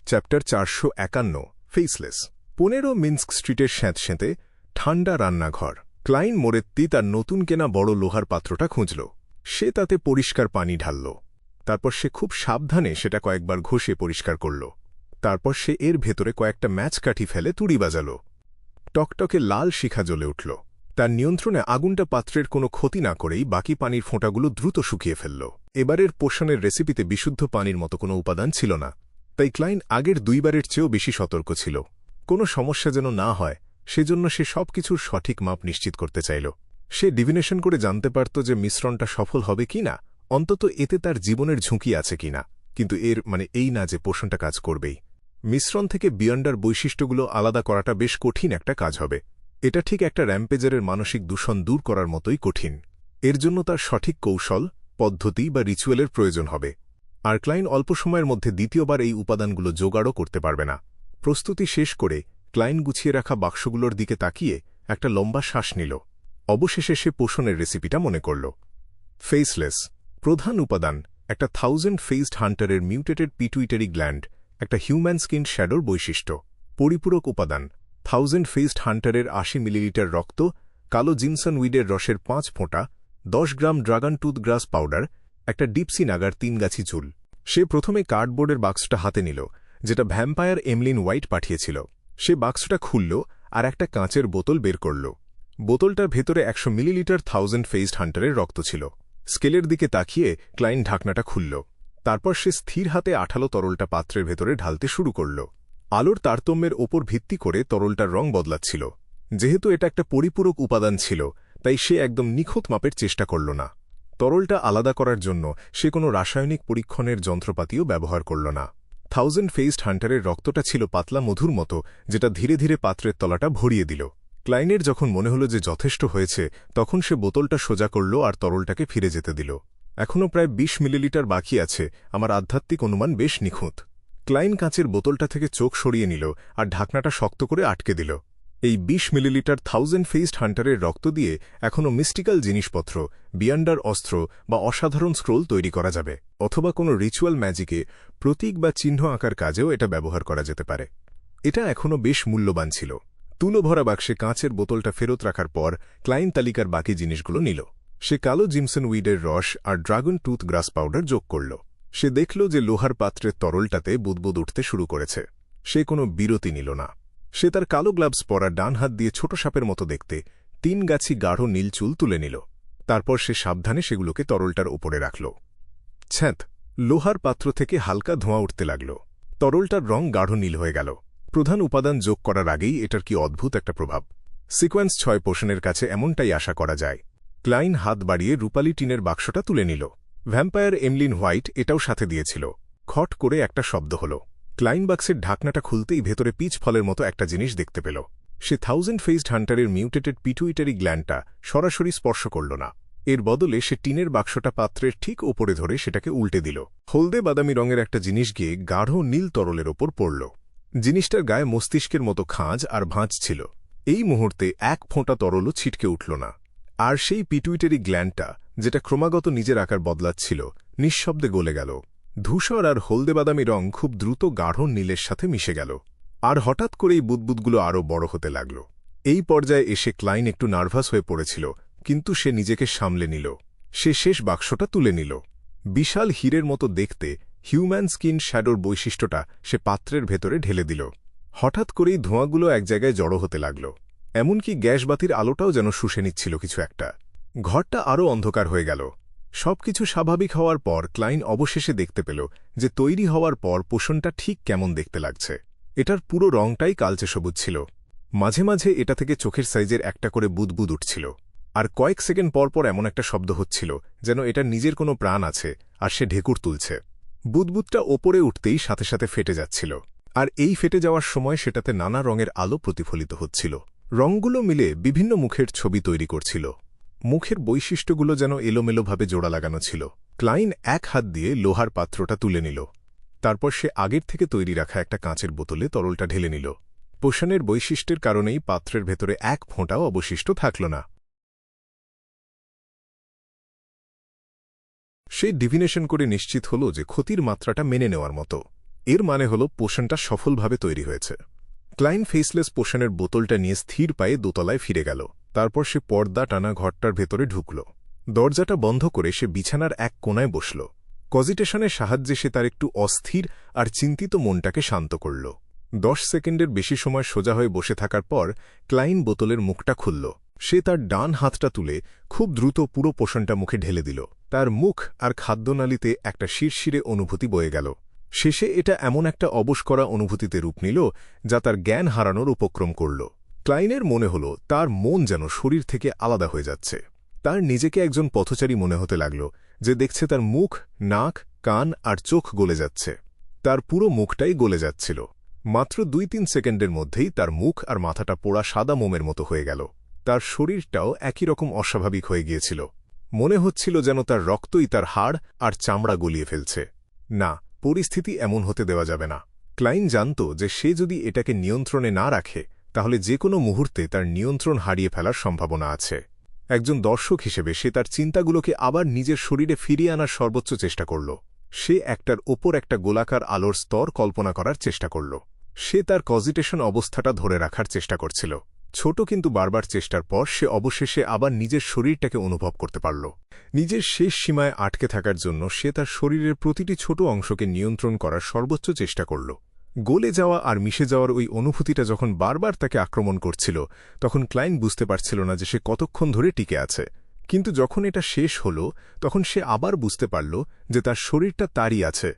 Chapter 451 faceless 15 মিন্স্ক স্ট্রিটের স্যাঁতস্যাঁতে ঠান্ডা রান্নাঘর। ক্লাইন মোরেত্তি তার নতুন কেনা বড় লোহার পাত্রটা খুঁজল। সে তাতে পরিষ্কার পানি ঢালল। তারপর সে খুব সাবধানে সেটা কয়েকবার ঘষে পরিষ্কার করল। তারপর সে এর ভেতরে কয়েকটা ম্যাচ কাঠি ফেলে তুড়ি বাজাল। টকটকে লাল শিখা জ্বলে উঠল। তার নিয়ন্ত্রণে আগুনটা পাত্রের কোনো ক্ষতি না করেই বাকি পানির ফোঁটাগুলো দ্রুত শুকিয়ে ফেলল। এবারের পোষণের রেসিপিতে বিশুদ্ধ পানির মতো কোনো উপাদান ছিল না, তাই ক্লাইন আগের দুইবারের চেয়েও বেশি সতর্ক ছিল। কোনো সমস্যা যেন না হয় সেজন্য সে সবকিছুর সঠিক মাপ নিশ্চিত করতে চাইল। সে ডিভিনেশন করে জানতে পারত যে মিশ্রণটা সফল হবে কিনা, অন্তত এতে তার জীবনের ঝুঁকি আছে কিনা, কিন্তু এর মানে এই না যে পোষণটা কাজ করবেই। মিশ্রণ থেকে বিয়ন্ডার বৈশিষ্ট্যগুলো আলাদা করাটা বেশ কঠিন একটা কাজ হবে। এটা ঠিক একটা র্যাম্পেজারের মানসিক দূষণ দূর করার মতোই কঠিন। এর জন্য তার সঠিক কৌশল, পদ্ধতি বা রিচুয়ালের প্রয়োজন হবে। আর ক্লাইন অল্প সময়ের মধ্যে দ্বিতীয়বার এই উপাদানগুলো জোগাড়ও করতে পারবে না। প্রস্তুতি শেষ করে ক্লাইন গুছিয়ে রাখা বাক্সগুলোর দিকে তাকিয়ে একটা লম্বা শ্বাস নিল। অবশেষে সে পোষণের রেসিপিটা মনে করল। ফেসলেস প্রধান উপাদান একটা 1000 ফেসড হান্টারের মিউটেটেড পিটুইটারি গ্ল্যান্ড, একটা হিউম্যান স্কিন শ্যাডোর বৈশিষ্ট্য। পরিপূরক উপাদান 1000 ফেসড হান্টারের 80 মিলিলিটার রক্ত, কালো জিনসন উইডের রসের 5 ফোঁটা, 10 গ্রাম ড্রাগন টুথ গ্রাস পাউডার, একটা ডিপসি নাগার 3 গাছি চুল। সে প্রথমে কার্ডবোর্ডের বাক্সটা হাতে নিল, যেটা ভ্যাম্পায়ার এমলিন হোয়াইট পাঠিয়েছিল। সে বাক্সটা খুলল আর একটা কাঁচের বোতল বের করল। বোতলটার ভেতরে 100 মিলিলিটার 1000 ফেসড হান্টারের রক্ত ছিল। স্কেলের দিকে তাকিয়ে ক্লাইন ঢাকনাটা খুলল। তারপর সে স্থির হাতে আঠালো তরলটা পাত্রের ভেতরে ঢালতে শুরু করল। আলোর তারতম্যের ওপর ভিত্তি করে তরলটার রং বদলাচ্ছিল। যেহেতু এটা একটা পরিপূরক উপাদান ছিল, তাই সে একদম নিখুঁত মাপের চেষ্টা করল না। তরলটা আলাদা করার জন্য সে কোনো রাসায়নিক পরীক্ষণের যন্ত্রপাতিও ব্যবহার করল না। 1000 ফেসড হান্টারের রক্তটা ছিল পাতলা মধুর মতো, যেটা ধীরে ধীরে পাত্রের তলাটা ভরিয়ে দিল। ক্লাইনের যখন মনে হল যে যথেষ্ট হয়েছে, তখন সে বোতলটা সোজা করল আর তরলটাকে ফিরে যেতে দিল। এখনও প্রায় 20 মিলিলিটার বাকি আছে, আমার আধ্যাত্মিক অনুমান বেশ নিখুঁত। ক্লাইন কাঁচের বোতলটা থেকে চোখ সরিয়ে নিল আর ঢাকনাটা শক্ত করে আটকে দিল। এই 20 মিলিলিটার 1000 ফেসড হান্টারের রক্ত দিয়ে এখনও মিস্টিক্যাল জিনিসপত্র, বিয়ন্ডার অস্ত্র বা অসাধারণ স্ক্রোল তৈরি করা যাবে, অথবা কোনো রিচুয়াল ম্যাজিকে প্রতীক বা চিহ্ন আঁকার কাজেও এটা ব্যবহার করা যেতে পারে। এটা এখনও বেশ মূল্যবান ছিল। তুলো ভরা বাক্সে কাঁচের বোতলটা ফেরত রাখার পর ক্লাইন তালিকার বাকি জিনিসগুলো নিল। সে কালো জিমসন উইডের রস আর ড্রাগন টুথ গ্রাস পাউডার যোগ করল। সে দেখল যে লোহার পাত্রের তরলটাতে বুদবুদ উঠতে শুরু করেছে। সে কোনো বিরতি নিল না। সে তার কালো গ্লাভস পরা ডান হাত দিয়ে ছোট সাপের মতো দেখতে 3 গাছি গাঢ় নীল চুল তুলে নিল। তারপর সে সাবধানে সেগুলোকে তরলটার ওপরে রাখল। ছ্যাঁত লোহার পাত্র থেকে হালকা ধোঁয়া উঠতে লাগল। তরলটার রং গাঢ় নীল হয়ে গেল। প্রধান উপাদান যোগ করার আগেই এটার কি অদ্ভুত একটা প্রভাব। সিকোয়েন্স 6 পোষণের কাছে এমনটাই আশা করা যায়। ক্লাইন হাত বাড়িয়ে রূপালি টিনের বাক্সটা তুলে নিল। ভ্যাম্পায়ার এমলিন হোয়াইট এটাও সাথে দিয়েছিল। খট করে একটা শব্দ হল। ক্লাইন বাক্সের ঢাকনাটা খুলতেই ভেতরে পিচ ফলের মতো একটা জিনিস দেখতে পেল। সে 1000 ফেসড হান্টারের মিউটেটেড পিটুইটারি গ্ল্যান্ডটা সরাসরি স্পর্শ করল না। এর বদলে সে টিনের বাক্সটা পাত্রের ঠিক ওপরে ধরে সেটাকে উল্টে দিল। হলদে বাদামি রঙের একটা জিনিস গিয়ে গাঢ় নীল তরলের ওপর পড়ল। জিনিসটার গায়ে মস্তিষ্কের মতো খাঁজ আর ভাঁজ ছিল। এই মুহূর্তে এক ফোঁটা তরলও ছিটকে উঠল না। আর সেই পিটুইটারি গ্ল্যান্ডটা, যেটা ক্রমাগত নিজের আকার বদলাচ্ছিল, নিঃশব্দে গলে গেল। ধূসর আর হলদে বাদামি রং খুব দ্রুত গাঢ় নীলের সাথে মিশে গেল। আর হঠাৎ করেই বুদবুদগুলো আরও বড় হতে লাগল। এই পর্যায়ে এসে ক্লাইন একটু নার্ভাস হয়ে পড়েছিল, কিন্তু সে নিজেকে সামলে নিল। সে শেষ বাক্সটা তুলে নিল। বিশাল হীরের মতো দেখতে হিউম্যান স্কিন শ্যাডোর বৈশিষ্ট্যটা সে পাত্রের ভেতরে ঢেলে দিল। হঠাৎ করেই ধোঁয়াগুলো এক জায়গায় জড়ো হতে লাগল। এমনকি গ্যাসবাতির আলোটাও যেন শুষে নিচ্ছিল কিছু একটা। ঘরটা আরও অন্ধকার হয়ে গেল। সবকিছু স্বাভাবিক হওয়ার পর ক্লাইন অবশেষে দেখতে পেল যে তৈরি হওয়ার পর পোষণটা ঠিক কেমন দেখতে লাগছে। এটার পুরো রংটাই কালচে সবুজ ছিল। মাঝে মাঝে এটা থেকে চোখের সাইজের একটা করে বুদবুদ উঠছিল। আর কয়েক সেকেন্ড পর পর এমন একটা শব্দ হচ্ছিল যেন এটা নিজের কোনো প্রাণ আছে আর সে ঢেকুর তুলছে। বুদবুদটা ওপরে উঠতেই সাথে সাথে ফেটে যাচ্ছিল। আর এই ফেটে যাওয়ার সময় সেটাতে নানা রঙের আলো প্রতিফলিত হচ্ছিল। রঙগুলো মিলে বিভিন্ন মুখের ছবি তৈরি করছিল। মুখের বৈশিষ্ট্যগুলো যেন এলোমেলোভাবে জোড়া লাগানো ছিল। ক্লাইন এক হাত দিয়ে লোহার পাত্রটা তুলে নিল। তারপর সে আগের থেকে তৈরি রাখা একটা কাঁচের বোতলে তরলটা ঢেলে নিল। পোষণের বৈশিষ্ট্যের কারণেই পাত্রের ভেতরে এক ফোঁটাও অবশিষ্ট থাকল না। সে ডিভিনেশন করে নিশ্চিত হল যে ক্ষতির মাত্রাটা মেনে নেওয়ার মতো। এর মানে হল পোষণটা সফলভাবে তৈরি হয়েছে। ক্লাইন ফেসলেস পোষণের বোতলটা নিয়ে স্থির পায়ে দোতলায় ফিরে গেল। তারপর সে পর্দা টানা ঘরটার ভেতরে ঢুকল। দরজাটা বন্ধ করে সে বিছানার এক কোণায় বসল। কজিটেশনের সাহায্যে সে তার একটু অস্থির আর চিন্তিত মনটাকে শান্ত করল। 10 সেকেন্ডের বেশি সময় সোজা হয়ে বসে থাকার পর ক্লাইন বোতলের মুখটা খুলল। সে তার ডান হাতটা তুলে খুব দ্রুত পুরো পোষণটা মুখে ঢেলে দিল। তার মুখ আর খাদ্যনালীতে একটা শিরশিরে অনুভূতি বয়ে গেল। শেষে এটা এমন একটা অবশ করা অনুভূতিতে রূপ নিল যা তার জ্ঞান হারানোর উপক্রম করল। ক্লাইনের মনে হল তার মন যেন শরীর থেকে আলাদা হয়ে যাচ্ছে। তার নিজেকে একজন পথচারী মনে হতে লাগল যে দেখছে তার মুখ, নাক, কান আর চোখ গলে যাচ্ছে। তার পুরো মুখটাই গলে যাচ্ছিল। মাত্র 2-3 সেকেন্ডের মধ্যেই তার মুখ আর মাথাটা পোড়া সাদা মোমের মতো হয়ে গেল। তার শরীরটাও একই রকম অস্বাভাবিক হয়ে গিয়েছিল। মনে হচ্ছিল যেন তার রক্তই তার হাড় আর চামড়া গলিয়ে ফেলছে। না, পরিস্থিতি এমন হতে দেওয়া যাবে না। ক্লাইন জানত যে সে যদি এটাকে নিয়ন্ত্রণে না রাখে তাহলে যে কোনো মুহূর্তে তার নিয়ন্ত্রণ হারিয়ে ফেলার সম্ভাবনা আছে। একজন দর্শক হিসেবে সে তার চিন্তাগুলোকে আবার নিজের শরীরে ফিরিয়ে আনার সর্বোচ্চ চেষ্টা করল। সে একটার ওপর একটা গোলাকার আলোর স্তর কল্পনা করার চেষ্টা করল। সে তার কজিটেশন অবস্থাটা ধরে রাখার চেষ্টা করছিল। ছোট কিন্তু বারবার চেষ্টার পর সে অবশেষে আবার নিজের শরীরটাকে অনুভব করতে পারল। নিজের শেষ সীমায় আটকে থাকার জন্য সে তার শরীরের প্রতিটি ছোট অংশকে নিয়ন্ত্রণ করার সর্বোচ্চ চেষ্টা করল। গলে যাওয়া আর মিশে যাওয়ার ওই অনুভূতিটা যখন বারবার তাকে আক্রমণ করছিল তখন ক্লাইন বুঝতে পারছিল না যে সে কতক্ষণ ধরে টিকে আছে। কিন্তু যখন এটা শেষ হল তখন সে আবার বুঝতে পারল যে তার শরীরটা তারই আছে।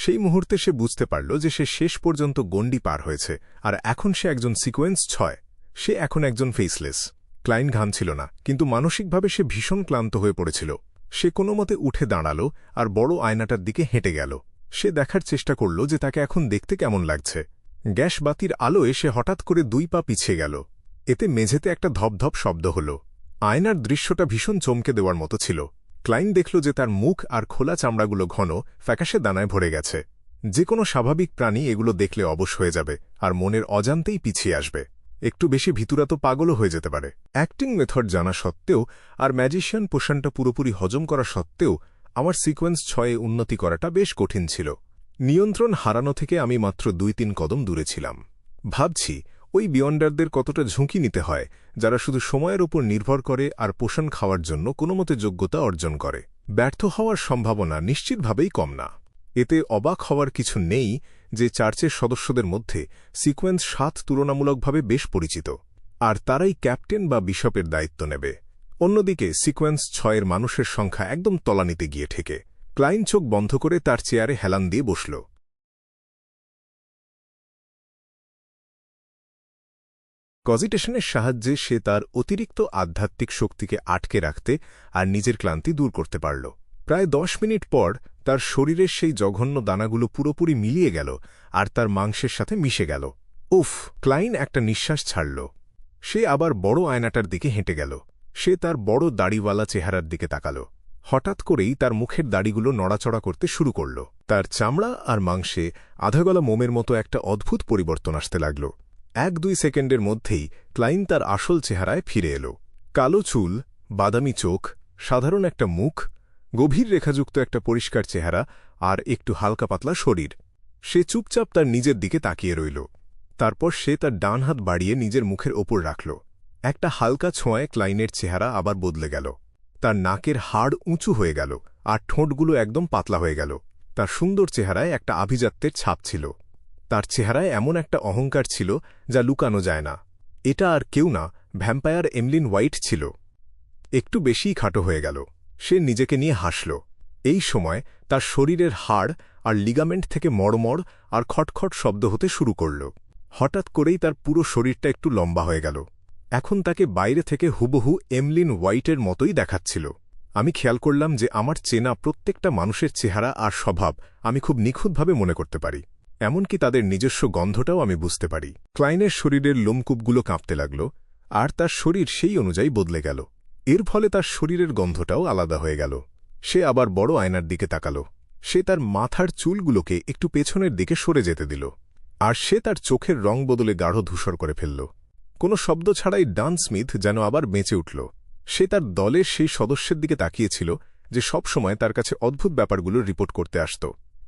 সেই মুহূর্তে সে বুঝতে পারল যে সে শেষ পর্যন্ত গণ্ডি পার হয়েছে আর এখন সে একজন সিকোয়েন্স 6। সে এখন একজন ফেসলেস। ক্লাইন ঘামছিল না, কিন্তু মানসিকভাবে সে ভীষণ ক্লান্ত হয়ে পড়েছিল। সে কোনোমতে উঠে দাঁড়াল আর বড় আয়নাটার দিকে হেঁটে গেল। সে দেখার চেষ্টা করল যে তাকে এখন দেখতে কেমন লাগছে। গ্যাস বাতির আলোয় সে হঠাৎ করে 2 পা পিছিয়ে গেল। এতে মেঝেতে একটা ধপধপ শব্দ হল। আয়নার দৃশ্যটা ভীষণ চমকে দেওয়ার মতো ছিল। ক্লাইন দেখল যে তার মুখ আর খোলা চামড়াগুলো ঘন ফ্যাকাশে দানায় ভরে গেছে। যে কোনো স্বাভাবিক প্রাণী এগুলো দেখলে অবশ হয়ে যাবে আর মনের অজান্তেই পিছিয়ে আসবে। একটু বেশি ভিতুরা তো পাগলও হয়ে যেতে পারে। অ্যাক্টিং মেথড জানা সত্ত্বেও আর ম্যাজিশিয়ান পোষণটা পুরোপুরি হজম করা সত্ত্বেও আমার সিকোয়েন্স 6-এ উন্নতি করাটা বেশ কঠিন ছিল। নিয়ন্ত্রণ হারানো থেকে আমি মাত্র 2-3 কদম দূরে ছিলাম। ভাবছি ওই বিয়ন্ডারদের কতটা ঝুঁকি নিতে হয় যারা শুধু সময়ের উপর নির্ভর করে আর পোষণ খাওয়ার জন্য কোনোমতে যোগ্যতা অর্জন করে। ব্যর্থ হওয়ার সম্ভাবনা নিশ্চিতভাবেই কম না। এতে অবাক হওয়ার কিছু নেই যে চার্চের সদস্যদের মধ্যে সিকোয়েন্স 7 তুলনামূলকভাবে বেশ পরিচিত, আর তারাই ক্যাপ্টেন বা বিশপের দায়িত্ব নেবে। অন্যদিকে সিকোয়েন্স 6-এর মানুষের সংখ্যা একদম তলানিতে গিয়ে ঠেকে। ক্লাইন চোখ বন্ধ করে তার চেয়ারে হেলান দিয়ে বসল। কজিটেশনের সাহায্যে সে তার অতিরিক্ত আধ্যাত্মিক শক্তিকে আটকে রাখতে আর নিজের ক্লান্তি দূর করতে পারল। প্রায় 10 মিনিট পর তার শরীরের সেই জঘন্য দানাগুলো পুরোপুরি মিলিয়ে গেল আর তার মাংসের সাথে মিশে গেল। উফ! ক্লাইন একটা নিঃশ্বাস ছাড়ল। সে আবার বড় আয়নাটার দিকে হেঁটে গেল। সে তার বড় দাড়িওয়ালা চেহারার দিকে তাকাল। হঠাৎ করেই তার মুখের দাড়িগুলো নড়াচড়া করতে শুরু করল। তার চামড়া আর মাংসে আধাগলা মোমের মতো একটা অদ্ভুত পরিবর্তন আসতে লাগল। 1-2 সেকেন্ডের মধ্যেই ক্লাইন তার আসল চেহারায় ফিরে এল। কালো চুল, বাদামি চোখ, সাধারণ একটা মুখ, গভীর রেখাযুক্ত একটা পরিষ্কার চেহারা আর একটু হালকা পাতলা শরীর। সে চুপচাপ তার নিজের দিকে তাকিয়ে রইল। তারপর সে তার ডান হাত বাড়িয়ে নিজের মুখের ওপর রাখল। একটা হালকা ছোঁয়ায় ক্লাইনের চেহারা আবার বদলে গেল। তার নাকের হাড় উঁচু হয়ে গেল আর ঠোঁটগুলো একদম পাতলা হয়ে গেল। তার সুন্দর চেহারায় একটা আভিজাত্যের ছাপ ছিল। তার চেহারায় এমন একটা অহংকার ছিল যা লুকানো যায় না। এটা আর কেউ না, ভ্যাম্পায়ার এমলিন হোয়াইট ছিল। একটু বেশিই খাটো হয়ে গেল। সে নিজেকে নিয়ে হাসল। এই সময় তার শরীরের হাড় আর লিগামেন্ট থেকে মড়মড় আর খটখট শব্দ হতে শুরু করল। হঠাৎ করেই তার পুরো শরীরটা একটু লম্বা হয়ে গেল। এখন তাকে বাইরে থেকে হুবহু এমলিন হোয়াইটের মতোই দেখাচ্ছিল। আমি খেয়াল করলাম যে আমার চেনা প্রত্যেকটা মানুষের চেহারা আর স্বভাব আমি খুব নিখুঁতভাবে মনে করতে পারি। এমনকি তাদের নিজস্ব গন্ধটাও আমি বুঝতে পারি। ক্লাইনের শরীরের লোমকূপগুলো কাঁপতে লাগল আর তার শরীর সেই অনুযায়ী বদলে গেল। এর ফলে তার শরীরের গন্ধটাও আলাদা হয়ে গেল। সে আবার বড় আয়নার দিকে তাকাল। সে তার মাথার চুলগুলোকে একটু পেছনের দিকে সরে যেতে দিল আর সে তার চোখের রং বদলে গাঢ় ধূসর করে ফেলল। কোনো শব্দ ছাড়াই ডান স্মিথ যেন আবার বেঁচে উঠল। সে তার দলের সেই সদস্যের দিকে তাকিয়েছিল যে সবসময় তার কাছে অদ্ভুত ব্যাপারগুলো রিপোর্ট করতে আসত।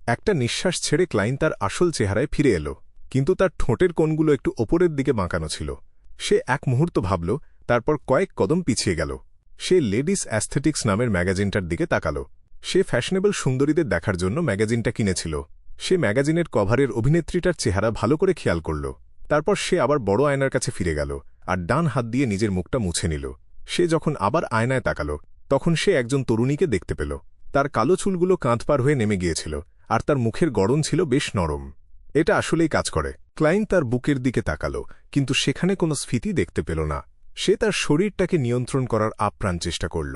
একটা নিঃশ্বাস ছেড়ে ক্লাইন তার আসল চেহারায় ফিরে এলো, কিন্তু তার ঠোঁটের কোণগুলো একটু ওপরের দিকে বাঁকানো ছিল। সে এক মুহূর্ত ভাবল, তারপর কয়েক কদম পিছিয়ে গেল। সে লেডিস অ্যাস্থেটিক্স নামের ম্যাগাজিনটার দিকে তাকাল। সে ফ্যাশনেবল সুন্দরীদের দেখার জন্য ম্যাগাজিনটা কিনেছিল। সে ম্যাগাজিনের কভারের অভিনেত্রীটার চেহারা ভালো করে খেয়াল করল। তারপর সে আবার বড় আয়নার কাছে ফিরে গেল আর ডান হাত দিয়ে নিজের মুখটা মুছে নিল। সে যখন আবার আয়নায় তাকাল, তখন সে একজন তরুণীকে দেখতে পেল। তার কালো চুলগুলো কাঁধ পার হয়ে নেমে গিয়েছিল, আর তার মুখের গড়ন ছিল বেশ নরম। এটা আসলেই কাজ করে। ক্লাইন তার বুকের দিকে তাকাল, কিন্তু সেখানে কোনো স্ফীতি দেখতে পেল না। সে তার শরীরটাকে নিয়ন্ত্রণ করার আপ্রাণ চেষ্টা করল।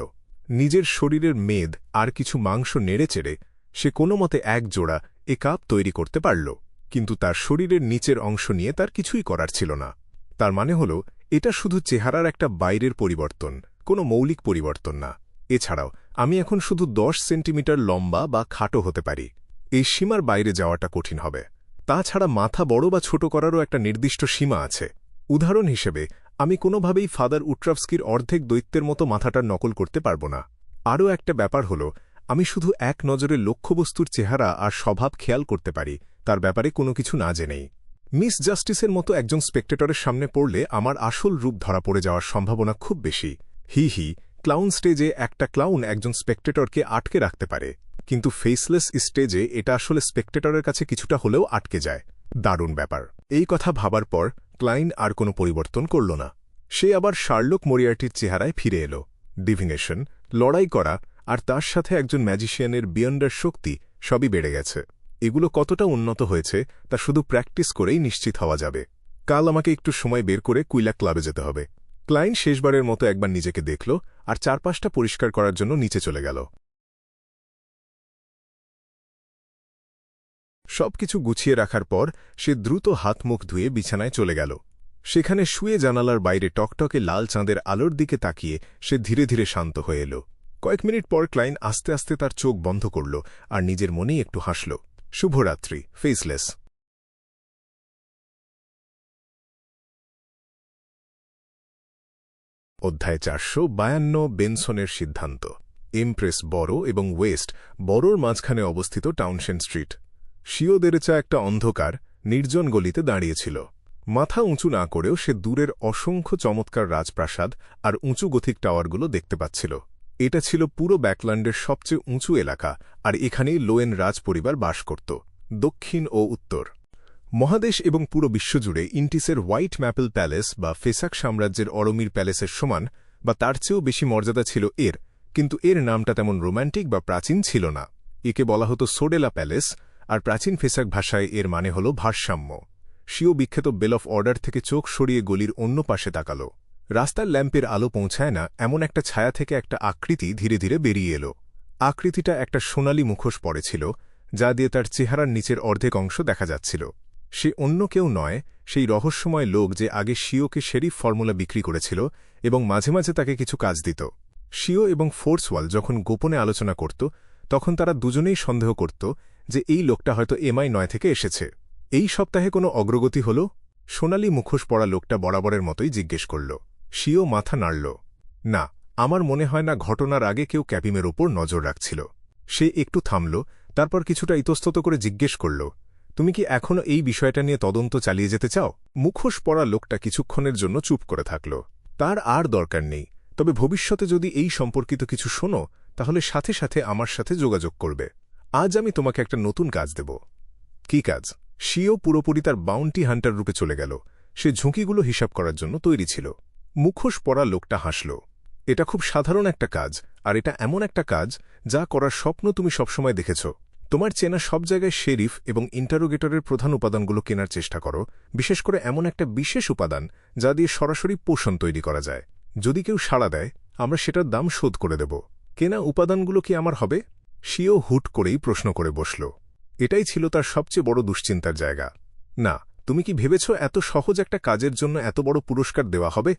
নিজের শরীরের মেদ আর কিছু মাংস নেড়েচেড়ে সে কোনোমতে এক জোড়া কাপ তৈরি করতে পারল, কিন্তু তার শরীরের নিচের অংশ নিয়ে তার কিছুই করার ছিল না। তার মানে হল, এটা শুধু চেহারার একটা বাইরের পরিবর্তন, কোনো মৌলিক পরিবর্তন না। এছাড়াও আমি এখন শুধু 10 সেন্টিমিটার লম্বা বা খাটো হতে পারি। এই সীমার বাইরে যাওয়াটা কঠিন হবে। তাছাড়া মাথা বড় বা ছোট করারও একটা নির্দিষ্ট সীমা আছে। উদাহরণ হিসেবে, আমি কোনোভাবেই ফাদার উট্রাভস্কির অর্ধেক দৈত্যের মতো মাথাটার নকল করতে পারব না। আরও একটা ব্যাপার হল, আমি শুধু এক নজরে লক্ষ্যবস্তুর চেহারা আর স্বভাব খেয়াল করতে পারি, তার ব্যাপারে কোনো কিছু না জেনেই। মিস জাস্টিসের মতো একজন স্পেক্টেটরের সামনে পড়লে আমার আসল রূপ ধরা পড়ে যাওয়ার সম্ভাবনা খুব বেশি। হি, ক্লাউন স্টেজে একটা ক্লাউন একজন স্পেক্টেটরকে আটকে রাখতে পারে, কিন্তু ফেসলেস স্টেজে এটা আসলে স্পেক্টেটরের কাছে কিছুটা হলেও আটকে যায়। দারুণ ব্যাপার। এই কথা ভাবার পর ক্লাইন আর কোনো পরিবর্তন করল না। সে আবার শার্লক মরিয়ার্টির চেহারায় ফিরে এল। ডিভিনেশন, লড়াই করা আর তার সাথে একজন ম্যাজিশিয়ানের বিয়ন্ডার শক্তি সবই বেড়ে গেছে। এগুলো কতটা উন্নত হয়েছে তা শুধু প্র্যাকটিস করেই নিশ্চিত হওয়া যাবে। কাল আমাকে একটু সময় বের করে কুইলা ক্লাবে যেতে হবে। ক্লাইন শেষবারের মতো একবার নিজেকে দেখল আর চারপাশটা পরিষ্কার করার জন্য নিচে চলে গেল। সবকিছু গুছিয়ে রাখার পর সে দ্রুত হাত মুখ ধুয়ে বিছানায় চলে গেল। সেখানে শুয়ে জানালার বাইরে টকটকে লাল চাঁদের আলোর দিকে তাকিয়ে সে ধীরে ধীরে শান্ত হয়ে এল। কয়েক মিনিট পর ক্লাইন আস্তে আস্তে তার চোখ বন্ধ করল আর নিজের মনেই একটু হাসল। শুভরাত্রি, ফেসলেস। অধ্যায় 452, বেনসনের সিদ্ধান্ত। ইমপ্রেস বড়ো এবং ওয়েস্ট বড়োর মাঝখানে অবস্থিত টাউনশেন্ড স্ট্রিট। শিওদেরেচা একটা অন্ধকার, নির্জন গলিতে দাঁড়িয়েছিল। মাথা উঁচু না করেও সে দূরের অসংখ্য চমৎকার রাজপ্রাসাদ আর উঁচু গথিক টাওয়ারগুলো দেখতে পাচ্ছিল। এটা ছিল পুরো ব্যাকল্যান্ডের সবচেয়ে উঁচু এলাকা, আর এখানেই লোয়েন রাজপরিবার বাস করত, দক্ষিণ ও উত্তর। মহাদেশ এবং পুরো বিশ্বজুড়ে ইন্টিসের হোয়াইট ম্যাপল প্যালেস বা ফেসাক সাম্রাজ্যের অরমির প্যালেসের সমান বা তার চেয়েও বেশি মর্যাদা ছিল এর, কিন্তু এর নামটা তেমন রোম্যান্টিক বা প্রাচীন ছিল না। একে বলা হতো সোডেলা প্যালেস, আর প্রাচীন ফেসাক ভাষায় এর মানে হল ভারসাম্য। শিও বিখ্যাত বেল অফ অর্ডার থেকে চোখ সরিয়ে গলির অন্য পাশে তাকাল। রাস্তার ল্যাম্পের আলো পৌঁছায় না এমন একটা ছায়া থেকে একটা আকৃতি ধীরে ধীরে বেরিয়ে এল। আকৃতিটা একটা সোনালি মুখোশ পড়েছিল, যা দিয়ে তার চেহারার নিচের অর্ধেক অংশ দেখা যাচ্ছিল। সে অন্য কেউ নয়, সেই রহস্যময় লোক যে আগে শিওকে শেরিফ ফর্মুলা বিক্রি করেছিল এবং মাঝে মাঝে তাকে কিছু কাজ দিত। শিও এবং ফোর্সওয়াল যখন গোপনে আলোচনা করত, তখন তারা দুজনেই সন্দেহ করত যে এই লোকটা হয়তো MI9 থেকে এসেছে। এই সপ্তাহে কোনো অগ্রগতি হল? সোনালি মুখোশ পরা লোকটা বরাবরের মতোই জিজ্ঞেস করল। শিও মাথা নাড়ল। না, আমার মনে হয় না ঘটনার আগে কেউ ক্যাপিমের ওপর নজর রাখছিল। সে একটু থামল, তারপর কিছুটা ইতস্তত করে জিজ্ঞেস করল, তুমি কি এখনও এই বিষয়টা নিয়ে তদন্ত চালিয়ে যেতে চাও? মুখোশ পরা লোকটা কিছুক্ষণের জন্য চুপ করে থাকল। তার আর দরকার নেই, তবে ভবিষ্যতে যদি এই সম্পর্কিত কিছু শোনো, তাহলে সাথে সাথে আমার সাথে যোগাযোগ করবে। আজ আমি তোমাকে একটা নতুন কাজ দেব। কি কাজ? শিও পুরোপুরি তার বাউন্টি হান্টার রূপে চলে গেল। সে ঝুঁকিগুলো হিসাব করার জন্য তৈরি ছিল। মুখোশ পরা লোকটা হাসল। এটা খুব সাধারণ একটা কাজ, আর এটা এমন একটা কাজ যা করার স্বপ্ন তুমি সবসময় দেখেছ। তোমার চেনা সব জায়গায় শেরিফ এবং ইন্টারোগেটরের প্রধান উপাদানগুলো কেনার চেষ্টা করো, বিশেষ করে এমন একটা বিশেষ উপাদান যা দিয়ে সরাসরি পোষণ তৈরি করা যায়। যদি কেউ সাড়া দেয়, আমরা সেটার দাম শোধ করে দেব। কেনা উপাদানগুলো কি আমার হবে? শিও হুট করেই প্রশ্ন করে বসল। এটাই ছিল তার সবচেয়ে বড় দুশ্চিন্তার জায়গা। না, তুমি কি ভেবেছ এত সহজ একটা কাজের জন্য এত বড় পুরস্কার দেওয়া হবে?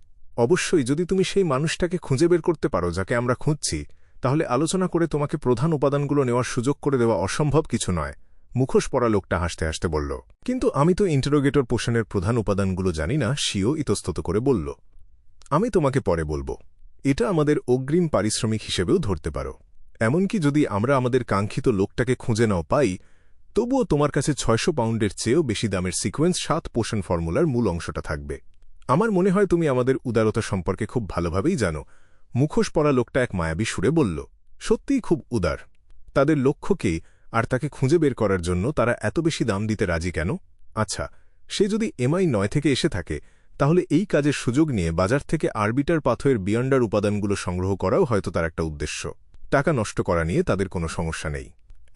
অবশ্যই, যদি তুমি সেই মানুষটাকে খুঁজে বের করতে পারো যাকে আমরা খুঁজছি, তাহলে আলোচনা করে তোমাকে প্রধান উপাদানগুলো নেওয়ার সুযোগ করে দেওয়া অসম্ভব কিছু নয়। মুখোশ পরা লোকটা হাসতে হাসতে বলল। কিন্তু আমি তো ইন্টারোগেটর পোষণের প্রধান উপাদানগুলো জানি না, শিও ইতস্তত করে বলল। আমি তোমাকে পরে বলবো। এটা আমাদের অগ্রিম পারিশ্রমিক হিসেবেও ধরতে পারো। এমনকি যদি আমরা আমাদের কাঙ্ক্ষিত লোকটাকে খুঁজে নাও পাই, তবুও তোমার কাছে 600 পাউন্ডের চেয়েও বেশি দামের সিকোয়েন্স 7 পোষণ ফর্মুলার মূল অংশটা থাকবে। আমার মনে হয় তুমি আমাদের উদারতা সম্পর্কে খুব ভালোভাবেই জানো। মুখোশ পরা লোকটা এক মায়াবী সুরে বলল। সত্যিই খুব উদার। তাদের লক্ষ্যকে আর তাকে খুঁজে বের করার জন্য তারা এত বেশি দাম দিতে রাজি কেন? আচ্ছা, সে যদি MI9 থেকে এসে থাকে, তাহলে এই কাজের সুযোগ নিয়ে বাজার থেকে আরবিটার পাথরের বিয়ন্ডার উপাদানগুলো সংগ্রহ করাও হয়তো তার একটা উদ্দেশ্য। টাকা নষ্ট করা নিয়ে তাদের কোনো সমস্যা নেই।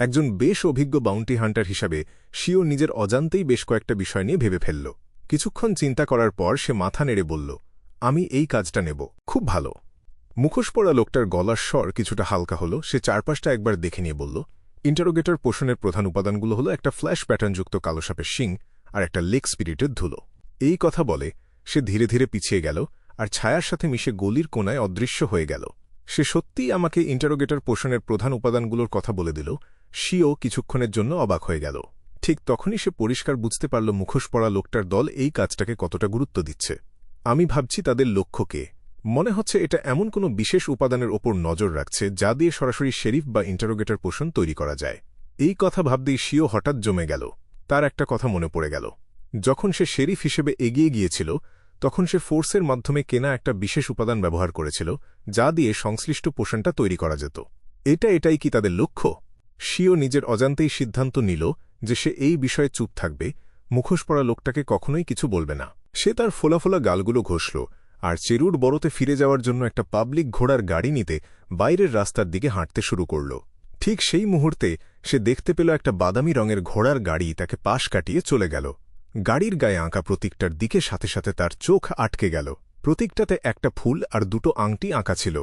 একজন বেশ অভিজ্ঞ বাউন্টি হান্টার হিসাবে শিও নিজের অজান্তেই বেশ কয়েকটা বিষয় নিয়ে ভেবে ফেলল। কিছুক্ষণ চিন্তা করার পর সে মাথা নেড়ে বলল, আমি এই কাজটা নেব। খুব ভালো। মুখোশ পরা লোকটার গলার স্বর কিছুটা হালকা হলো। সে চারপাশটা একবার দেখে নিয়ে বলল, ইন্টারোগেটর পোষণের প্রধান উপাদানগুলো হলো একটা ফ্ল্যাশ প্যাটার্নযুক্ত কালো সাপের শিং আর একটা লেক স্পিরিটের ধুলো। এই কথা বলে সে ধীরে ধীরে পিছিয়ে গেল আর ছায়ার সাথে মিশে গলির কোনায় অদৃশ্য হয়ে গেল। সে সত্যিই আমাকে ইন্টারোগেটর পোষণের প্রধান উপাদানগুলোর কথা বলে দিল। শিও কিছুক্ষণের জন্য অবাক হয়ে গেল। ঠিক তখনই সে পরিষ্কার বুঝতে পারল মুখোশ পরা লোকটার দল এই কাজটাকে কতটা গুরুত্ব দিচ্ছে। আমি ভাবছি তাদের লক্ষ্যকে। মনে হচ্ছে এটা এমন কোনো বিশেষ উপাদানের ওপর নজর রাখছে যা দিয়ে সরাসরি শেরিফ বা ইন্টারোগেটর পোষণ তৈরি করা যায়। এই কথা ভাবতেই শিও হঠাৎ জমে গেল। তার একটা কথা মনে পড়ে গেল। যখন সে শেরিফ হিসেবে এগিয়ে গিয়েছিল, তখন সে ফোর্সের মাধ্যমে কেনা একটা বিশেষ উপাদান ব্যবহার করেছিল যা দিয়ে সংশ্লিষ্ট পোষণটা তৈরি করা যেত। এটাই কি তাদের লক্ষ্য? শিও নিজের অজান্তেই সিদ্ধান্ত নিল যে সে এই বিষয়ে চুপ থাকবে, মুখোশ পরা লোকটাকে কখনোই কিছু বলবে না। সে তার ফোলাফোলা গালগুলো ঘষল আর চেরুর বড়তে ফিরে যাওয়ার জন্য একটা পাবলিক ঘোড়ার গাড়ি নিতে বাইরের রাস্তার দিকে হাঁটতে শুরু করল। ঠিক সেই মুহূর্তে সে দেখতে পেল একটা বাদামি রঙের ঘোড়ার গাড়ি তাকে পাশ কাটিয়ে চলে গেল। গাড়ির গায়ে আঁকা প্রতীকটার দিকে সাথে সাথে তার চোখ আটকে গেল। প্রতীকটাতে একটা ফুল আর দুটো আংটি আঁকা ছিল।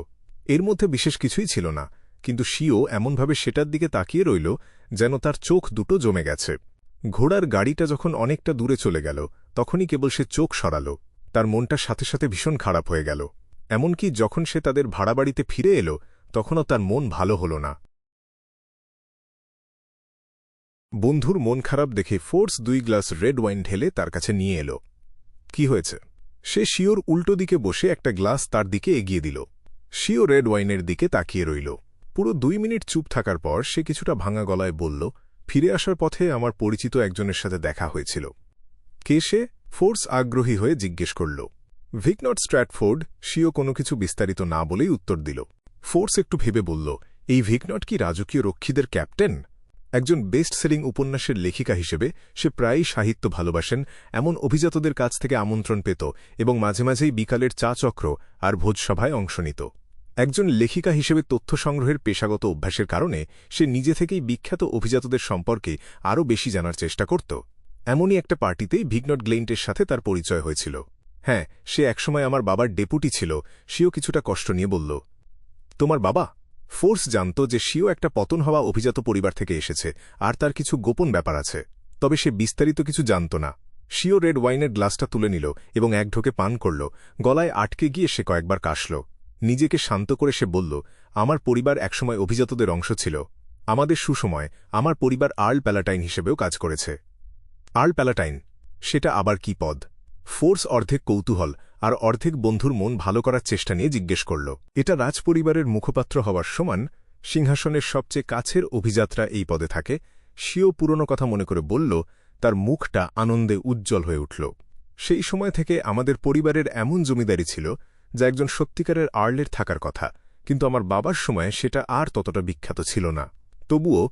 এর মধ্যে বিশেষ কিছুই ছিল না, কিন্তু শিও এমনভাবে সেটার দিকে তাকিয়ে রইল যেন তার চোখ দুটো জমে গেছে। ঘোড়ার গাড়িটা যখন অনেকটা দূরে চলে গেল, তখনই কেবল সে চোখ সরাল। তার মনটা সাথে সাথে ভীষণ খারাপ হয়ে গেল। এমনকি যখন সে তাদের ভাড়া বাড়িতে ফিরে এলো, তখনও তার মন ভালো হল না। বন্ধুর মন খারাপ দেখে ফোর্স 2 গ্লাস রেড ওয়াইন ঢেলে তার কাছে নিয়ে এলো। কি হয়েছে? সে শিওর উল্টো দিকে বসে একটা গ্লাস তার দিকে এগিয়ে দিল। শিও রেড ওয়াইনের দিকে তাকিয়ে রইল। পুরো 2 মিনিট চুপ থাকার পর সে কিছুটা ভাঙা গলায় বলল, ফিরে আসার পথে আমার পরিচিত একজনের সাথে দেখা হয়েছিল। কে সে? ফোর্স আগ্রহী হয়ে জিজ্ঞেস করল। ভিকনট স্ট্র্যাটফোর্ড। শিও কোনো কিছু বিস্তারিত না বলেই উত্তর দিল। ফোর্স একটু ভেবে বলল, এই ভিকনট কি রাজকীয় রক্ষীদের ক্যাপ্টেন? একজন বেস্ট সেলিং উপন্যাসের লেখিকা হিসেবে সে প্রায়ই সাহিত্য ভালোবাসেন এমন অভিজাতদের কাছ থেকে আমন্ত্রণ পেত এবং মাঝে মাঝেই বিকালের চা চক্র আর ভোজসভায় অংশ নিত। একজন লেখিকা হিসেবে তথ্য সংগ্রহের পেশাগত অভ্যাসের কারণে সে নিজে থেকেই বিখ্যাত অভিজাতদের সম্পর্কে আরও বেশি জানার চেষ্টা করত। এমনই একটা পার্টিতেই ভিকনট গ্লেইন্টের সাথে তার পরিচয় হয়েছিল। হ্যাঁ, সে একসময় আমার বাবার ডেপুটি ছিল। শিও কিছুটা কষ্ট নিয়ে বলল, তোমার বাবা? ফোর্স জানত যে শিও একটা পতন হওয়া অভিজাত পরিবার থেকে এসেছে আর তার কিছু গোপন ব্যাপার আছে, তবে সে বিস্তারিত কিছু জানত না। শিও রেড ওয়াইনের গ্লাসটা তুলে নিল এবং এক ঢোকে পান করল। গলায় আটকে গিয়ে সে কয়েকবার কাশল। নিজেকে শান্ত করে সে বলল, আমার পরিবার একসময় অভিজাতদের অংশ ছিল। আমাদের সুসময় আমার পরিবার আর্ল প্যালাটাইন হিসেবেও কাজ করেছে। Earl palatine? সেটা আবার কি পদ? ফোর্স অর্ধেক কৌতূহল আর অর্ধেক বন্ধুর মন ভালো করার চেষ্টা নিয়ে জিজ্ঞেস করল। এটা রাজপরিবারের মুখপাত্র হওয়ার সমান। সিংহাসনের সবচেয়ে কাছের অভিযাত্রা এই পদে থাকে। শিও পুরনো কথা মনে করে বলল, তার মুখটা আনন্দে উজ্জ্বল হয়ে উঠল। সেই সময় থেকে আমাদের পরিবারের এমন জমিদারি ছিল যা একজন সত্যিকারের আর্লের থাকার কথা, কিন্তু আমার বাবার সময়ে সেটা আর ততটা বিখ্যাত ছিল না। তবুও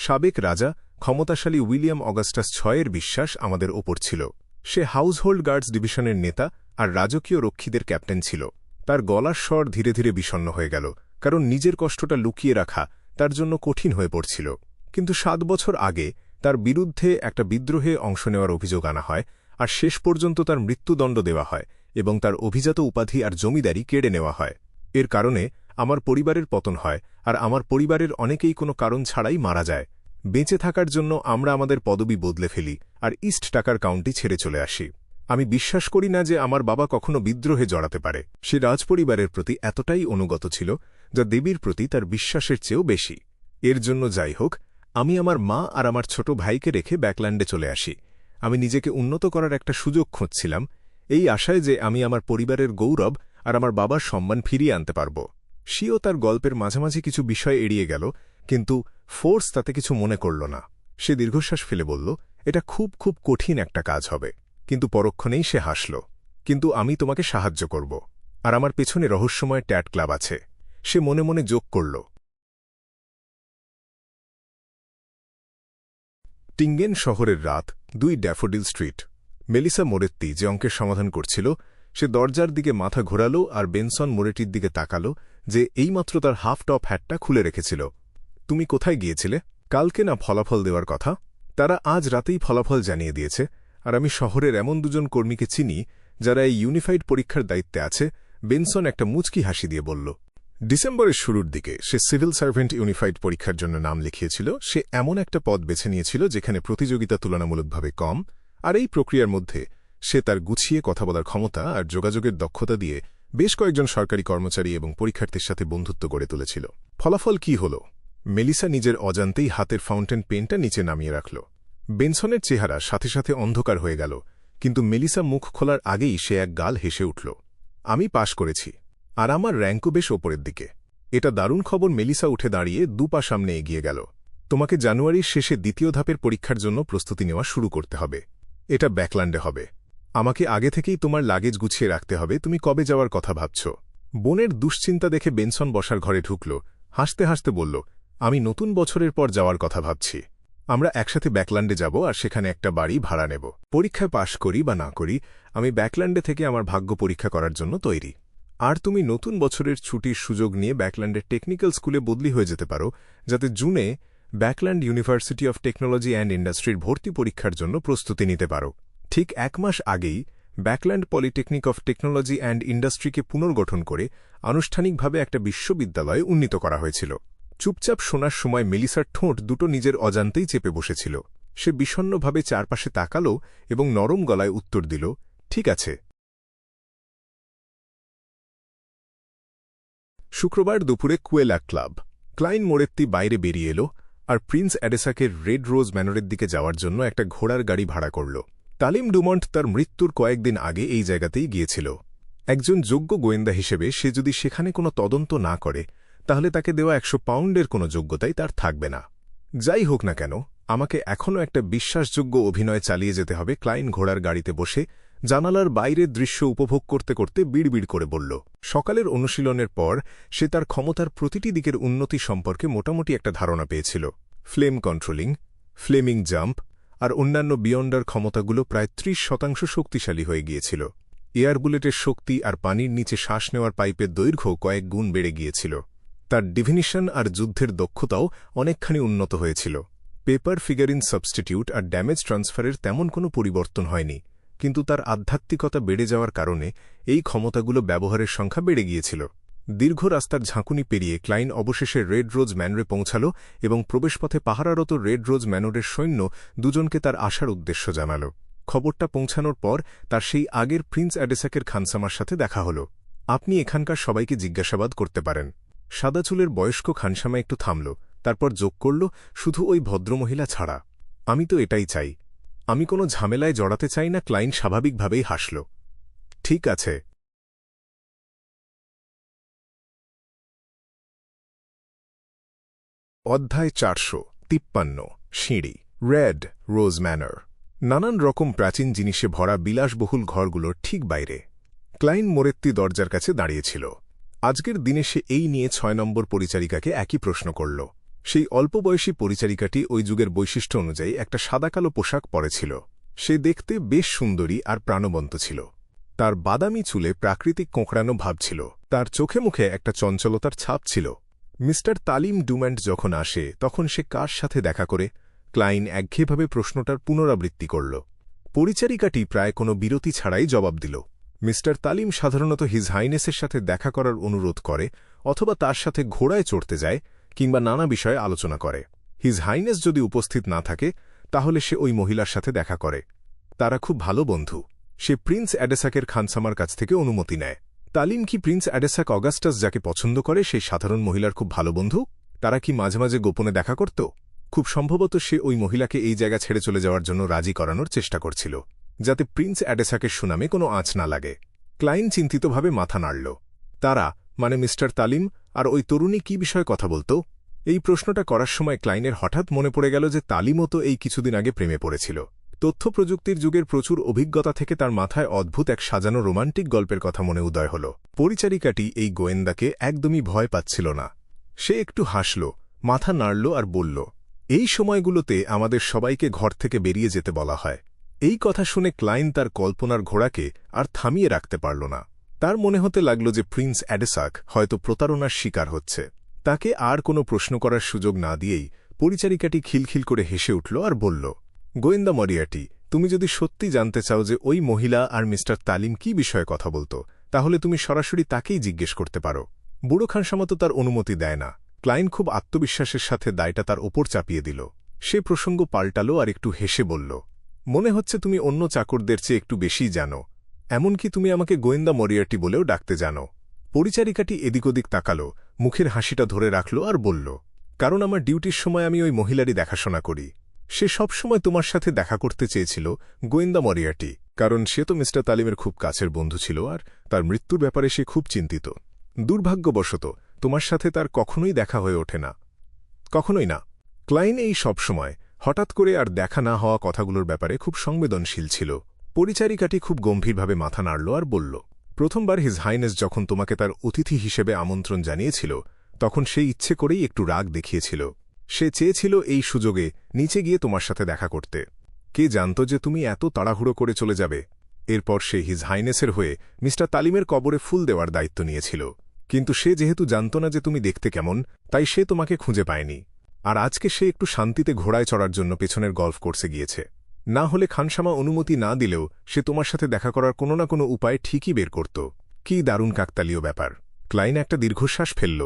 সাবেক রাজা ক্ষমতাশালী উইলিয়াম অগাস্টাস 6 বিশ্বাস আমাদের ওপর ছিল। সে হাউসহোল্ড গার্ডস ডিভিশনের নেতা আর রাজকীয় রক্ষীদের ক্যাপ্টেন ছিল। তার গলার স্বর ধীরে ধীরে বিষণ্ণ হয়ে গেল, কারণ নিজের কষ্টটা লুকিয়ে রাখা তার জন্য কঠিন হয়ে পড়ছিল। কিন্তু 7 বছর আগে তার বিরুদ্ধে একটা বিদ্রোহে অংশ নেওয়ার অভিযোগ আনা হয় আর শেষ পর্যন্ত তার মৃত্যুদণ্ড দেওয়া হয় এবং তার অভিজাত উপাধি আর জমিদারি কেড়ে নেওয়া হয়। এর কারণে আমার পরিবারের পতন হয় আর আমার পরিবারের অনেকেই কোনো কারণ ছাড়াই মারা যায়। বেঁচে থাকার জন্য আমরা আমাদের পদবি বদলে ফেলি আর ইস্ট টাকার কাউন্টি ছেড়ে চলে আসি। আমি বিশ্বাস করি না যে আমার বাবা কখনো বিদ্রোহে জড়াতে পারে। সে রাজপরিবারের প্রতি এতটাই অনুগত ছিল যা দেবীর প্রতি তার বিশ্বাসের চেয়েও বেশি। এর জন্য যাই হোক, আমি আমার মা আর আমার ছোট ভাইকে রেখে ব্যাকল্যান্ডে চলে আসি। আমি নিজেকে উন্নত করার একটা সুযোগ খুঁজছিলাম, এই আশায় যে আমি আমার পরিবারের গৌরব আর আমার বাবার সম্মান ফিরিয়ে আনতে পারব। শিও তার গল্পের মাঝামাঝি কিছু বিষয় এড়িয়ে গেল, কিন্তু ফোর্স তাতে কিছু মনে করল না। সে দীর্ঘশ্বাস ফেলে বলল, এটা খুব খুব কঠিন একটা কাজ হবে। কিন্তু পরক্ষণেই সে হাসল। কিন্তু আমি তোমাকে সাহায্য করব, আর আমার পেছনে রহস্যময় ট্যাট ক্লাব আছে। সে মনে মনে যোগ করল। টিঙ্গেন শহরের রাত, 2 ড্যাফোডিল স্ট্রিট। মেলিসা মোরেত্তি যে অঙ্কের সমাধান করছিল, সে দরজার দিকে মাথা ঘোরাল আর বেনসন মোরেটির দিকে তাকাল, যে এইমাত্র তার হাফ টপ হ্যাটটা খুলে রেখেছিল। তুমি কোথায় গিয়েছিলে? কালকে না ফলাফল দেওয়ার কথা? তারা আজ রাতেই ফলাফল জানিয়ে দিয়েছে, আর আমি শহরের এমন 2 জন কর্মীকে চিনি যারা এই ইউনিফাইড পরীক্ষার দায়িত্বে আছে। বেনসন একটা মুচকি হাসি দিয়ে বলল। ডিসেম্বরের শুরুর দিকে সে সিভিল সার্ভেন্ট ইউনিফাইড পরীক্ষার জন্য নাম লিখিয়েছিল। সে এমন একটা পদ বেছে নিয়েছিল যেখানে প্রতিযোগিতা তুলনামূলকভাবে কম, আর এই প্রক্রিয়ার মধ্যে সে তার গুছিয়ে কথা বলার ক্ষমতা আর যোগাযোগের দক্ষতা দিয়ে বেশ কয়েকজন সরকারি কর্মচারী এবং পরীক্ষার্থীর সাথে বন্ধুত্ব গড়ে তুলেছিল। ফলাফল কি হল? মেলিসা নিজের অজান্তেই হাতের ফাউন্টেন পেনটা নিচে নামিয়ে রাখল। বেনসনের চেহারা সাথে সাথে অন্ধকার হয়ে গেল, কিন্তু মেলিসা মুখ খোলার আগেই সে এক গাল হেসে উঠল। আমি পাশ করেছি, আর আমার র্যাঙ্কও বেশ ওপরের দিকে। এটা দারুণ খবর। মেলিসা উঠে দাঁড়িয়ে 2 পা সামনে এগিয়ে গেল। তোমাকে জানুয়ারির শেষে 2য় ধাপের পরীক্ষার জন্য প্রস্তুতি নেওয়া শুরু করতে হবে। এটা ব্যাকল্যান্ডে হবে। আমাকে আগে থেকেই তোমার লাগেজ গুছিয়ে রাখতে হবে। তুমি কবে যাওয়ার কথা ভাবছ? বোনের দুশ্চিন্তা দেখে বেনসন বসার ঘরে ঢুকল। হাসতে হাসতে বলল, আমি নতুন বছরের পর যাওয়ার কথা ভাবছি। আমরা একসাথে ব্যাকল্যান্ডে যাব আর সেখানে একটা বাড়ি ভাড়া নেব। পরীক্ষায় পাশ করি বা না করি, আমি ব্যাকল্যান্ডে থেকে আমার ভাগ্য পরীক্ষা করার জন্য তৈরি। আর তুমি নতুন বছরের ছুটির সুযোগ নিয়ে ব্যাকল্যান্ডের টেকনিক্যাল স্কুলে বদলি হয়ে যেতে পারো, যাতে জুনে ব্যাকল্যান্ড ইউনিভার্সিটি অফ টেকনোলজি অ্যান্ড ইন্ডাস্ট্রির ভর্তি পরীক্ষার জন্য প্রস্তুতি নিতে পারো। ঠিক 1 মাস আগেই ব্যাকল্যান্ড পলিটেকনিক অফ টেকনোলজি অ্যান্ড ইন্ডাস্ট্রিকে পুনর্গঠন করে আনুষ্ঠানিকভাবে একটা বিশ্ববিদ্যালয়ে উন্নীত করা হয়েছিল। চুপচাপ শোনার সময় মেলিসার ঠোঁট দুটো নিজের অজান্তেই চেপে বসেছিল। সে বিষণ্নভাবে চারপাশে তাকাল এবং নরম গলায় উত্তর দিল, ঠিক আছে। শুক্রবার দুপুরে কুয়েলা ক্লাব। ক্লাইন মোরেত্তি বাইরে বেরিয়ে এলো আর প্রিন্স অ্যাডেসাকের রেড রোজ ম্যানরের দিকে যাওয়ার জন্য একটা ঘোড়ার গাড়ি ভাড়া করল। তালিম ডুমন্ট তার মৃত্যুর কয়েকদিন আগে এই জায়গাতেই গিয়েছিল। একজন যোগ্য গোয়েন্দা হিসেবে সে যদি সেখানে কোনো তদন্ত না করে, তাহলে তাকে দেওয়া 100 পাউন্ডের কোনো যোগ্যতাই তার থাকবে না। যাই হোক না কেন, আমাকে এখনও একটা বিশ্বাসযোগ্য অভিনয় চালিয়ে যেতে হবে। ক্লাইন ঘোড়ার গাড়িতে বসে জানালার বাইরের দৃশ্য উপভোগ করতে করতে বিড়বিড় করে বলল। সকালের অনুশীলনের পর সে তার ক্ষমতার প্রতিটি দিকের উন্নতি সম্পর্কে মোটামুটি একটা ধারণা পেয়েছিল। ফ্লেম কন্ট্রোলিং, ফ্লেমিং জাম্প আর অন্যান্য বিয়ন্ডার ক্ষমতাগুলো প্রায় 30% শক্তিশালী হয়ে গিয়েছিল। এয়ার বুলেটের শক্তি আর পানির নিচে শ্বাস নেওয়ার পাইপের দৈর্ঘ্য কয়েক গুণ বেড়ে গিয়েছিল। তার ডিভিনিশন আর যুদ্ধের দক্ষতাও অনেকখানি উন্নত হয়েছিল। পেপার ফিগারিন সাবস্টিটিউট আর ড্যামেজ ট্রান্সফারের তেমন কোনো পরিবর্তন হয়নি, কিন্তু তার আধ্যাত্মিকতা বেড়ে যাওয়ার কারণে এই ক্ষমতাগুলো ব্যবহারের সংখ্যা বেড়ে গিয়েছিল। দীর্ঘ রাস্তার ঝাঁকুনি পেরিয়ে ক্লাইন অবশেষে রেড রোজ ম্যানরে পৌঁছাল এবং প্রবেশপথে পাহারারত রেড রোজ ম্যানরের সৈন্য 2 জনকে তার আসার উদ্দেশ্য জানাল। খবরটা পৌঁছানোর পর তার সেই আগের প্রিন্স অ্যাডেসাকের খানসামার সাথে দেখা হল। আপনি এখানকার সবাইকে জিজ্ঞাসাবাদ করতে পারেন। সাদা চুলের বয়স্ক খানসামা একটু থামল, তারপর যোগ করল, শুধু ওই ভদ্রমহিলা ছাড়া। আমি তো এটাই চাই। আমি কোনো ঝামেলায় জড়াতে চাই না। ক্লাইন স্বাভাবিকভাবেই হাসল। ঠিক আছে। অধ্যায় 453। সিঁড়ি। Red rose manor. নানান রকম প্রাচীন জিনিসে ভরা বিলাসবহুল ঘরগুলোর ঠিক বাইরে ক্লাইন মোরেত্তি দরজার কাছে দাঁড়িয়েছিল। আজকের দিনে সে এই নিয়ে 6 নম্বর পরিচারিকাকে একই প্রশ্ন করল। সেই অল্প বয়সী পরিচারিকাটি ওই যুগের বৈশিষ্ট্য অনুযায়ী একটা সাদাকালো পোশাক পরেছিল। সে দেখতে বেশ সুন্দরী আর প্রাণবন্ত ছিল। তার বাদামি চুলে প্রাকৃতিক কোঁকড়ানো ভাব ছিল। তার চোখে মুখে একটা চঞ্চলতার ছাপ ছিল। মিস্টার তালিম ডুম্যান্ট যখন আসে তখন সে কার সাথে দেখা করে? ক্লাইন একঘেয়েভাবে প্রশ্নটার পুনরাবৃত্তি করল। পরিচারিকাটি প্রায় কোনো বিরতি ছাড়াই জবাব দিল। মিস্টার তালিম সাধারণত হিজ হাইনেসের সাথে দেখা করার অনুরোধ করে, অথবা তার সাথে ঘোড়ায় চড়তে যায়, কিংবা নানা বিষয়ে আলোচনা করে। হিজ হাইনেস যদি উপস্থিত না থাকে, তাহলে সে ওই মহিলার সাথে দেখা করে। তারা খুব ভালো বন্ধু। সে প্রিন্স অ্যাডেসাকের খানসামার কাছ থেকে অনুমতি নেয়। তালিম কি প্রিন্স অ্যাডেসাক অগাস্টাস যাকে পছন্দ করে সেই সাধারণ মহিলার খুব ভালো বন্ধু? তারা কি মাঝে মাঝে গোপনে দেখা করত? খুব সম্ভবত সে ওই মহিলাকে এই জায়গা ছেড়ে চলে যাওয়ার জন্য রাজি করানোর চেষ্টা করছিল, যাতে প্রিন্স অ্যাডেসাকের সুনামে কোনো আঁচ না লাগে। ক্লাইন চিন্তিতভাবে মাথা নাড়ল। তারা, মানে মিস্টার তালিম আর ওই তরুণী কি বিষয়ে কথা বলত? এই প্রশ্নটা করার সময় ক্লাইনের হঠাৎ মনে পড়ে গেল যে তালিমও তো এই কিছুদিন আগে প্রেমে পড়েছিল। তথ্য প্রযুক্তির যুগের প্রচুর অভিজ্ঞতা থেকে তার মাথায় অদ্ভুত এক সাজানো রোমান্টিক গল্পের কথা মনে উদয় হল। পরিচারিকাটি এই গোয়েন্দাকে একদমই ভয় পাচ্ছিল না। সে একটু হাসল, মাথা নাড়ল আর বলল, এই সময়গুলোতে আমাদের সবাইকে ঘর থেকে বেরিয়ে যেতে বলা হয়। এই কথা শুনে ক্লাইন তার কল্পনার ঘোড়াকে আর থামিয়ে রাখতে পারল না। তার মনে হতে লাগল যে প্রিন্স অ্যাডেসাক হয়তো প্রতারণার শিকার হচ্ছে। তাকে আর কোনো প্রশ্ন করার সুযোগ না দিয়েই পরিচারিকাটি খিলখিল করে হেসে উঠল আর বলল, গোয়েন্দা মরিয়াটি, তুমি যদি সত্যি জানতে চাও যে ওই মহিলা আর মিস্টার তালিম কি বিষয়ে কথা বলত, তাহলে তুমি সরাসরি তাকেই জিজ্ঞেস করতে পারো। বুড়ো খানসামা তো তার অনুমতি দেয় না। ক্লাইন খুব আত্মবিশ্বাসের সাথে দায়টা তার ওপর চাপিয়ে দিল। সে প্রসঙ্গ পাল্টাল আর একটু হেসে বলল, মনে হচ্ছে তুমি অন্য চাকরদের চেয়ে একটু বেশিই জানো। এমনকি তুমি আমাকে গোয়েন্দা মরিয়াটি বলেও ডাকতে জানো। পরিচারিকাটি এদিক ওদিক তাকাল, মুখের হাসিটা ধরে রাখল আর বলল, কারণ আমার ডিউটির সময় আমি ওই মহিলারই দেখাশোনা করি। সে সবসময় তোমার সাথে দেখা করতে চেয়েছিল, গোয়েন্দা মরিয়াটি, কারণ সে তো মিস্টার তালিমের খুব কাছের বন্ধু ছিল আর তার মৃত্যুর ব্যাপারে সে খুব চিন্তিত। দুর্ভাগ্যবশত তোমার সাথে তার কখনোই দেখা হয়ে ওঠে না। কখনোই না। ক্লাইন এই সবসময় হঠাৎ করে আর দেখা না হওয়া কথাগুলোর ব্যাপারে খুব সংবেদনশীল ছিল। পরিচারিকাটি খুব গম্ভীরভাবে মাথা নাড়ল আর বলল, প্রথমবার হিজ হাইনেস যখন তোমাকে তার অতিথি হিসেবে আমন্ত্রণ জানিয়েছিল, তখন সে ইচ্ছে করেই একটু রাগ দেখিয়েছিল। সে চেয়েছিল এই সুযোগে নিচে গিয়ে তোমার সাথে দেখা করতে। কে জানত যে তুমি এত তাড়াহুড়ো করে চলে যাবে। এরপর সে হিজ হাইনেসের হয়ে মিস্টার তালিমের কবরে ফুল দেওয়ার দায়িত্ব নিয়েছিল। কিন্তু সে যেহেতু জানত না যে তুমি দেখতে কেমন, তাই সে তোমাকে খুঁজে পায়নি। আর আজকে সে একটু শান্তিতে ঘোড়ায় চড়ার জন্য পেছনের গল্ফ কোর্সে গিয়েছে। না হলে খানসামা অনুমতি না দিলেও সে তোমার সাথে দেখা করার কোনো না কোনো উপায় ঠিকই বের করত। কি দারুণ কাকতালীয় ব্যাপার। ক্লাইন একটা দীর্ঘশ্বাস ফেলল।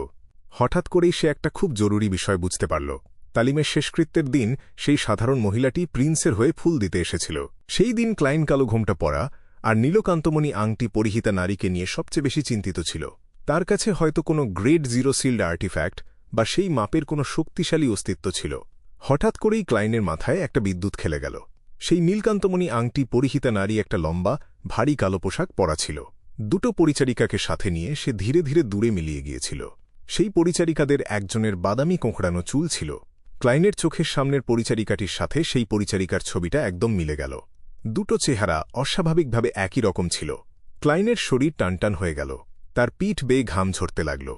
হঠাৎ করেই সে একটা খুব জরুরি বিষয় বুঝতে পারল। তালিমের শেষকৃত্যের দিন সেই সাধারণ মহিলাটি প্রিন্সের হয়ে ফুল দিতে এসেছিল। সেই দিন ক্লাইন কালো ঘোমটা পরা আর নীলকান্তমণি আংটি পরিহিতা নারীকে নিয়ে সবচেয়ে বেশি চিন্তিত ছিল। তার কাছে হয়তো কোনো গ্রেড 0 সিল্ড আর্টিফ্যাক্ট বা সেই মাপের কোনো শক্তিশালী অস্তিত্ব ছিল। হঠাৎ করেই ক্লাইনের মাথায় একটা বিদ্যুৎ খেলে গেল। সেই নীলকান্তমণি আংটি পরিহিতা নারী একটা লম্বা, ভারী কালো পোশাক পরা ছিল। দুটো পরিচারিকাকে সাথে নিয়ে সে ধীরে ধীরে দূরে মিলিয়ে গিয়েছিল। সেই পরিচারিকাদের একজনের বাদামি কোঁকড়ানো চুল ছিল। ক্লাইনের চোখের সামনের পরিচারিকাটির সাথে সেই পরিচারিকার ছবিটা একদম মিলে গেল। দুটো চেহারা অস্বাভাবিকভাবে একই রকম ছিল। ক্লাইনের শরীর টানটান হয়ে গেল। তার পিঠ বেয়ে ঘাম ঝরতে লাগল।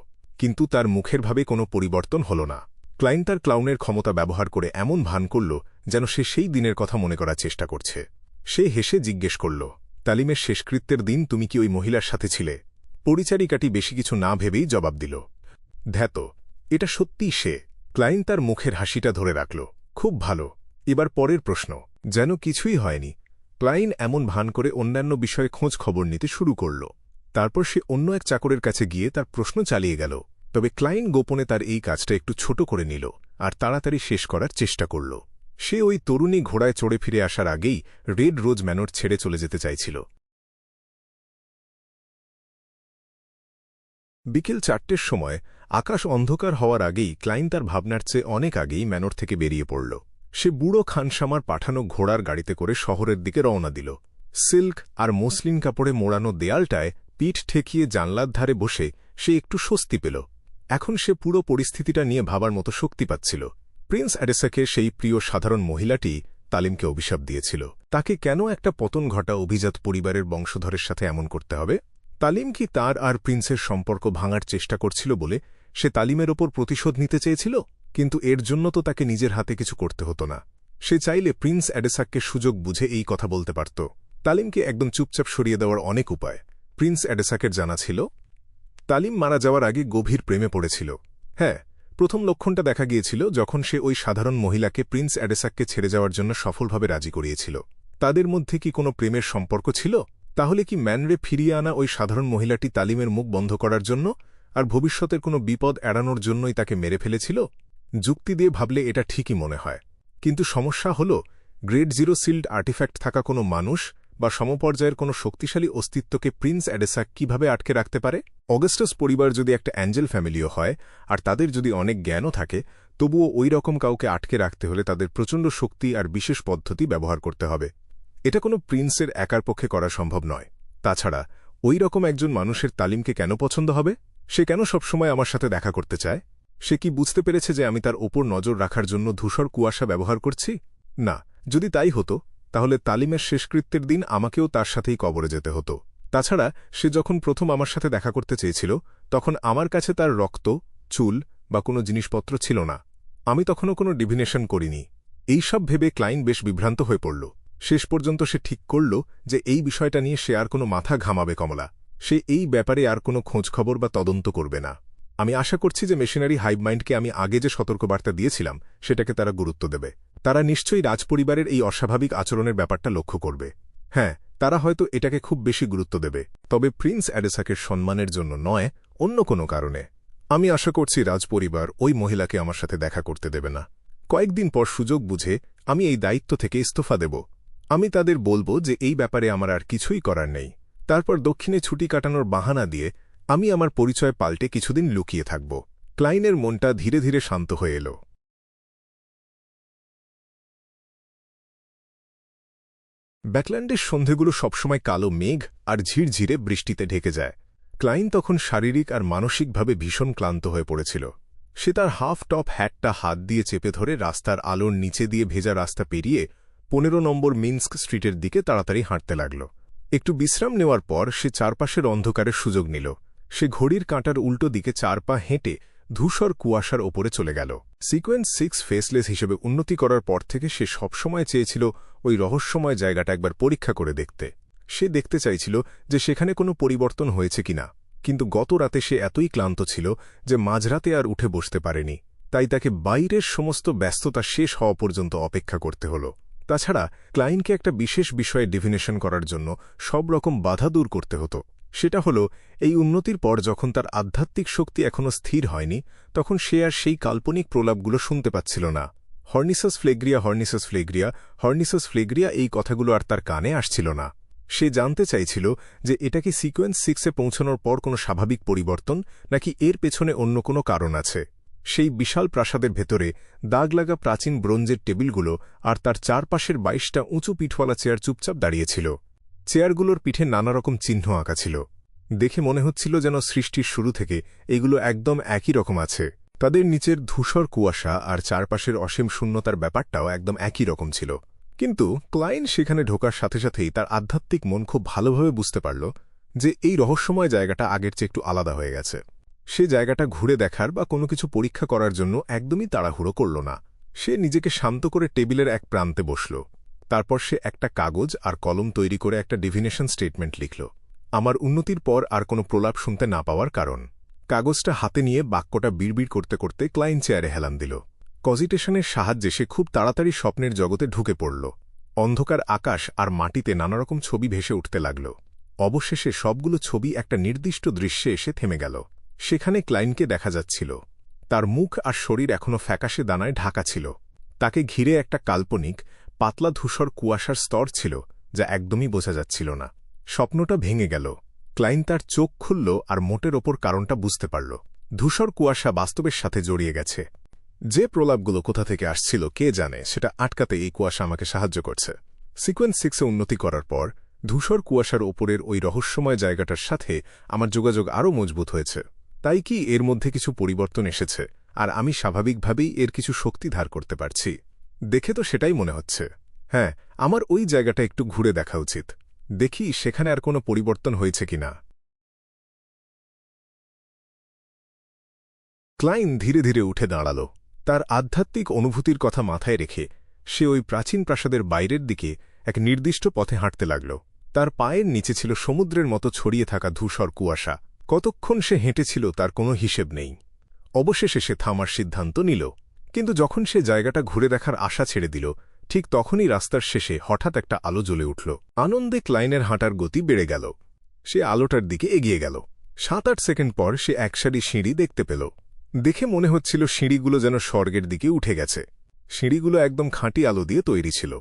কিন্তু তার মুখের ভাবে কোনো পরিবর্তন হল না। ক্লাইন তার ক্লাউনের ক্ষমতা ব্যবহার করে এমন ভান করল যেন সে সেই দিনের কথা মনে করার চেষ্টা করছে। সে হেসে জিজ্ঞেস করল, তালিমের শেষকৃত্যের দিন তুমি কি ওই মহিলার সাথে ছিলে? পরিচারিকাটি বেশি কিছু না ভেবেই জবাব দিল, ধ্যাত, এটা সত্যিই সে। ক্লাইন তার মুখের হাসিটা ধরে রাখল। খুব ভালো। এবার পরের প্রশ্ন। যেন কিছুই হয়নি। ক্লাইন এমন ভান করে অন্যান্য বিষয়ে খোঁজ খবর নিতে শুরু করল। তারপর সে অন্য এক চাকরের কাছে গিয়ে তার প্রশ্ন চালিয়ে গেল। তবে ক্লাইন গোপনে তার এই কাজটা একটু ছোট করে নিল আর তাড়াতাড়ি শেষ করার চেষ্টা করল। সে ওই তরুণী ঘোড়ায় চড়ে ফিরে আসার আগেই রেড রোজ ম্যানর ছেড়ে চলে যেতে চাইছিল। বিকেল 4টের সময় আকাশ অন্ধকার হওয়ার আগেই ক্লাইন তার ভাবনার চেয়ে অনেক আগেই ম্যানর থেকে বেরিয়ে পড়ল। সে বুড়ো খানসামার পাঠানো ঘোড়ার গাড়িতে করে শহরের দিকে রওনা দিল। সিল্ক আর মসলিন কাপড়ে মোড়ানো দেয়ালটায় পিঠ ঠেকিয়ে জানলার ধারে বসে সে একটু স্বস্তি পেল। এখন সে পুরো পরিস্থিতিটা নিয়ে ভাবার মতো শক্তি পাচ্ছিল। প্রিন্স অ্যাডেসাকে সেই প্রিয় সাধারণ মহিলাটি তালিমকে অভিশাপ দিয়েছিল। তাকে কেন একটা পতন ঘটা অভিজাত পরিবারের বংশধরের সাথে এমন করতে হবে? তালিম কি তার আর প্রিন্সের সম্পর্ক ভাঙার চেষ্টা করছিল বলে সে তালিমের ওপর প্রতিশোধ নিতে চেয়েছিল? কিন্তু এর জন্য তো তাকে নিজের হাতে কিছু করতে হতো না। সে চাইলে প্রিন্স অ্যাডেসাককে সুযোগ বুঝে এই কথা বলতে পারত। তালিমকে একদম চুপচাপ সরিয়ে দেওয়ার অনেক উপায় প্রিন্স অ্যাডেসাকের জানা ছিল। তালিম মারা যাওয়ার আগে গভীর প্রেমে পড়েছিল। হ্যাঁ, প্রথম লক্ষণটা দেখা গিয়েছিল যখন সে ওই সাধারণ মহিলাকে প্রিন্স অ্যাডেসাককে ছেড়ে যাওয়ার জন্য সফলভাবে রাজি করিয়েছিল। তাদের মধ্যে কি কোনো প্রেমের সম্পর্ক ছিল? তাহলে কি ম্যানরে ফিরিয়ে আনা ওই সাধারণ মহিলাটি তালিমের মুখ বন্ধ করার জন্য আর ভবিষ্যতের কোনো বিপদ এড়ানোর জন্যই তাকে মেরে ফেলেছিল? যুক্তি দিয়ে ভাবলে এটা ঠিকই মনে হয়। কিন্তু সমস্যা হল, গ্রেড 0 সিল্ড আর্টিফ্যাক্ট থাকা কোনো মানুষ বা সমপর্যায়ের কোনো শক্তিশালী অস্তিত্বকে প্রিন্স অ্যাডেসাক কিভাবে আটকে রাখতে পারে? অগাস্টাস পরিবার যদি একটা অ্যাঞ্জেল ফ্যামিলিও হয় আর তাদের যদি অনেক জ্ঞানও থাকে, তবুও ওই রকম কাউকে আটকে রাখতে হলে তাদের প্রচণ্ড শক্তি আর বিশেষ পদ্ধতি ব্যবহার করতে হবে। এটা কোনো প্রিন্সের একার পক্ষে করা সম্ভব নয়। তাছাড়া ওই রকম একজন মানুষের তালিমকে কেন পছন্দ হবে? সে কেন সবসময় আমার সাথে দেখা করতে চায়? সে কি বুঝতে পেরেছে যে আমি তার ওপর নজর রাখার জন্য ধূসর কুয়াশা ব্যবহার করছি? না, যদি তাই হতো তাহলে তালিমের শেষকৃত্যের দিন আমাকেও তার সাথেই কবরে যেতে হতো। তাছাড়া সে যখন প্রথম আমার সাথে দেখা করতে চেয়েছিল তখন আমার কাছে তার রক্ত, চুল বা কোনো জিনিসপত্র ছিল না। আমি তখনও কোনো ডিভিনেশন করিনি। এইসব ভেবে ক্লাইন বেশ বিভ্রান্ত হয়ে পড়ল। শেষ পর্যন্ত সে ঠিক করল যে এই বিষয়টা নিয়ে সে আর কোনো মাথা ঘামাবে কমলা। সে এই ব্যাপারে আর কোনো খোঁজখবর বা তদন্ত করবে না। আমি আশা করছি যে মেশিনারি হাইভ মাইন্ডকে আমি আগে যে সতর্কবার্তা দিয়েছিলাম সেটাকে তারা গুরুত্ব দেবে। তারা নিশ্চয়ই রাজপরিবারের এই অস্বাভাবিক আচরণের ব্যাপারটা লক্ষ্য করবে। হ্যাঁ, তারা হয়তো এটাকে খুব বেশি গুরুত্ব দেবে, তবে প্রিন্স অ্যাডেসাকের সম্মানের জন্য নয়, অন্য কোনো কারণে। আমি আশা করছি রাজপরিবার ওই মহিলাকে আমার সাথে দেখা করতে দেবে না। কয়েকদিন পর সুযোগ বুঝে আমি এই দায়িত্ব থেকে ইস্তফা দেব। আমি তাদের বলবো যে এই ব্যাপারে আমার আর কিছুই করার নেই। তারপর দক্ষিণে ছুটি কাটানোর বাহানা দিয়ে আমি আমার পরিচয় পাল্টে কিছুদিন লুকিয়ে থাকব। ক্লাইনের মনটা ধীরে ধীরে শান্ত হয়ে এল। ব্যাকল্যান্ডের সন্ধেগুলো সবসময় কালো মেঘ আর ঝিরঝিরে বৃষ্টিতে ঢেকে যায়। ক্লাইন তখন শারীরিক আর মানসিকভাবে ভীষণ ক্লান্ত হয়ে পড়েছিল। সে তার হাফ টপ হ্যাটটা হাত দিয়ে চেপে ধরে রাস্তার আলোর নিচে দিয়ে ভেজা রাস্তা পেরিয়ে 15 নম্বর মিন্স্ক স্ট্রিটের দিকে তাড়াতাড়ি হাঁটতে লাগল। একটু বিশ্রাম নেওয়ার পর সে চারপাশের অন্ধকারের সুযোগ নিল। সে ঘড়ির কাঁটার উল্টো দিকে 4 পা হেঁটে ধূসর কুয়াশার ওপরে চলে গেল। সিকোয়েন্স 6 ফেসলেস হিসেবে উন্নতি করার পর থেকে সে সবসময় চেয়েছিল ওই রহস্যময় জায়গাটা একবার পরীক্ষা করে দেখতে। সে দেখতে চাইছিল যে সেখানে কোনো পরিবর্তন হয়েছে কিনা, কিন্তু গত রাতে সে এতই ক্লান্ত ছিল যে মাঝরাতে আর উঠে বসতে পারেনি। তাই তাকে বাইরের সমস্ত ব্যস্ততা শেষ হওয়া পর্যন্ত অপেক্ষা করতে হল। তাছাড়া ক্লাইনকে একটা বিশেষ বিষয়ে ডিফিনেশন করার জন্য সব রকম বাধা দূর করতে হতো। সেটা হল, এই উন্নতির পর যখন তার আধ্যাত্মিক শক্তি এখনও স্থির হয়নি, তখন সে আর সেই কাল্পনিক প্রলাপগুলো শুনতে পাচ্ছিল না। হর্নিসাস ফ্লেগ্রিয়া, হর্নিসাস ফ্লেগ্রিয়া, হর্নিসাস ফ্লেগ্রিয়া, এই কথাগুলো আর তার কানে আসছিল না। সে জানতে চাইছিল যে এটা কি সিকোয়েন্স 6-এ পৌঁছানোর পর কোনো স্বাভাবিক পরিবর্তন, নাকি এর পেছনে অন্য কোনো কারণ আছে। সেই বিশাল প্রাসাদের ভেতরে দাগলাগা প্রাচীন ব্রোঞ্জের টেবিলগুলো আর তার চারপাশের 22টা উঁচু পিঠওয়ালা চেয়ার চুপচাপ দাঁড়িয়েছিল। চেয়ারগুলোর পিঠে নানারকম চিহ্ন আঁকা ছিল। দেখে মনে হচ্ছিল যেন সৃষ্টির শুরু থেকে এগুলো একদম একই রকম আছে। তাদের নিচের ধূসর কুয়াশা আর চারপাশের অসীম শূন্যতার ব্যাপারটাও একদম একই রকম ছিল। কিন্তু ক্লাইন সেখানে ঢোকার সাথে সাথেই তার আধ্যাত্মিক মন খুব ভালোভাবে বুঝতে পারল যে এই রহস্যময় জায়গাটা আগের চেয়ে একটু আলাদা হয়ে গেছে। সে জায়গাটা ঘুরে দেখার বা কোনো কিছু পরীক্ষা করার জন্য একদমই তাড়াহুড়ো করল না। সে নিজেকে শান্ত করে টেবিলের এক প্রান্তে বসল। তারপর সে একটা কাগজ আর কলম তৈরি করে একটা ডিভিনেশন স্টেটমেন্ট লিখল। আমার উন্নতির পর আর কোনো প্রলাপ শুনতে না পাওয়ার কারণ। কাগজটা হাতে নিয়ে বাক্যটা বিড়বিড় করতে করতে ক্লাইন চেয়ারে হেলান দিল। কজিটেশনের সাহায্যে সে খুব তাড়াতাড়ি স্বপ্নের জগতে ঢুকে পড়ল। অন্ধকার আকাশ আর মাটিতে নানারকম ছবি ভেসে উঠতে লাগল। অবশেষে সবগুলো ছবি একটা নির্দিষ্ট দৃশ্যে এসে থেমে গেল। সেখানে ক্লাইনকে দেখা যাচ্ছিল। তার মুখ আর শরীর এখনও ফ্যাকাশে দানায় ঢাকা ছিল। তাকে ঘিরে একটা কাল্পনিক পাতলা ধূসর কুয়াশার স্তর ছিল, যা একদমই বোঝা যাচ্ছিল না। স্বপ্নটা ভেঙে গেল। ক্লাইন তার চোখ খুলল আর মোটের ওপর কারণটা বুঝতে পারল। ধূসর কুয়াশা বাস্তবের সাথে জড়িয়ে গেছে। যে প্রলাপগুলো কোথা থেকে আসছিল কে জানে, সেটা আটকাতে এই কুয়াশা আমাকে সাহায্য করছে। সিকোয়েন্স 6-এ উন্নতি করার পর ধূসর কুয়াশার ওপরের ওই রহস্যময় জায়গাটার সাথে আমার যোগাযোগ আরও মজবুত হয়েছে। তাই কি এর মধ্যে কিছু পরিবর্তন এসেছে, আর আমি স্বাভাবিকভাবেই এর কিছু শক্তি ধার করতে পারছি। দেখে তো সেটাই মনে হচ্ছে। হ্যাঁ, আমার ওই জায়গাটা একটু ঘুরে দেখা উচিত। দেখি সেখানে আর কোনো পরিবর্তন হয়েছে কিনা। ক্লাইন ধীরে ধীরে উঠে দাঁড়াল। তার আধ্যাত্মিক অনুভূতির কথা মাথায় রেখে সে ওই প্রাচীন প্রাসাদের বাইরের দিকে এক নির্দিষ্ট পথে হাঁটতে লাগল। তার পায়ের নিচে ছিল সমুদ্রের মতো ছড়িয়ে থাকা ধূসর কুয়াশা। কতক্ষণ সে হেঁটেছিল তার কোনো হিসেব নেই। অবশেষে সে থামার সিদ্ধান্ত নিল। কিন্তু যখন সে জায়গাটা ঘুরে দেখার আশা ছেড়ে দিল, ঠিক তখনই রাস্তার শেষে হঠাৎ একটা আলো জ্বলে উঠল। আনন্দে ক্লাইনের হাঁটার গতি বেড়ে গেল। সে আলোটার দিকে এগিয়ে গেল। 7-8 সেকেন্ড পর সে একসারি সিঁড়ি দেখতে পেল। দেখে মনে হচ্ছিল সিঁড়িগুলো যেন স্বর্গের দিকে উঠে গেছে। সিঁড়িগুলো একদম খাঁটি আলো দিয়ে তৈরি ছিল।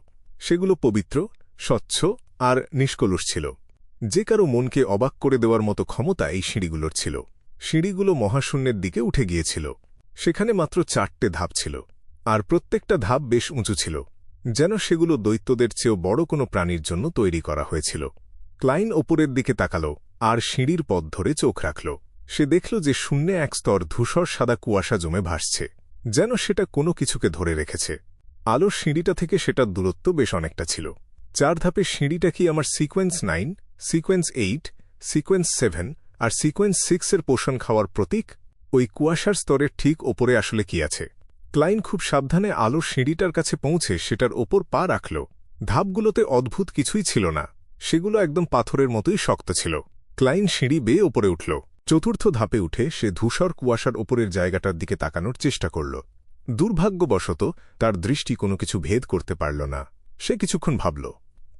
সেগুলো পবিত্র, স্বচ্ছ আর নিষ্কলুষ ছিল। যে কারো মনকে অবাক করে দেওয়ার মতো ক্ষমতা এই সিঁড়িগুলোর ছিল। সিঁড়িগুলো মহাশূন্যের দিকে উঠে গিয়েছিল। সেখানে মাত্র 4টে ধাপ ছিল, আর প্রত্যেকটা ধাপ বেশ উঁচু ছিল, যেন সেগুলো দৈত্যদের চেয়েও বড় কোনো প্রাণীর জন্য তৈরি করা হয়েছিল। ক্লাইন ওপরের দিকে তাকাল আর সিঁড়ির পথ ধরে চোখ রাখল। সে দেখল যে শূন্যে এক স্তর ধূসর সাদা কুয়াশা জমে ভাসছে, যেন সেটা কোনো কিছুকে ধরে রেখেছে। আলোর সিঁড়িটা থেকে সেটার দূরত্ব বেশ অনেকটা ছিল। 4 ধাপের সিঁড়িটা কি আমার সিকোয়েন্স 9, সিকোয়েন্স 8, সিকোয়েন্স 7 আর সিকোয়েন্স 6 এর পোষণ খাওয়ার প্রতীক? ওই কুয়াশার স্তরের ঠিক ওপরে আসলে কি আছে? ক্লাইন খুব সাবধানে আলোর সিঁড়িটার কাছে পৌঁছে সেটার ওপর পা রাখল। ধাপগুলোতে অদ্ভুত কিছুই ছিল না, সেগুলো একদম পাথরের মতোই শক্ত ছিল। ক্লাইন সিঁড়ি বেয়ে ওপরে উঠল। 4র্থ ধাপে উঠে সে ধূসর কুয়াশার ওপরের জায়গাটার দিকে তাকানোর চেষ্টা করল। দুর্ভাগ্যবশত তার দৃষ্টি কোনো কিছু ভেদ করতে পারল না। সে কিছুক্ষণ ভাবল,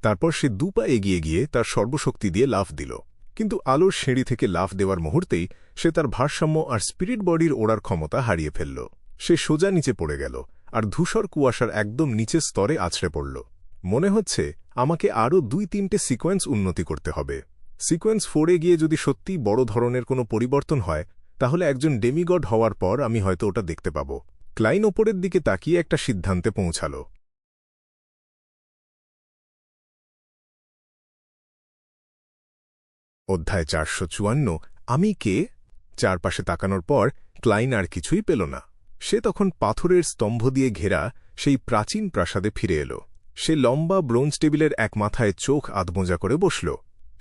তারপর সে 2 পা এগিয়ে গিয়ে তার সর্বশক্তি দিয়ে লাফ দিল। কিন্তু আলোর সিঁড়ি থেকে লাফ দেওয়ার মুহূর্তেই সে তার ভারসাম্য আর স্পিরিট বডির ওড়ার ক্ষমতা হারিয়ে ফেলল। সে সোজা নিচে পড়ে গেল আর ধূসর কুয়াশার একদম নিচের স্তরে আছড়ে পড়ল। মনে হচ্ছে আমাকে আরও 2-3টে সিকোয়েন্স উন্নতি করতে হবে। সিকোয়েন্স 4-এ গিয়ে যদি সত্যিই বড় ধরনের কোনো পরিবর্তন হয়, তাহলে একজন ডেমিগড হওয়ার পর আমি হয়তো ওটা দেখতে পাব। ক্লাইন ওপরের দিকে তাকিয়ে একটা সিদ্ধান্তে পৌঁছাল। অধ্যায় 454, আমি কে? চারপাশে তাকানোর পর ক্লাইন আর কিছুই পেল না। সে তখন পাথরের স্তম্ভ দিয়ে ঘেরা সেই প্রাচীন প্রাসাদে ফিরে এল। সে লম্বা ব্রোঞ্জ টেবিলের এক মাথায় চোখ আধমোজা করে বসল।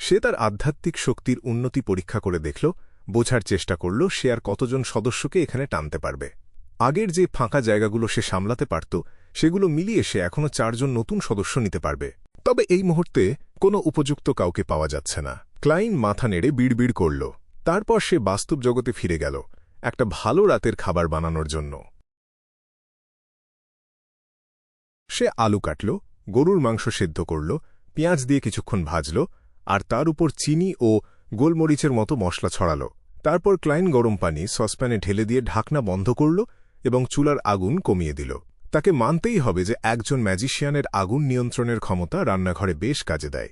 সে তার আধ্যাত্মিক শক্তির উন্নতি পরীক্ষা করে দেখল, বোঝার চেষ্টা করল সে আর কতজন সদস্যকে এখানে টানতে পারবে। আগের যে ফাঁকা জায়গাগুলো সে সামলাতে পারত, সেগুলো মিলিয়ে সে এখনও 4 জন নতুন সদস্য নিতে পারবে। তবে এই মুহূর্তে কোনো উপযুক্ত কাউকে পাওয়া যাচ্ছে না। ক্লাইন মাথা নেড়ে বিড়বিড় করল। তারপর সে বাস্তব জগতে ফিরে গেল একটা ভালো রাতের খাবার বানানোর জন্য। সে আলু কাটল, গরুর মাংস সেদ্ধ করল, পেঁয়াজ দিয়ে কিছুক্ষণ ভাজল, আর তার উপর চিনি ও গোলমরিচের মতো মশলা ছড়াল। তারপর ক্লাইন গরম পানি সসপ্যানে ঢেলে দিয়ে ঢাকনা বন্ধ করল এবং চুলার আগুন কমিয়ে দিল। তাকে মানতেই হবে যে একজন ম্যাজিশিয়ানের আগুন নিয়ন্ত্রণের ক্ষমতা রান্নাঘরে বেশ কাজে দেয়।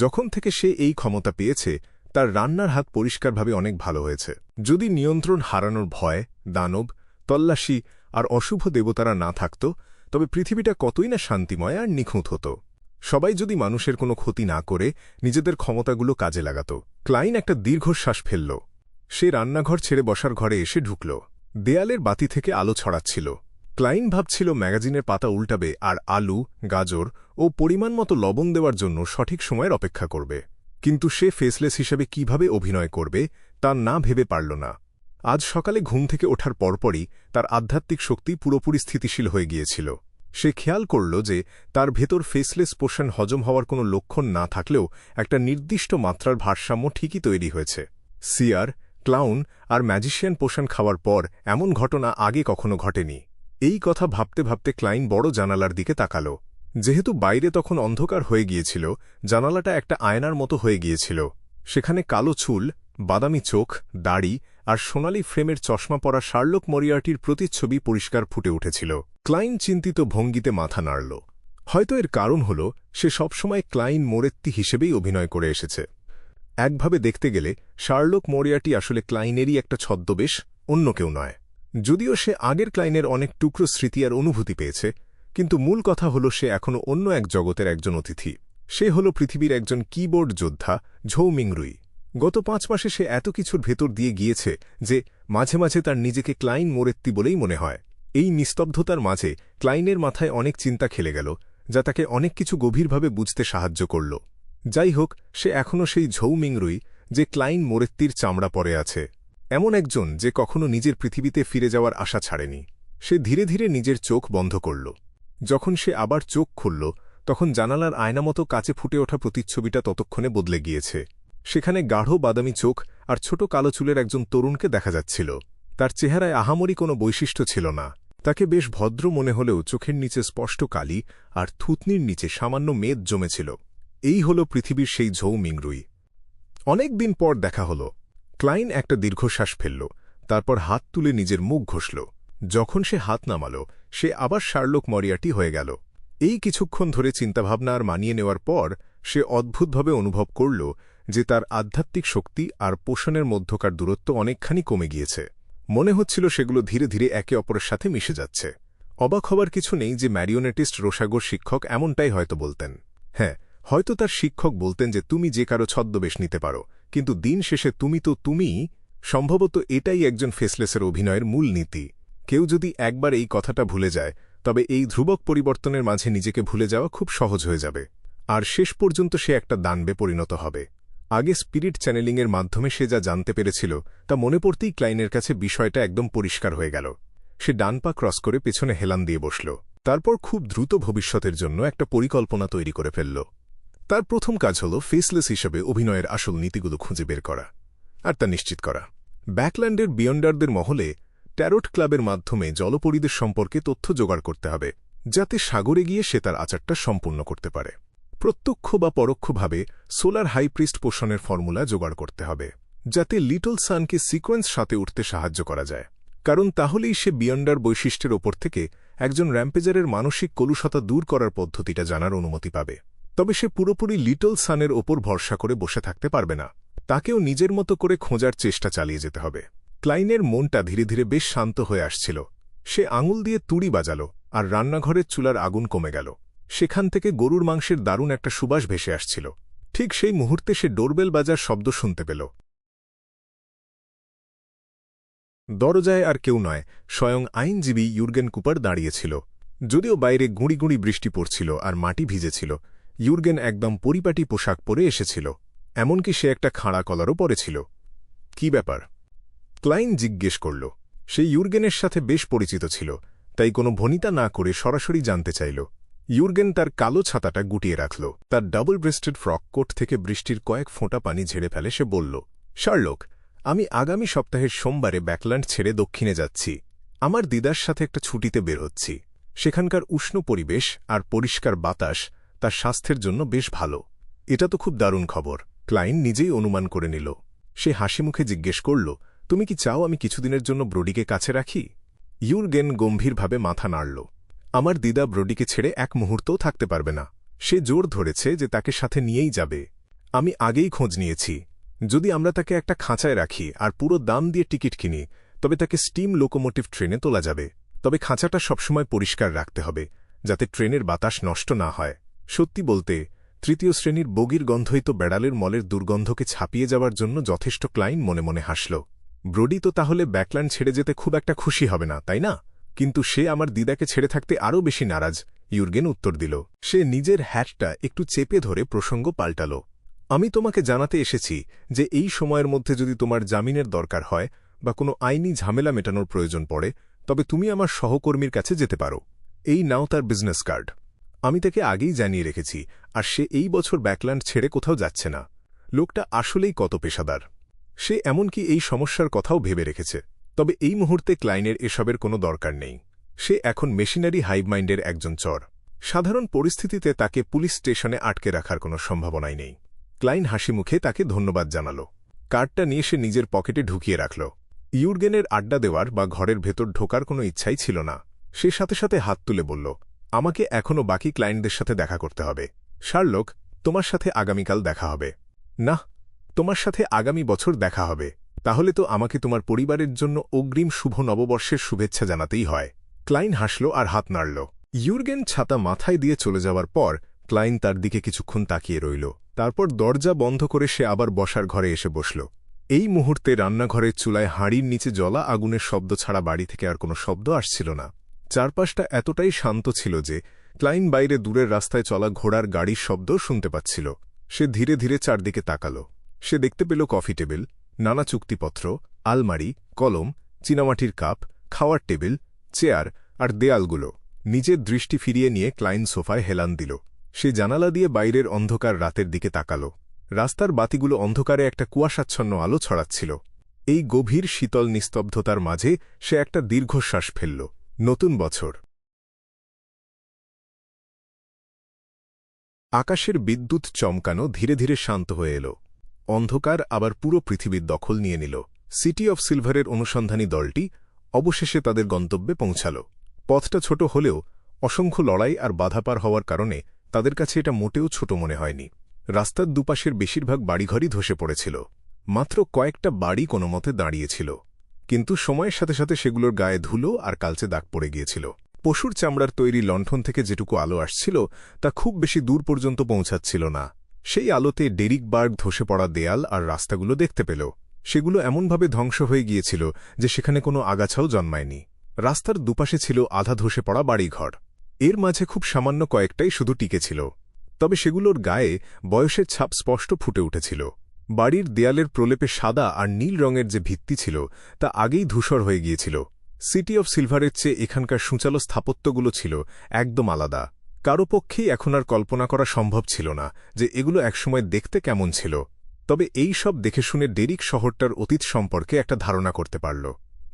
যখন থেকে সে এই ক্ষমতা পেয়েছে, তার রান্নার হাত পরিষ্কারভাবে অনেক ভালো হয়েছে। যদি নিয়ন্ত্রণ হারানোর ভয়, দানব, তল্লাশি আর অশুভ দেবতারা না থাকত, তবে পৃথিবীটা কতই না শান্তিময় আর নিখুঁত হতো। সবাই যদি মানুষের কোনো ক্ষতি না করে নিজেদের ক্ষমতাগুলো কাজে লাগাত। ক্লাইন একটা দীর্ঘশ্বাস ফেলল। সে রান্নাঘর ছেড়ে বসার ঘরে এসে ঢুকল। দেয়ালের বাতি থেকে আলো ছড়াচ্ছিল। ক্লাইন ভাবছিল ম্যাগাজিনের পাতা উল্টাবে আর আলু, গাজর ও পরিমাণ মতো লবণ দেওয়ার জন্য সঠিক সময়ের অপেক্ষা করবে। কিন্তু সে ফেসলেস হিসেবে কিভাবে অভিনয় করবে তা না ভেবে পারল না। আজ সকালে ঘুম থেকে ওঠার পরপরই তার আধ্যাত্মিক শক্তি পুরোপুরি স্থিতিশীল হয়ে গিয়েছিল। সে খেয়াল করল যে তার ভেতর ফেসলেস পোষণ হজম হওয়ার কোনো লক্ষণ না থাকলেও একটা নির্দিষ্ট মাত্রার ভারসাম্য ঠিকই তৈরি হয়েছে। সিয়ার, ক্লাউন আর ম্যাজিশিয়ান পোষণ খাওয়ার পর এমন ঘটনা আগে কখনো ঘটেনি। এই কথা ভাবতে ভাবতে ক্লাইন বড় জানালার দিকে তাকাল। যেহেতু বাইরে তখন অন্ধকার হয়ে গিয়েছিল, জানালাটা একটা আয়নার মতো হয়ে গিয়েছিল। সেখানে কালো চুল, বাদামি চোখ, দাড়ি আর সোনালি ফ্রেমের চশমা পরা শার্লক মরিয়ার্টির প্রতিচ্ছবি পরিষ্কার ফুটে উঠেছিল। ক্লাইন চিন্তিত ভঙ্গিতে মাথা নাড়ল। হয়তো এর কারণ হল সে সবসময় ক্লাইন মোরেত্তি হিসেবেই অভিনয় করে এসেছে। একভাবে দেখতে গেলে শার্লক মরিয়ার্টি আসলে ক্লাইনেরই একটা ছদ্মবেশ, অন্য কেউ নয়। যদিও সে আগের ক্লাইনের অনেক টুকরো স্মৃতি আর অনুভূতি পেয়েছে, কিন্তু মূল কথা হল সে এখনও অন্য এক জগতের একজন অতিথি। সে হল পৃথিবীর একজন কিবোর্ড যোদ্ধা, ঝৌ মিংরুই। গত 5 মাসে সে এত কিছুর ভেতর দিয়ে গিয়েছে যে মাঝে মাঝে তার নিজেকে ক্লাইন মোরেত্তি বলেই মনে হয়। এই নিস্তব্ধতার মাঝে ক্লাইনের মাথায় অনেক চিন্তা খেলে গেল, যা তাকে অনেক কিছু গভীরভাবে বুঝতে সাহায্য করল। যাই হোক, সে এখনও সেই ঝৌ মিংরুই যে ক্লাইন মোরেত্তির চামড়া পরে আছে, এমন একজন যে কখনো নিজের পৃথিবীতে ফিরে যাওয়ার আশা ছাড়েনি। সে ধীরে ধীরে নিজের চোখ বন্ধ করল। যখন সে আবার চোখ খুলল, তখন জানালার আয়নামতো কাচে ফুটে ওঠা প্রতিচ্ছবিটা ততক্ষণে বদলে গিয়েছে। সেখানে গাঢ় বাদামি চোখ আর ছোট কালো চুলের একজন তরুণকে দেখা যাচ্ছিল। তার চেহারায় আহামরি কোনো বৈশিষ্ট্য ছিল না। তাকে বেশ ভদ্র মনে হলেও চোখের নিচে স্পষ্ট কালি আর থুতনির নিচে সামান্য মেদ জমেছিল। এই হল পৃথিবীর সেই ঝৌ মিংরুই। অনেক দিন পর দেখা হল। ক্লাইন একটা দীর্ঘশ্বাস ফেলল, তারপর হাত তুলে নিজের মুখ ঘষল। যখন সে হাত নামাল, সে আবার শার্লক মরিয়ার্টি হয়ে গেল। এই কিছুক্ষণ ধরে চিন্তাভাবনা আর মানিয়ে নেওয়ার পর সে অদ্ভুতভাবে অনুভব করল যে তার আধ্যাত্মিক শক্তি আর পোষণের মধ্যকার দূরত্ব অনেকখানি কমে গিয়েছে। মনে হচ্ছিল সেগুলো ধীরে ধীরে একে অপরের সাথে মিশে যাচ্ছে। অবাক হবার কিছু নেই যে ম্যারিওনেটিস্ট রোসাগোর শিক্ষক এমনটাই হয়তো বলতেন। হ্যাঁ, হয়তো তার শিক্ষক বলতেন যে তুমি যে কারো ছদ্মবেশ নিতে পারো, কিন্তু দিন শেষে তুমি তো তুমিই। সম্ভবত এটাই একজন ফেসলেসের অভিনয়ের মূল নীতি। কেউ যদি একবার এই কথাটা ভুলে যায়, তবে এই ধ্রুবক পরিবর্তনের মাঝে নিজেকে ভুলে যাওয়া খুব সহজ হয়ে যাবে, আর শেষ পর্যন্ত সে একটা দানবে পরিণত হবে। আগে স্পিরিট চ্যানেলিংয়ের মাধ্যমে সে যা জানতে পেরেছিল তা মনে পড়তেই ক্লাইনের কাছে বিষয়টা একদম পরিষ্কার হয়ে গেল। সে ডান পা ক্রস করে পেছনে হেলান দিয়ে বসল। তারপর খুব দ্রুত ভবিষ্যতের জন্য একটা পরিকল্পনা তৈরি করে ফেলল। তার প্রথম কাজ হল ফেসলেস হিসেবে অভিনয়ের আসল নীতিগুলো খুঁজে বের করা আর তা নিশ্চিত করা। ব্যাকল্যান্ডের বিয়ন্ডারদের মহলে ট্যারোট ক্লাবের মাধ্যমে জলপরীদের সম্পর্কে তথ্য জোগাড় করতে হবে, যাতে সাগরে গিয়ে সে তার আচারটা সম্পূর্ণ করতে পারে। প্রত্যক্ষ বা পরোক্ষভাবে সোলার হাইপ্রিস্ট পোষণের ফর্মুলা জোগাড় করতে হবে, যাতে লিটল সানকে সিকোয়েন্স সাথে উঠতে সাহায্য করা যায়, কারণ তাহলেই সে বিয়ন্ডার বৈশিষ্ট্যের ওপর থেকে একজন র্যাম্পেজারের মানসিক কলুষতা দূর করার পদ্ধতিটা জানার অনুমতি পাবে। তবে সে পুরোপুরি লিটল সানের ওপর ভরসা করে বসে থাকতে পারবে না, তাকেও নিজের মতো করে খোঁজার চেষ্টা চালিয়ে যেতে হবে। ক্লাইনের মনটা ধীরে ধীরে বেশ শান্ত হয়ে আসছিল। সে আঙুল দিয়ে তুড়ি বাজাল, আর রান্নাঘরের চুলার আগুন কমে গেল। সেখান থেকে গরুর মাংসের দারুণ একটা সুবাস ভেসে আসছিল। ঠিক সেই মুহূর্তে সে ডোরবেল বাজার শব্দ শুনতে পেল। দরজায় আর কেউ নয়, স্বয়ং আইনজীবী ইউর্গেন কুপার দাঁড়িয়েছিল। যদিও বাইরে গুঁড়ি গুঁড়ি বৃষ্টি পড়ছিল আর মাটি ভিজেছিল, ইউর্গেন একদম পরিপাটি পোশাক পরে এসেছিল। এমনকি সে একটা খাড়া কলারও পরেছিল। কি ব্যাপার? ক্লাইন জিজ্ঞেস করল। সে ইউর্গেনের সাথে বেশ পরিচিত ছিল, তাই কোনো ভনিতা না করে সরাসরি জানতে চাইল। ইউর্গেন তার কালো ছাতাটা গুটিয়ে রাখল। তার ডাবল ব্রেস্টেড ফ্রক কোট থেকে বৃষ্টির কয়েক ফোঁটা পানি ঝেড়ে ফেলে সে বলল, শার্লক, আমি আগামী সপ্তাহের সোমবারে ব্যাকল্যান্ড ছেড়ে দক্ষিণে যাচ্ছি। আমার দিদার সাথে একটা ছুটিতে বের হচ্ছি। সেখানকার উষ্ণ পরিবেশ আর পরিষ্কার বাতাস তার স্বাস্থ্যের জন্য বেশ ভালো। এটা তো খুব দারুণ খবর। ক্লাইন নিজেই অনুমান করে নিল। সে হাসি মুখে জিজ্ঞেস করল, তুমি কি চাও আমি কিছুদিনের জন্য ব্রোডিকে কাছে রাখি? ইউর্গেন গম্ভীরভাবে মাথা নাড়ল। আমার দিদা ব্রোডিকে ছেড়ে এক মুহূর্তও থাকতে পারবে না। সে জোর ধরেছে যে তাকে সাথে নিয়েই যাবে। আমি আগেই খোঁজ নিয়েছি। যদি আমরা তাকে একটা খাঁচায় রাখি আর পুরো দাম দিয়ে টিকিট কিনি, তবে তাকে স্টিম লোকোমোটিভ ট্রেনে তোলা যাবে। তবে খাঁচাটা সবসময় পরিষ্কার রাখতে হবে, যাতে ট্রেনের বাতাস নষ্ট না হয়। সত্যি বলতে, তৃতীয় শ্রেণীর বগির গন্ধই তো বেড়ালের মলের দুর্গন্ধকে ছাপিয়ে যাওয়ার জন্য যথেষ্ট। ক্লাইন মনে মনে হাসল। ব্রোডি তো তাহলে ব্যাকল্যান্ড ছেড়ে যেতে খুব একটা খুশি হবে না, তাই না? কিন্তু সে আমার দিদাকে ছেড়ে থাকতে আরও বেশি নারাজ, ইউর্গেন উত্তর দিল। সে নিজের হ্যাটটা একটু চেপে ধরে প্রসঙ্গ পাল্টাল। আমি তোমাকে জানাতে এসেছি যে এই সময়ের মধ্যে যদি তোমার জামিনের দরকার হয় বা কোনো আইনি ঝামেলা মেটানোর প্রয়োজন পড়ে, তবে তুমি আমার সহকর্মীর কাছে যেতে পারো। এই নাও তার বিজনেস কার্ড। আমি তাকে আগেই জানিয়ে রেখেছি, আর সে এই বছর ব্যাকল্যান্ড ছেড়ে কোথাও যাচ্ছে না। লোকটা আসলেই কত পেশাদার। সে এমনকি এই সমস্যার কথাও ভেবে রেখেছে। তবে এই মুহূর্তে ক্লাইনের এসবের কোনো দরকার নেই। সে এখন মেশিনারি হাইভমাইন্ডের একজন চর। সাধারণ পরিস্থিতিতে তাকে পুলিশ স্টেশনে আটকে রাখার কোনো সম্ভাবনাই নেই। ক্লাইন হাসি মুখে তাকে ধন্যবাদ জানাল। কার্ডটা নিয়ে সে নিজের পকেটে ঢুকিয়ে রাখল। ইউর্গেনের আড্ডা দেওয়ার বা ঘরের ভেতর ঢোকার কোনো ইচ্ছাই ছিল না। সে সাথে সাথে হাত তুলে বলল, আমাকে এখনও বাকি ক্লায়েন্টদের সাথে দেখা করতে হবে। শার্লক, তোমার সাথে আগামীকাল দেখা হবে। না, তোমার সাথে আগামী বছর দেখা হবে। তাহলে তো আমাকে তোমার পরিবারের জন্য অগ্রিম শুভ নববর্ষের শুভেচ্ছা জানাতেই হয়। ক্লাইন হাসল আর হাত নাড়ল। ইউর্গেন ছাতা মাথায় দিয়ে চলে যাওয়ার পর ক্লাইন তার দিকে কিছুক্ষণ তাকিয়ে রইল। তারপর দরজা বন্ধ করে সে আবার বসার ঘরে এসে বসল। এই মুহূর্তে রান্নাঘরের চুলায় হাঁড়ির নিচে জ্বলা আগুনের শব্দ ছাড়া বাড়ি থেকে আর কোনো শব্দ আসছিল না। চারপাশটা এতটাই শান্ত ছিল যে ক্লাইন বাইরে দূরের রাস্তায় চলা ঘোড়ার গাড়ির শব্দ শুনতে পাচ্ছিল। সে ধীরে ধীরে চারদিকে তাকাল। সে দেখতে পেল কফি টেবিল, নানা চুক্তিপত্র, আলমারি, কলম, চীনামাটির কাপ, খাওয়ার টেবিল, চেয়ার আর দেয়ালগুলো। নিজের দৃষ্টি ফিরিয়ে নিয়ে ক্লাইন সোফায় হেলান দিল। সে জানালা দিয়ে বাইরের অন্ধকার রাতের দিকে তাকাল। রাস্তার বাতিগুলো অন্ধকারে একটা কুয়াশাচ্ছন্ন আলো ছড়াচ্ছিল। এই গভীর শীতল নিস্তব্ধতার মাঝে সে একটা দীর্ঘশ্বাস ফেলল। নতুন বছর। আকাশের বিদ্যুৎ চমকানো ধীরে ধীরে শান্ত হয়ে এল। অন্ধকার আবার পুরো পৃথিবীর দখল নিয়ে নিল। সিটি অফ সিলভারের অনুসন্ধানী দলটি অবশেষে তাদের গন্তব্যে পৌঁছাল। পথটা ছোট হলেও অসংখ্য লড়াই আর বাধা পার হওয়ার কারণে তাদের কাছে এটা মোটেও ছোট মনে হয়নি। রাস্তার দুপাশের বেশিরভাগ বাড়িঘরই ধসে পড়েছিল। মাত্র কয়েকটা বাড়ি কোনোমতে দাঁড়িয়েছিল, কিন্তু সময়ের সাথে সাথে সেগুলোর গায়ে ধুলো আর কালচে দাগ পড়ে গিয়েছিল। পশুর চামড়ার তৈরি লণ্ঠন থেকে যেটুকু আলো আসছিল তা খুব বেশি দূর পর্যন্ত পৌঁছাচ্ছিল না। সেই আলোতে ডেরিকবার্গ ধসে পড়া দেয়াল আর রাস্তাগুলো দেখতে পেল। সেগুলো এমনভাবে ধ্বংস হয়ে গিয়েছিল যে সেখানে কোনো আগাছাও জন্মায়নি। রাস্তার দুপাশে ছিল আধা ধসে পড়া বাড়িঘর। এর মাঝে খুব সামান্য কয়েকটাই শুধু টিকে ছিল, তবে সেগুলোর গায়ে বয়সের ছাপ স্পষ্ট ফুটে উঠেছিল। বাড়ির দেয়ালের প্রলেপে সাদা আর নীল রঙের যে ভিত্তি ছিল তা আগেই ধূসর হয়ে গিয়েছিল। সিটি অফ সিলভারের চেয়ে এখানকার সূচালো স্থাপত্যগুলো ছিল একদম আলাদা। কারো পক্ষেই এখন আর কল্পনা করা সম্ভব ছিল না যে এগুলো একসময় দেখতে কেমন ছিল। তবে এই সব দেখে শুনে ডেরিক শহরটার অতীত সম্পর্কে একটা ধারণা করতে পারল।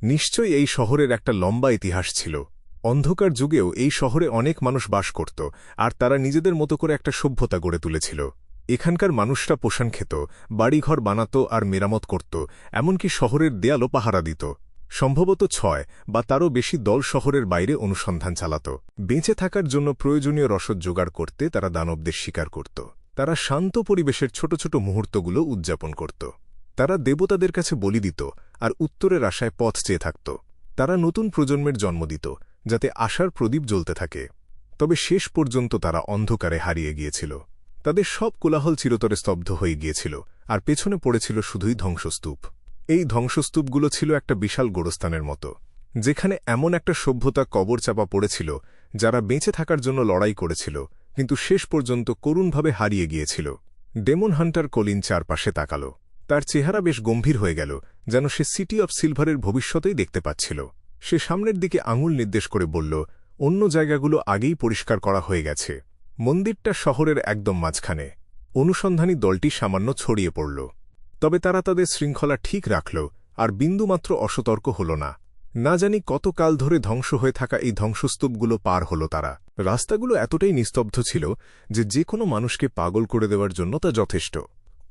নিশ্চয়ই এই শহরের একটা লম্বা ইতিহাস ছিল। অন্ধকার যুগেও এই শহরে অনেক মানুষ বাস করত, আর তারা নিজেদের মতো করে একটা সভ্যতা গড়ে তুলেছিল। এখানকার মানুষরা পোষণ খেত, বাড়িঘর বানাত আর মেরামত করত, এমনকি শহরের দেয়ালও পাহারা দিত। সম্ভবত 6 বা তারও বেশি দল শহরের বাইরে অনুসন্ধান চালাত। বেঁচে থাকার জন্য প্রয়োজনীয় রসদ জোগাড় করতে তারা দানবদের শিকার করত। তারা শান্ত পরিবেশের ছোট ছোট মুহূর্তগুলো উদযাপন করত। তারা দেবতাদের কাছে বলি দিত আর উত্তরের আশায় পথ চেয়ে থাকত। তারা নতুন প্রজন্মের জন্ম দিত, যাতে আশার প্রদীপ জ্বলতে থাকে। তবে শেষ পর্যন্ত তারা অন্ধকারে হারিয়ে গিয়েছিল। তাদের সব কোলাহল চিরতরে স্তব্ধ হয়ে গিয়েছিল, আর পেছনে পড়েছিল শুধুই ধ্বংসস্তূপ। এই ধ্বংসস্তূপগুলো ছিল একটা বিশাল গোরস্থানের মতো, যেখানে এমন একটা সভ্যতা কবর চাপা পড়েছিল যারা বেঁচে থাকার জন্য লড়াই করেছিল, কিন্তু শেষ পর্যন্ত করুণভাবে হারিয়ে গিয়েছিল। ডেমন হান্টার কলিন চারপাশে তাকাল। তার চেহারা বেশ গম্ভীর হয়ে গেল, যেন সে সিটি অফ সিলভারের ভবিষ্যতেই দেখতে পাচ্ছিল। সে সামনের দিকে আঙুল নির্দেশ করে বলল, অন্য জায়গাগুলো আগেই পরিষ্কার করা হয়ে গেছে। মন্দিরটা শহরের একদম মাঝখানে। অনুসন্ধানী দলটি সামান্য ছড়িয়ে পড়ল, তবে তারা তাদের শৃঙ্খলা ঠিক রাখল আর বিন্দুমাত্র অসতর্ক হল না। না জানি কতকাল ধরে ধ্বংস হয়ে থাকা এই ধ্বংসস্তূপগুলো পার হল তারা। রাস্তাগুলো এতটাই নিস্তব্ধ ছিল যে কোনো মানুষকে পাগল করে দেওয়ার জন্য তা যথেষ্ট।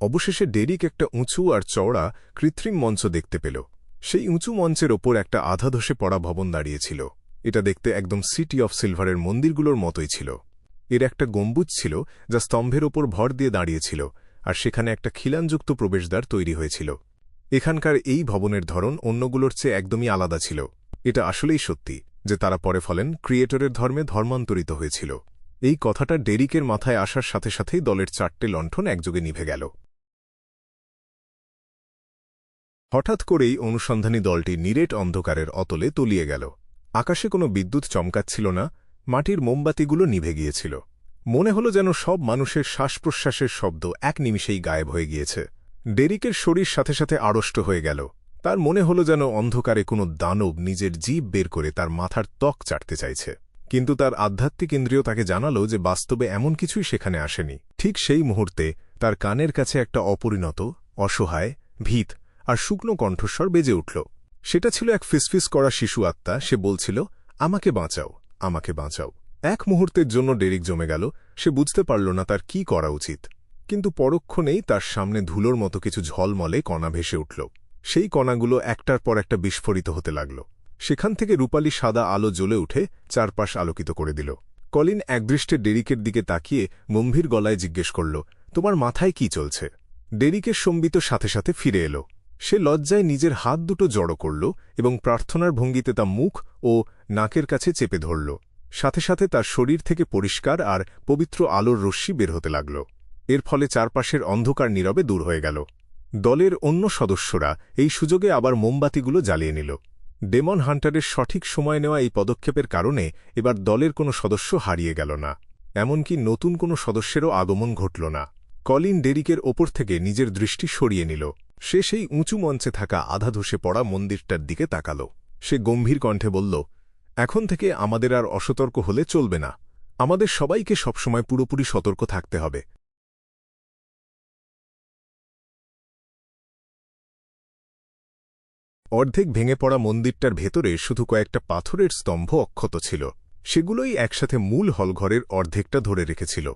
অবশেষে ডেরিক একটা উঁচু আর চওড়া কৃত্রিম মঞ্চ দেখতে পেল। সেই উঁচু মঞ্চের ওপর একটা আধা ধসে পড়া ভবন দাঁড়িয়েছিল। এটা দেখতে একদম সিটি অফ সিলভারের মন্দিরগুলোর মতোই ছিল। এর একটা গম্বুজ ছিল যা স্তম্ভের ওপর ভর দিয়ে দাঁড়িয়েছিল, আর সেখানে একটা খিলানযুক্ত প্রবেশদ্বার তৈরি হয়েছিল। এখানকার এই ভবনের ধরন অন্যগুলোর চেয়ে একদমই আলাদা ছিল। এটা আসলেই সত্যি যে তারা পরে ফলেন ক্রিয়েটরের ধর্মে ধর্মান্তরিত হয়েছিল। এই কথাটা ডেরিকের মাথায় আসার সাথে সাথেই দলের 4টে লণ্ঠন একযোগে নিভে গেল। হঠাৎ করেই অনুসন্ধানী দলটি নিরেট অন্ধকারের অতলে তলিয়ে গেল। আকাশে কোনো বিদ্যুৎ চমকাচ্ছিল না, মাটির মোমবাতিগুলো নিভে গিয়েছিল। মনে হলো যেন সব মানুষের শ্বাস-প্রশ্বাসের শব্দ এক নিমিষেই গায়েব হয়ে গিয়েছে। ডেরিকের শরীর সাথে সাথে আড়ষ্ট হয়ে গেল। তার মনে হলো যেন অন্ধকারে কোনো দানব নিজের জিভ বের করে তার মাথার ত্বক চাটতে চাইছে। কিন্তু তার আধ্যাত্মিক ইন্দ্রিয় তাকে জানালো যে বাস্তবে এমন কিছুই সেখানে আসেনি। ঠিক সেই মুহূর্তে তার কানের কাছে একটা অপরিণত, অসহায়, ভীত আর শুকনো কণ্ঠস্বর বেজে উঠল। সেটা ছিল এক ফিসফিস করা শিশু আত্মা। সে বলছিল, আমাকে বাঁচাও, আমাকে বাঁচাও। এক মুহূর্তের জন্য ডেরিক জমে গেল। সে বুঝতে পারল না তার কি করা উচিত। কিন্তু পরক্ষণেই তার সামনে ধুলোর মতো কিছু ঝলমলে কণা ভেসে উঠল। সেই কণাগুলো একটার পর একটা বিস্ফোরিত হতে লাগল। সেখান থেকে রূপালী সাদা আলো জ্বলে উঠে চারপাশ আলোকিত করে দিল। কলিন একদৃষ্টে ডেরিকের দিকে তাকিয়ে গম্ভীর গলায় জিজ্ঞেস করল, তোমার মাথায় কি চলছে? ডেরিকের সম্বিত সাথে সাথে ফিরে এলো। সে লজ্জায় নিজের হাত দুটো জড়ো করল এবং প্রার্থনার ভঙ্গিতে তা মুখ ও নাকের কাছে চেপে ধরল। সাথে সাথে তার শরীর থেকে পরিষ্কার আর পবিত্র আলোর রশ্মি বের হতে লাগল। এর ফলে চারপাশের অন্ধকার নীরবে দূর হয়ে গেল। দলের অন্য সদস্যরা এই সুযোগে আবার মোমবাতিগুলো জ্বালিয়ে নিল। ডেমন হান্টারের সঠিক সময় নেওয়া এই পদক্ষেপের কারণে এবার দলের কোনো সদস্য হারিয়ে গেল না, এমনকি নতুন কোনো সদস্যেরও আগমন ঘটল না। কলিন ডেরিকের ওপর থেকে নিজের দৃষ্টি সরিয়ে নিল। সে সেই উঁচু মঞ্চে থাকা আধা ধসে পড়া মন্দিরটার দিকে তাকাল। সে গম্ভীর কণ্ঠে বলল, এখন থেকে আমাদের আর অসতর্ক হলে চলবে না। আমাদের সবাইকে সবসময় পুরোপুরি সতর্ক থাকতে হবে। অর্ধেক ভেঙে পড়া মন্দিরটার ভেতরে শুধু কয়েকটা পাথরের স্তম্ভ অক্ষত ছিল। সেগুলোই একসাথে মূল হলঘরের অর্ধেকটা ধরে রেখেছিল।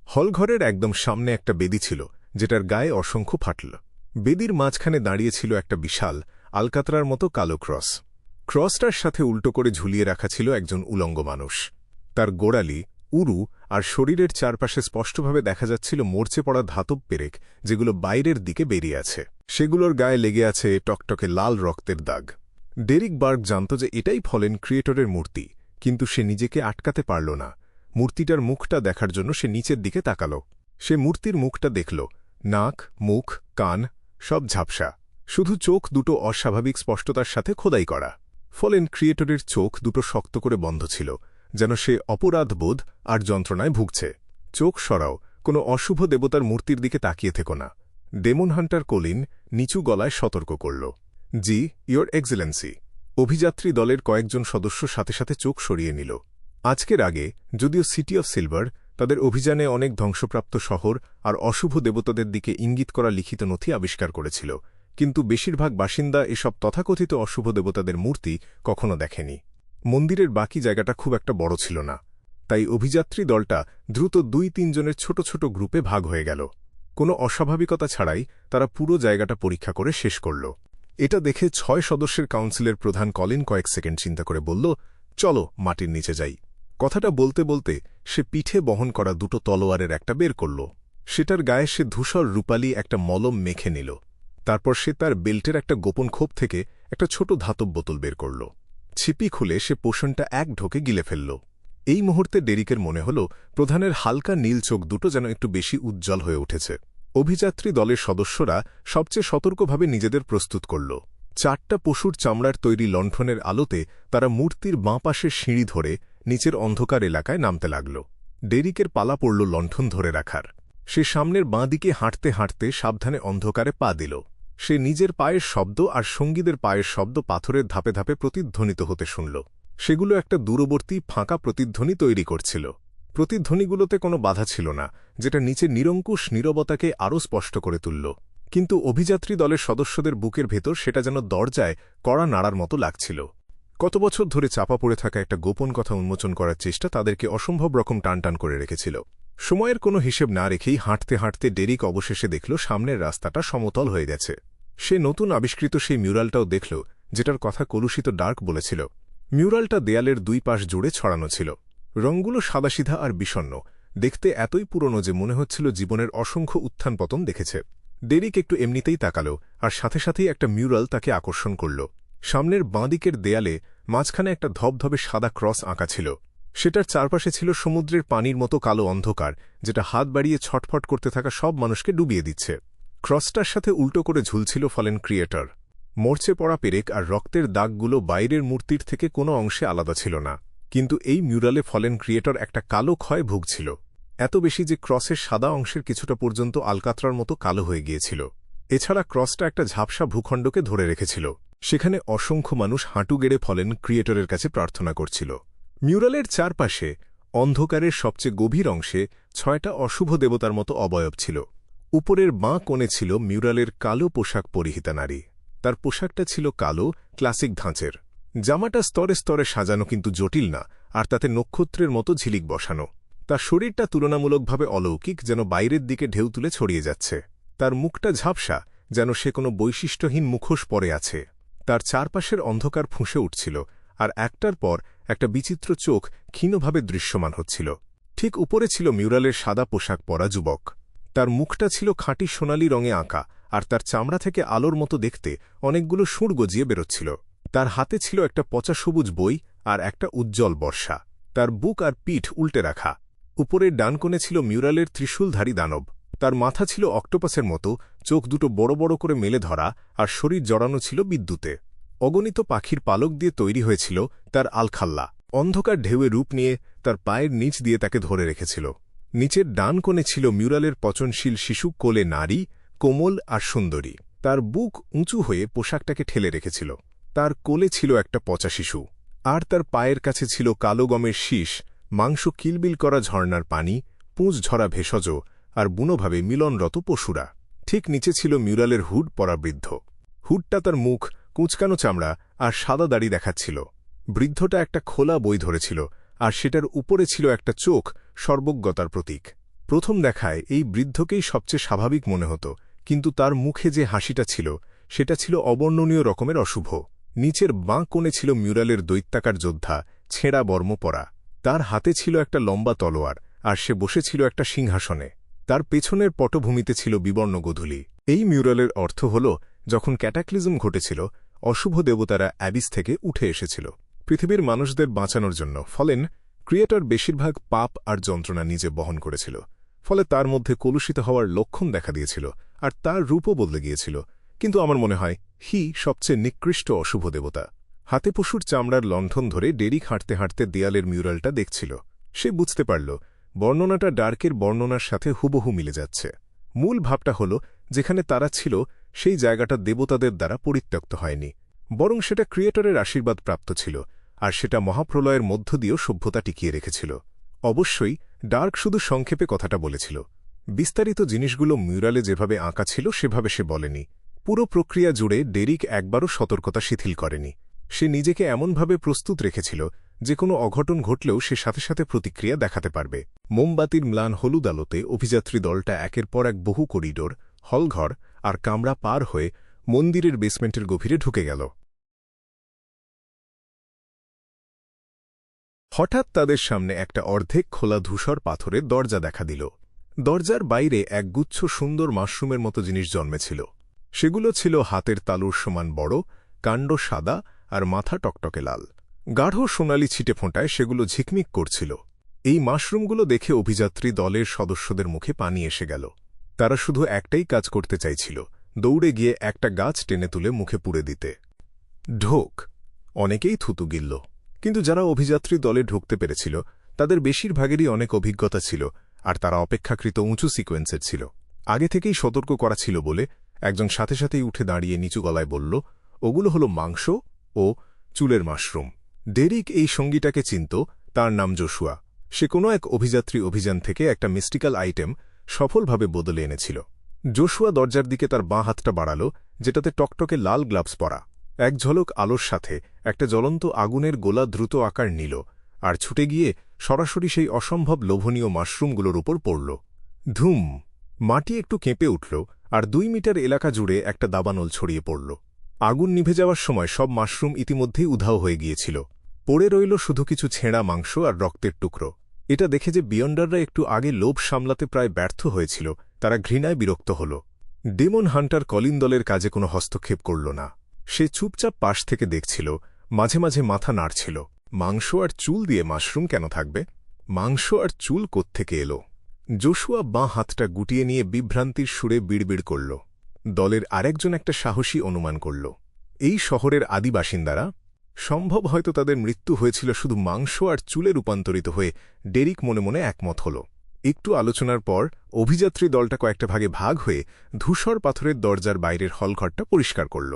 হলঘরের একদম সামনে একটা বেদি ছিল, যেটার গায়ে অসংখ্য ফাটল। বেদির মাঝখানে দাঁড়িয়েছিল একটা বিশাল আলকাতরার মতো কালো ক্রস। ক্রসটার সাথে উল্টো করে ঝুলিয়ে রাখা ছিল একজন উলঙ্গ মানুষ। তার গোড়ালি, উরু আর শরীরের চারপাশে স্পষ্টভাবে দেখা যাচ্ছিল মরচে পড়া ধাতব পেরেক, যেগুলো বাইরের দিকে বেরিয়ে আছে। সেগুলোর গায়ে লেগে আছে টকটকে লাল রক্তের দাগ। ডেরিক বার্গ জানত যে এটাই ফলেন ক্রিয়েটরের মূর্তি, কিন্তু সে নিজেকে আটকাতে পারল না। মূর্তিটার মুখটা দেখার জন্য সে নিচের দিকে তাকাল। সে মূর্তির মুখটা দেখল। নাক, মুখ, কান সব ঝাপসা। শুধু চোখ দুটো অস্বাভাবিক স্পষ্টতার সাথে খোদাই করা। ফলেন ক্রিয়েটরের চোখ দুটো শক্ত করে বন্ধ ছিল, যেন সে অপরাধবোধ আর যন্ত্রণায় ভুগছে। চোখ সরাও, কোনো অশুভ দেবতার মূর্তির দিকে তাকিয়ে থেকো না। ডেমন হান্টার কলিন নিচু গলায় সতর্ক করল। জি, ইয়োর এক্সেলেন্সি। অভিযাত্রী দলের কয়েকজন সদস্য সাথে সাথে চোখ সরিয়ে নিল। আজকের আগে যদিও সিটি অফ সিলভার তাদের অভিযানে অনেক ধ্বংসপ্রাপ্ত শহর আর অশুভ দেবতাদের দিকে ইঙ্গিত করা লিখিত নথি আবিষ্কার করেছিল, কিন্তু বেশিরভাগ বাসিন্দা এসব তথাকথিত অশুভ দেবতাদের মূর্তি কখনো দেখেনি। মন্দিরের বাকি জায়গাটা খুব একটা বড় ছিল না, তাই অভিযাত্রী দলটা দ্রুত 2-3 জনের ছোট ছোট গ্রুপে ভাগ হয়ে গেল। কোনো অস্বাভাবিকতা ছাড়াই তারা পুরো জায়গাটা পরীক্ষা করে শেষ করল। এটা দেখে 6 সদস্যের কাউন্সিলের প্রধান কলিন কয়েক সেকেন্ড চিন্তা করে বলল, চলো মাটির নিচে যাই। কথাটা বলতে বলতে সে পিঠে বহন করা দুটো তলোয়ারের একটা বের করল। সেটার গায়ে সে ধূসর রূপালি একটা মলম মেখে নিল। তারপর সে তার বেল্টের একটা গোপন খোপ থেকে একটা ছোট ধাতব বোতল বের করল। ছিপি খুলে সে পোষণটা এক ঢোকে গিলে ফেলল। এই মুহূর্তে ডেরিকের মনে হল প্রধানের হালকা নীল চোখ দুটো যেন একটু বেশি উজ্জ্বল হয়ে উঠেছে। অভিযাত্রী দলের সদস্যরা সবচেয়ে সতর্কভাবে নিজেদের প্রস্তুত করল। 4টা পশুর চামড়ার তৈরি লণ্ঠনের আলোতে তারা মূর্তির বাঁ পাশের সিঁড়ি ধরে নিচের অন্ধকার এলাকায় নামতে লাগল। ডেরিকের পালা পড়ল লণ্ঠন ধরে রাখার। সে সামনের বাঁ দিকে হাঁটতে হাঁটতে সাবধানে অন্ধকারে পা দিল। সে নিজের পায়ের শব্দ আর সঙ্গীদের পায়ের শব্দ পাথরের ধাপে ধাপে প্রতিধ্বনিত হতে শুনল। সেগুলো একটা দূরবর্তী ফাঁকা প্রতিধ্বনি তৈরি করছিল। প্রতিধ্বনিগুলোতে কোনো বাধা ছিল না, যেটা নিচে নিরঙ্কুশ নীরবতাকে আরও স্পষ্ট করে তুলল। কিন্তু অভিযাত্রী দলের সদস্যদের বুকের ভেতর সেটা যেন দরজায় কড়া নাড়ার মতো লাগছিল। কত বছর ধরে চাপা পড়ে থাকা একটা গোপন কথা উন্মোচন করার চেষ্টা তাদেরকে অসম্ভব রকম টানটান করে রেখেছিল। সময়ের কোনো হিসেব না রেখেই হাঁটতে হাঁটতে ডেরিক অবশেষে দেখল সামনের রাস্তাটা সমতল হয়ে গেছে। সে নতুন আবিষ্কৃত সেই মিউরালটাও দেখল, যেটার কথা কলুষিত ডার্ক বলেছিল। মিউরালটা দেয়ালের 2 পাশ জুড়ে ছড়ানো ছিল। রঙগুলো সাদাসিধা আর বিষণ্ণ, দেখতে এতই পুরনো যে মনে হচ্ছিল জীবনের অসংখ্য উত্থান পতন দেখেছে। ডেরিক একটু এমনিতেই তাকাল, আর সাথে সাথেই একটা মিউরাল তাকে আকর্ষণ করল। সামনের বাঁদিকের দেয়ালে মাঝখানে একটা ধবধবে সাদা ক্রস আঁকা ছিল। সেটার চারপাশে ছিল সমুদ্রের পানির মতো কালো অন্ধকার, যেটা হাত বাড়িয়ে ছটফট করতে থাকা সব মানুষকে ডুবিয়ে দিচ্ছে। ক্রসটার সাথে উল্টো করে ঝুলছিল ফলেন ক্রিয়েটর। মরচে পড়া পেরেক আর রক্তের দাগগুলো বাইরের মূর্তির থেকে কোনো অংশে আলাদা ছিল না, কিন্তু এই মিউরালে ফলেন ক্রিয়েটর একটা কালো ক্ষয় ভুগছিল, এত বেশি যে ক্রসের সাদা অংশের কিছুটা পর্যন্ত আলকাতরার মতো কালো হয়ে গিয়েছিল। এছাড়া ক্রসটা একটা ঝাপসা ভূখণ্ডকে ধরে রেখেছিল। সেখানে অসংখ্য মানুষ হাঁটু গেড়ে ফলেন ক্রিয়েটরের কাছে প্রার্থনা করছিল। মিউরালের চারপাশে অন্ধকারের সবচেয়ে গভীর অংশে 6টা অশুভ দেবতার মতো অবয়ব ছিল। উপরের বাঁ কোণে ছিল মিউরালের কালো পোশাক পরিহিতা নারী। তার পোশাকটা ছিল কালো, ক্লাসিক ধাঁচের। জামাটা স্তরে স্তরে সাজানো কিন্তু জটিল না, আর তাতে নক্ষত্রের মতো ঝিলিক বসানো। তার শরীরটা তুলনামূলকভাবে অলৌকিক, যেন বাইরের দিকে ঢেউ তুলে ছড়িয়ে যাচ্ছে। তার মুখটা ঝাপসা, যেন সে কোনো বৈশিষ্ট্যহীন মুখোশ পরে আছে। তার চারপাশের অন্ধকার ফুঁসে উঠছিল, আর একটার পর একটা বিচিত্র চোখ ক্ষীণভাবে দৃশ্যমান হচ্ছিল। ঠিক উপরে ছিল মিউরালের সাদা পোশাক পরা যুবক। তার মুখটা ছিল খাঁটি সোনালি রঙে আঁকা, আর তার চামড়া থেকে আলোর মতো দেখতে অনেকগুলো সুর গজিয়ে বেরোচ্ছিল। তার হাতে ছিল একটা পচা সবুজ বই আর একটা উজ্জ্বল বর্ষা। তার বুক আর পিঠ উল্টে রাখা। উপরের ডান কোণে ছিল মিউরালের ত্রিশূলধারী দানব। তার মাথা ছিল অক্টোপাসের মতো, চোখ দুটো বড় বড় করে মেলে ধরা, আর শরীর জড়ানো ছিল বিদ্যুতে। অগণিত পাখির পালক দিয়ে তৈরি হয়েছিল তার আলখাল্লা। অন্ধকার ঢেউয়ে রূপ নিয়ে তার পায়ের নিচ দিয়ে তাকে ধরে রেখেছিল। নিচের ডান কোণে ছিল মিউরালের পচনশীল শিশু, কোলে নারী, কোমল আর সুন্দরী। তার বুক উঁচু হয়ে পোশাকটাকে ঠেলে রেখেছিল। তার কোলে ছিল একটা পচা শিশু, আর তার পায়ের কাছে ছিল কালো গমের শীষ, মাংস কিলবিল করা ঝর্ণার পানি, পুঁজ ঝরা ভেষজ আর বুনোভাবে মিলনরত পশুরা। ঠিক নিচে ছিল মিউরালের হুড পরা বৃদ্ধ। হুডটা তার মুখ, কুঁচকানো চামড়া আর সাদা দাড়ি দেখাচ্ছিল। বৃদ্ধটা একটা খোলা বই ধরেছিল, আর সেটার উপরে ছিল একটা চোখ, সর্বজ্ঞতার প্রতীক। প্রথম দেখায় এই বৃদ্ধকেই সবচেয়ে স্বাভাবিক মনে হতো, কিন্তু তার মুখে যে হাসিটা ছিল সেটা ছিল অবর্ণনীয় রকমের অশুভ। নিচের বাঁ কোণে ছিল মিউরালের দৈত্যাকার যোদ্ধা, ছেঁড়া বর্ম পরা। তার হাতে ছিল একটা লম্বা তলোয়ার, আর সে বসেছিল একটা সিংহাসনে। তার পেছনের পটভূমিতে ছিল বিবর্ণ গোধূলি। এই মিউরালের অর্থ হল, যখন ক্যাটাক্লিজম ঘটেছিল, অশুভ দেবতারা অ্যাবিস থেকে উঠে এসেছিল পৃথিবীর মানুষদের বাঁচানোর জন্য। ফলেন ক্রিয়েটর বেশিরভাগ পাপ আর যন্ত্রণা নিজে বহন করেছিল, ফলে তার মধ্যে কলুষিত হওয়ার লক্ষণ দেখা দিয়েছিল, আর তার রূপও বদলে গিয়েছিল। কিন্তু আমার মনে হয় হি সবচেয়ে নিকৃষ্ট অশুভ দেবতা। হাতে পশুর চামড়ার লণ্ঠন ধরে ডেরিক হাঁটতে হাঁটতে দেয়ালের মিউরালটা দেখছিল। সে বুঝতে পারল বর্ণনাটা ডার্কের বর্ণনার সাথে হুবহু মিলে যাচ্ছে। মূল ভাবটা হল যেখানে তারা ছিল সেই জায়গাটা দেবতাদের দ্বারা পরিত্যক্ত হয়নি, বরং সেটা ক্রিয়েটরের আশীর্বাদ প্রাপ্ত ছিল, আর সেটা মহাপ্রলয়ের মধ্য দিয়েও সভ্যতা টিকিয়ে রেখেছিল। অবশ্যই ডার্ক শুধু সংক্ষেপে কথাটা বলেছিল। বিস্তারিত জিনিসগুলো মিউরালে যেভাবে আঁকা ছিল সেভাবে সে বলেনি। পুরো প্রক্রিয়া জুড়ে ডেরিক একবারও সতর্কতা শিথিল করেনি। সে নিজেকে এমনভাবে প্রস্তুত রেখেছিল যে কোনো অঘটন ঘটলেও সে সাথে সাথে প্রতিক্রিয়া দেখাতে পারবে। মোমবাতির ম্লান হলুদ আলোতে অভিযাত্রী দলটা একের পর এক বহু করিডোর, হলঘর আর কামরা পার হয়ে মন্দিরের বেসমেন্টের গভীরে ঢুকে গেল। হঠাৎ তাদের সামনে একটা অর্ধেক খোলা ধূসর পাথরের দরজা দেখা দিল। দরজার বাইরে এক গুচ্ছ সুন্দর মাশরুমের মতো জিনিস জন্মেছিল। সেগুলো ছিল হাতের তালুর সমান বড়, কাণ্ড সাদা আর মাথা টকটকে লাল। গাঢ় সোনালি ছিটে ফোঁটায় সেগুলো ঝিকমিক করছিল। এই মাশরুমগুলো দেখে অভিযাত্রী দলের সদস্যদের মুখে পানি এসে গেল। তারা শুধু একটাই কাজ করতে চাইছিল, দৌড়ে গিয়ে একটা গাছ টেনে তুলে মুখে পুরে দিতে। ঢোক! অনেকেই থুতু গিলল, কিন্তু যারা অভিযাত্রী দলে ঢুকতে পেরেছিল তাদের বেশিরভাগেরই অনেক অভিজ্ঞতা ছিল, আর তারা অপেক্ষাকৃত উঁচু সিকোয়েন্সের ছিল। আগে থেকেই সতর্ক করা ছিল বলে একজন সাথে সাথেই উঠে দাঁড়িয়ে নিচু গলায় বলল, ওগুলো হলো মাংস ও চুলের মাশরুম। ডেরিক এই সঙ্গীটাকে চিনত, তার নাম জোশুয়া। সে কোনো এক অভিযাত্রী অভিযান থেকে একটা মিস্টিক্যাল আইটেম সফলভাবে বদলে এনেছিল। জোশুয়া দরজার দিকে তার বাঁ হাতটা বাড়াল, যেটাতে টকটকে লাল গ্লাভস পরা। এক ঝলক আলোর সাথে একটা জ্বলন্ত আগুনের গোলা দ্রুত আকার নিল আর ছুটে গিয়ে সরাসরি সেই অসম্ভব লোভনীয় মাশরুমগুলোর উপর পড়ল। ধুম! মাটি একটু কেঁপে উঠল, আর 2 মিটার এলাকা জুড়ে একটা দাবানল ছড়িয়ে পড়ল। আগুন নিভে যাওয়ার সময় সব মাশরুম ইতিমধ্যেই উধাও হয়ে গিয়েছিল। পড়ে রইল শুধু কিছু ছেঁড়া মাংস আর রক্তের টুকরো। এটা দেখে যে বিয়ন্ডাররা একটু আগে লোভ সামলাতে প্রায় ব্যর্থ হয়েছিল, তারা ঘৃণায় বিরক্ত হল। ডেমন হান্টার কলিন দলের কাজে কোনো হস্তক্ষেপ করল না। সে চুপচাপ পাশ থেকে দেখছিল, মাঝে মাঝে মাথা নাড়ছিল। মাংস আর চুল দিয়ে মাশরুম কেন থাকবে? মাংস আর চুল কোত্থেকে এলো? জোশুয়া বাঁ হাতটা গুটিয়ে নিয়ে বিভ্রান্তির সুরে বিড়বিড় করল। দলের আরেকজন একটা সাহসী অনুমান করল, এই শহরের আদি বাসিন্দারা। সম্ভব হয়তো তাদের মৃত্যু হয়েছিল শুধু মাংস আর চুলে রূপান্তরিত হয়ে। ডেরিক মনে মনে একমত হল। একটু আলোচনার পর অভিযাত্রী দলটা কয়েকটা ভাগে ভাগ হয়ে ধূসর পাথরের দরজার বাইরের হলঘরটা পরিষ্কার করল।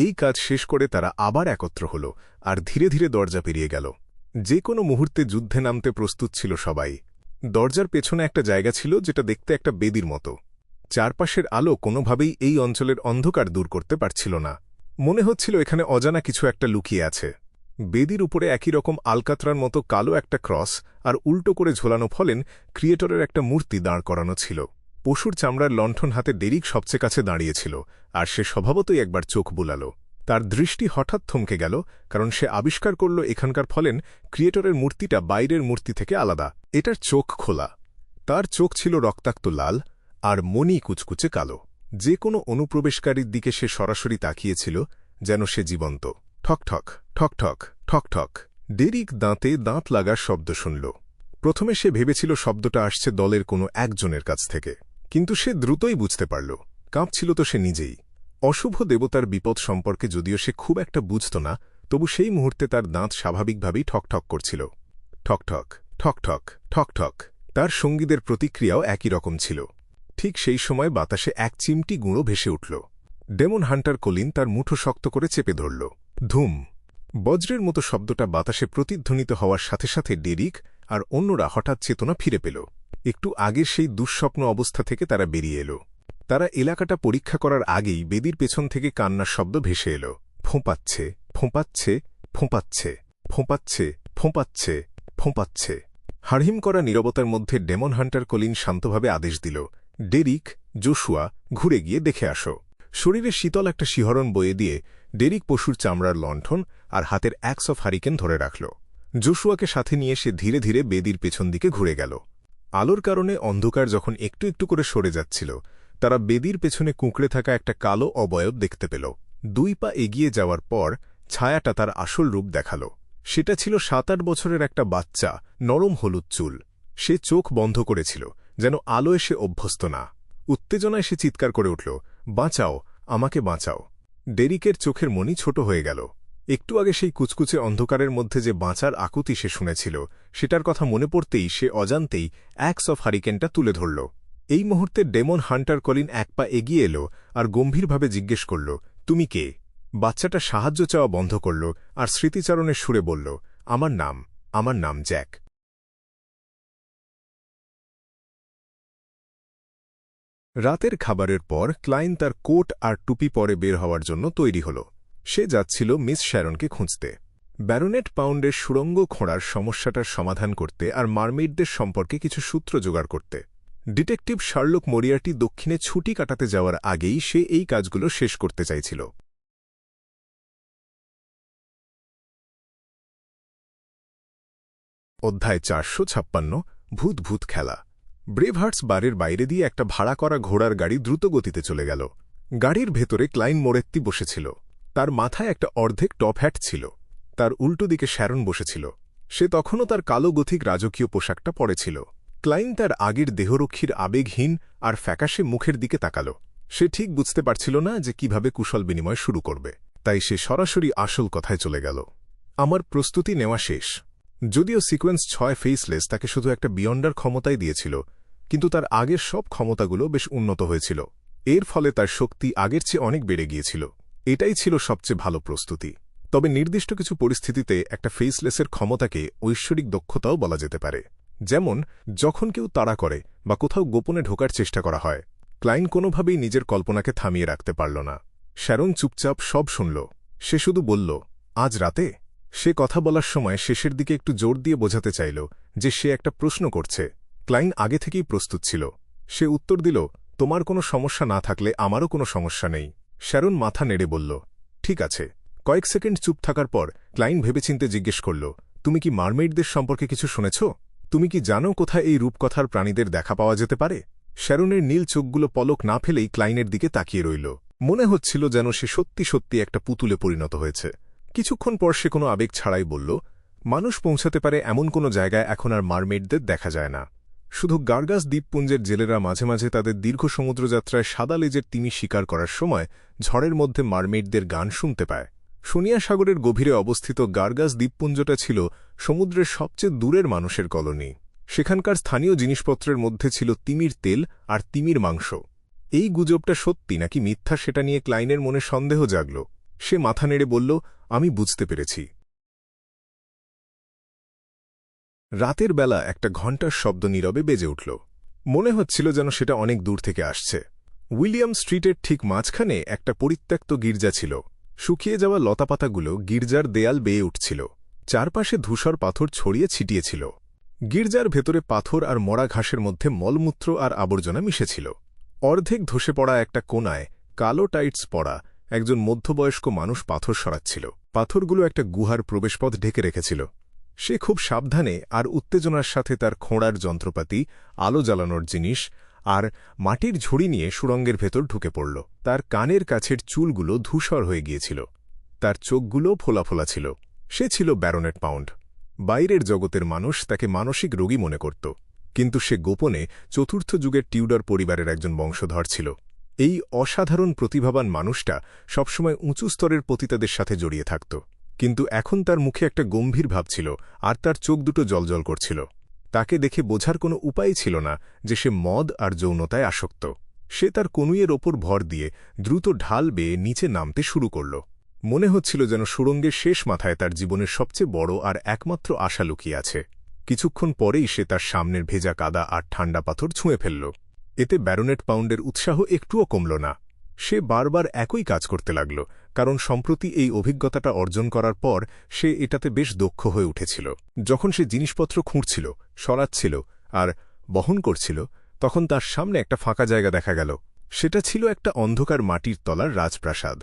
এই কাজ শেষ করে তারা আবার একত্র হল আর ধীরে ধীরে দরজা পেরিয়ে গেল। যে কোনো মুহূর্তে যুদ্ধে নামতে প্রস্তুত ছিল সবাই। দরজার পেছনে একটা জায়গা ছিল যেটা দেখতে একটা বেদির মতো। চারপাশের আলো কোনোভাবেই এই অঞ্চলের অন্ধকার দূর করতে পারছিল না। মনে হচ্ছিল এখানে অজানা কিছু একটা লুকিয়ে আছে। বেদির উপরে একই রকম আলকাতরার মতো কালো একটা ক্রস আর উল্টো করে ঝোলানো ফলেন ক্রিয়েটরের একটা মূর্তি দাঁড় করানো ছিল। পশুর চামড়ার লণ্ঠন হাতে ডেরিক সবচেয়ে কাছে দাঁড়িয়েছিল, আর সে স্বভাবতই একবার চোখ বুলাল। তার দৃষ্টি হঠাৎ থমকে গেল, কারণ সে আবিষ্কার করল এখানকার ফলেন ক্রিয়েটরের মূর্তিটা বাইরের মূর্তি থেকে আলাদা। এটার চোখ খোলা। তার চোখ ছিল রক্তাক্ত লাল আর মণি কুচকুচে কালো। যে কোনো অনুপ্রবেশকারীর দিকে সে সরাসরি তাকিয়েছিল, যেন সে জীবন্ত। ঠকঠক ঠকঠক ঠকঠক। ডেরিক দাঁতে দাঁত লাগার শব্দ শুনল। প্রথমে সে ভেবেছিল শব্দটা আসছে দলের কোনো একজনের কাছ থেকে, কিন্তু সে দ্রুতই বুঝতে পারল কাঁপছিল তো সে নিজেই। অশুভ দেবতার বিপদ সম্পর্কে যদিও সে খুব একটা বুঝত না, তবু সেই মুহূর্তে তার দাঁত স্বাভাবিকভাবেই ঠকঠক করছিল। ঠকঠক ঠকঠক ঠকঠক। তার সঙ্গীদের প্রতিক্রিয়াও একই রকম ছিল। ঠিক সেই সময় বাতাসে এক চিমটি গুঁড়ো ভেসে উঠল। ডেমন হান্টার কলিন তার মুঠো শক্ত করে চেপে ধরল। ধুম! বজ্রের মতো শব্দটা বাতাসে প্রতিধ্বনিত হওয়ার সাথে সাথে ডেরিক আর অন্যরা হঠাৎ চেতনা ফিরে পেল। একটু আগের সেই দুঃস্বপ্ন অবস্থা থেকে তারা বেরিয়ে এলো। তারা এলাকাটা পরীক্ষা করার আগেই বেদির পেছন থেকে কান্নার শব্দ ভেসে এলো। ফোঁপাচ্ছে, ফোঁপাচ্ছে, ফোঁপাচ্ছে, ফোঁপাচ্ছে, ফোঁপাচ্ছে, ফোঁপাচ্ছে। হাড়হিম করা নীরবতার মধ্যে ডেমন হান্টার কলিন শান্তভাবে আদেশ দিল, ডেরিক, জোশুয়া, ঘুরে গিয়ে দেখে আসো। শরীরে শীতল একটা শিহরণ বয়ে দিয়ে ডেরিক পশুর চামড়ার লণ্ঠন আর হাতের অ্যাক্স অফ হারিকেন ধরে রাখল। জোশুয়াকে সাথে নিয়ে সে ধীরে ধীরে বেদির পেছন দিকে ঘুরে গেল। আলোর কারণে অন্ধকার যখন একটু একটু করে সরে যাচ্ছিল, তারা বেদির পেছনে কুঁকড়ে থাকা একটা কালো অবয়ব দেখতে পেল। 2 পা এগিয়ে যাওয়ার পর ছায়াটা তার আসল রূপ দেখাল। সেটা ছিল 7-8 বছরের একটা বাচ্চা, নরম হলুদ চুল। সে চোখ বন্ধ করেছিল, যেন আলো এসে অভ্যস্ত না। উত্তেজনায় সে চিৎকার করে উঠল, বাঁচাও, আমাকে বাঁচাও। ডেরিকের চোখের মনি ছোট হয়ে গেল। একটু আগে সেই কুচকুচে অন্ধকারের মধ্যে যে বাঁচার আকুতি সে শুনেছিল, সেটার কথা মনে পড়তেই সে অজান্তেই অ্যাক্স অফ হারিকেনটা তুলে ধরল। এই মুহূর্তে ডেমন হান্টার কলিন এক পা এগিয়ে এলো আর গম্ভীরভাবে জিজ্ঞেস করল, তুমি কে? বাচ্চাটা সাহায্য চাওয়া বন্ধ করল আর স্মৃতিচারণের সুরে বলল, আমার নাম জ্যাক। রাতের খাবারের পর ক্লাইন তার কোট আর টুপি পরে বের হওয়ার জন্য তৈরি হল। সে যাচ্ছিল মিস শ্যারনকে খুঁজতে, ব্যারোনেট পাউন্ডের সুড়ঙ্গ খোঁড়ার সমস্যাটার সমাধান করতে আর মারমেইডদের সম্পর্কে কিছু সূত্র জোগাড় করতে। ডিটেকটিভ শার্লক মরিয়ার্টি দক্ষিণে ছুটি কাটাতে যাওয়ার আগেই সে এই কাজগুলো শেষ করতে চাইছিল। অধ্যায় 456, ভূত ভূত খেলা। ব্রেভহার্টস বারের বাইরে দিয়ে একটা ভাড়া করা ঘোড়ার গাড়ি দ্রুত গতিতে চলে গেল। গাড়ির ভেতরে ক্লাইন মোরেত্তি বসেছিল। তার মাথায় একটা অর্ধেক টপ হ্যাট ছিল। তার উল্টো দিকে শ্যারন বসেছিল। সে তখনও তার কালো গথিক রাজকীয় পোশাকটা পরেছিল। ক্লাইন তার আগের দেহরক্ষীর আবেগহীন আর ফ্যাকাশে মুখের দিকে তাকাল। সে ঠিক বুঝতে পারছিল না যে কিভাবে কুশল বিনিময় শুরু করবে, তাই সে সরাসরি আসল কথায় চলে গেল। আমার প্রস্তুতি নেওয়া শেষ। যদিও সিকোয়েন্স 6 ফেসলেস তাকে শুধু একটা বিয়ন্ডার ক্ষমতাই দিয়েছিল, কিন্তু তার আগের সব ক্ষমতাগুলো বেশ উন্নত হয়েছিল। এর ফলে তার শক্তি আগের চেয়ে অনেক বেড়ে গিয়েছিল। এটাই ছিল সবচেয়ে ভালো প্রস্তুতি। তবে নির্দিষ্ট কিছু পরিস্থিতিতে একটা ফেসলেসের ক্ষমতাকে ঐশ্বরিক দক্ষতাও বলা যেতে পারে। যেমন যখন কেউ তাড়া করে বা কোথাও গোপনে ঢোকার চেষ্টা করা হয়। ক্লাইন কোনোভাবেই নিজের কল্পনাকে থামিয়ে রাখতে পারল না। শ্যারন চুপচাপ সব শুনল। সে শুধু বলল, আজ রাতে? সে কথা বলার সময় শেষের দিকে একটু জোর দিয়ে বোঝাতে চাইল যে সে একটা প্রশ্ন করছে। ক্লাইন আগে থেকেই প্রস্তুত ছিল। সে উত্তর দিল, তোমার কোনো সমস্যা না থাকলে আমারও কোনো সমস্যা নেই। শ্যারন মাথা নেড়ে বলল, ঠিক আছে। কয়েক সেকেন্ড চুপ থাকার পর ক্লাইন ভেবেচিন্তে জিজ্ঞেস করল, তুমি কি মারমেইডদের সম্পর্কে কিছু শুনেছ? তুমি কি জানো কোথায় এই রূপকথার প্রাণীদের দেখা পাওয়া যেতে পারে? শ্যারনের নীল চোখগুলো পলক না ফেলেই ক্লাইনের দিকে তাকিয়ে রইল। মনে হচ্ছিল যেন সে সত্যি সত্যি একটা পুতুলে পরিণত হয়েছে। কিছুক্ষণ পর সে কোনো আবেগ ছাড়াই বলল, মানুষ পৌঁছাতে পারে এমন কোনো জায়গায় এখন আর মারমেইডদের দেখা যায় না। শুধু গার্গাস দ্বীপপুঞ্জের জেলেরা মাঝে মাঝে তাদের দীর্ঘ সমুদ্রযাত্রায় সাদা লেজের তিমি শিকার করার সময় ঝড়ের মধ্যে মারমেইডদের গান শুনতে পায়। সোনিয়া সাগরের গভীরে অবস্থিত গার্গাস দ্বীপপুঞ্জটা ছিল সমুদ্রের সবচেয়ে দূরের মানুষের কলোনি। সেখানকার স্থানীয় জিনিসপত্রের মধ্যে ছিল তিমির তেল আর তিমির মাংস। এই গুজবটা সত্যি নাকি মিথ্যা সেটা নিয়ে ক্লাইনের মনে সন্দেহ জাগল। সে মাথা নেড়ে বলল, আমি বুঝতে পেরেছি। রাতের বেলা একটা ঘণ্টার শব্দ নীরবে বেজে উঠল। মনে হচ্ছিল যেন সেটা অনেক দূর থেকে আসছে। উইলিয়াম স্ট্রিটের ঠিক মাঝখানে একটা পরিত্যক্ত গির্জা ছিল। শুকিয়ে যাওয়া লতাপাতাগুলো গির্জার দেয়াল বেয়ে উঠছিল। চারপাশে ধূসর পাথর ছড়িয়ে ছিটিয়েছিল। গির্জার ভেতরে পাথর আর মরা ঘাসের মধ্যে মলমূত্র আর আবর্জনা মিশেছিল। অর্ধেক ধসে পড়া একটা কোণায় কালো টাইটস পরা একজন মধ্যবয়স্ক মানুষ পাথর সরাচ্ছিল। পাথরগুলো একটা গুহার প্রবেশপথ ঢেকে রেখেছিল। সে খুব সাবধানে আর উত্তেজনার সাথে তার খোঁড়ার যন্ত্রপাতি, আলো জ্বালানোর জিনিস আর মাটির ঝুড়ি নিয়ে সুড়ঙ্গের ভেতর ঢুকে পড়ল। তার কানের কাছের চুলগুলো ধূসর হয়ে গিয়েছিল। তার চোখগুলো ফোলা ফোলা ছিল। সে ছিল ব্যারোনেট পাউন্ড। বাইরের জগতের মানুষ তাকে মানসিক রোগী মনে করত, কিন্তু সে গোপনে চতুর্থ যুগের টিউডর পরিবারের একজন বংশধর ছিল। এই অসাধারণ প্রতিভাবান মানুষটা সবসময় উঁচু স্তরের পতিতাদের সাথে জড়িয়ে থাকত, কিন্তু এখন তার মুখে একটা গম্ভীর ভাব ছিল আর তার চোখ দুটো জ্বলজ্বল করছিল। তাকে দেখে বোঝার কোনো উপায় ছিল না যে সে মদ আর যৌনতায় আসক্ত। সে তার কনুইয়ের ওপর ভর দিয়ে দ্রুত ঢাল বেয়ে নিচে নামতে শুরু করল। মনে হচ্ছিল যেন সুড়ঙ্গের শেষ মাথায় তার জীবনের সবচেয়ে বড় আর একমাত্র আশা লুকিয়ে আছে। কিছুক্ষণ পরেই সে তার সামনের ভেজা কাদা আর ঠান্ডা পাথর ছুঁয়ে ফেলল। এতে ব্যারোনেট পাউন্ডের উৎসাহ একটুও কমল না। সে বারবার একই কাজ করতে লাগল, কারণ সম্প্রতি এই অভিজ্ঞতাটা অর্জন করার পর সে এটাতে বেশ দক্ষ হয়ে উঠেছিল। যখন সে জিনিসপত্র খুঁড়ছিল, সরাচ্ছিল আর বহন করছিল, তখন তার সামনে একটা ফাঁকা জায়গা দেখা গেল। সেটা ছিল একটা অন্ধকার মাটির তলার রাজপ্রাসাদ।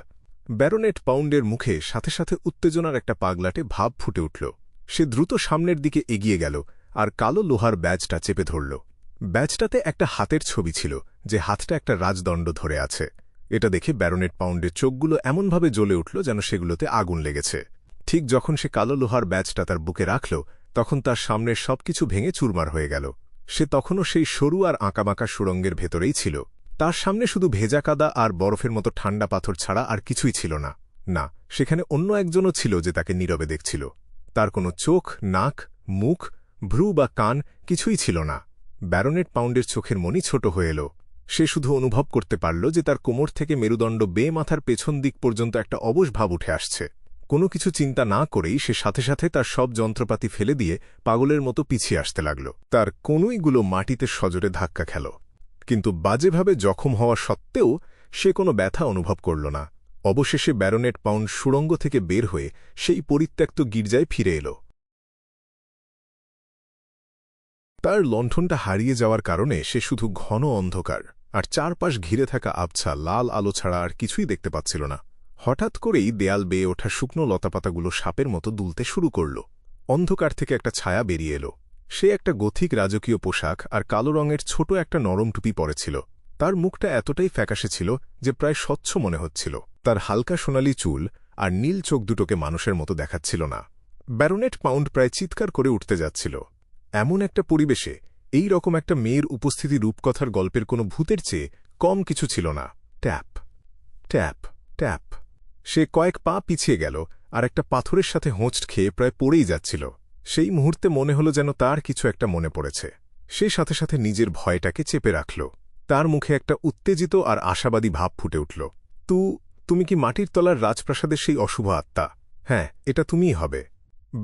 ব্যারোনেট পাউন্ডের মুখে সাথে সাথে উত্তেজনার একটা পাগলাটে ভাব ফুটে উঠল। সে দ্রুত সামনের দিকে এগিয়ে গেল আর কালো লোহার ব্যাজটা চেপে ধরল। ব্যাজটাতে একটা হাতের ছবি ছিল, যে হাতটা একটা রাজদণ্ড ধরে আছে। এটা দেখে ব্যারোনেট পাউন্ডের চোখগুলো এমনভাবে জ্বলে উঠল যেন সেগুলোতে আগুন লেগেছে। ঠিক যখন সে কালো লোহার ব্যাজটা তার বুকে রাখল, তখন তার সামনের সবকিছু ভেঙে চুরমার হয়ে গেল। সে তখনও সেই সরু আর আঁকাবাঁকা সুড়ঙ্গের ভেতরেই ছিল। তার সামনে শুধু ভেজা কাদা আর বরফের মতো ঠান্ডা পাথর ছাড়া আর কিছুই ছিল না। না, সেখানে অন্য একজনও ছিল যে তাকে নীরবে দেখছিল। তার কোনো চোখ, নাক, মুখ, ভ্রু বা কান কিছুই ছিল না। ব্যারনেট পাউন্ডের চোখের মনি ছোট হয়ে এল। সে শুধু অনুভব করতে পারল যে তার কোমর থেকে মেরুদণ্ড বেয়ে মাথার পেছন দিক পর্যন্ত একটা অবশ ভাব উঠে আসছে। কোনো কিছু চিন্তা না করেই সে সাথে সাথে তার সব যন্ত্রপাতি ফেলে দিয়ে পাগলের মতো পিছিয়ে আসতে লাগল। তার কনুইগুলো মাটিতে সজোরে ধাক্কা খেল, কিন্তু বাজেভাবে জখম হওয়া সত্ত্বেও সে কোনো ব্যথা অনুভব করল না। অবশেষে ব্যারনেট পাউন্ড সুড়ঙ্গ থেকে বের হয়ে সেই পরিত্যক্ত গির্জায় ফিরে এল। তার লণ্ঠনটা হারিয়ে যাওয়ার কারণে সে শুধু ঘন অন্ধকার আর চারপাশ ঘিরে থাকা আবছা লাল আলো ছাড়া আর কিছুই দেখতে পাচ্ছিল না। হঠাৎ করেই দেয়াল বেয়ে ওঠা শুকনো লতাপাতাগুলো সাপের মতো দুলতে শুরু করল। অন্ধকার থেকে একটা ছায়া বেরিয়ে এল। সে একটা গথিক রাজকীয় পোশাক আর কালো রঙের ছোট একটা নরম টুপি পরেছিল। তার মুখটা এতটাই ফ্যাকাশে ছিল যে প্রায় স্বচ্ছ মনে হচ্ছিল। তার হালকা সোনালি চুল আর নীল চোখ দুটোকে মানুষের মতো দেখাচ্ছিল না। ব্যারনেট পাউন্ড প্রায় চিৎকার করে উঠতে যাচ্ছিল। এমন একটা পরিবেশে এই রকম একটা মেয়ের উপস্থিতি রূপকথার গল্পের কোনো ভূতের চেয়ে কম কিছু ছিল না। Tap tap tap. সে কয়েক পা পিছিয়ে গেল আর একটা পাথরের সাথে হোঁচট খেয়ে প্রায় পড়েই যাচ্ছিল। সেই মুহূর্তে মনে হল যেন তার কিছু একটা মনে পড়েছে। সে সাথে সাথে নিজের ভয়টাকে চেপে রাখল। তার মুখে একটা উত্তেজিত আর আশাবাদী ভাব ফুটে উঠল। তুমি কি মাটির তলার রাজপ্রাসাদের সেই অশুভ আত্মা? হ্যাঁ, এটা তুমিই হবে।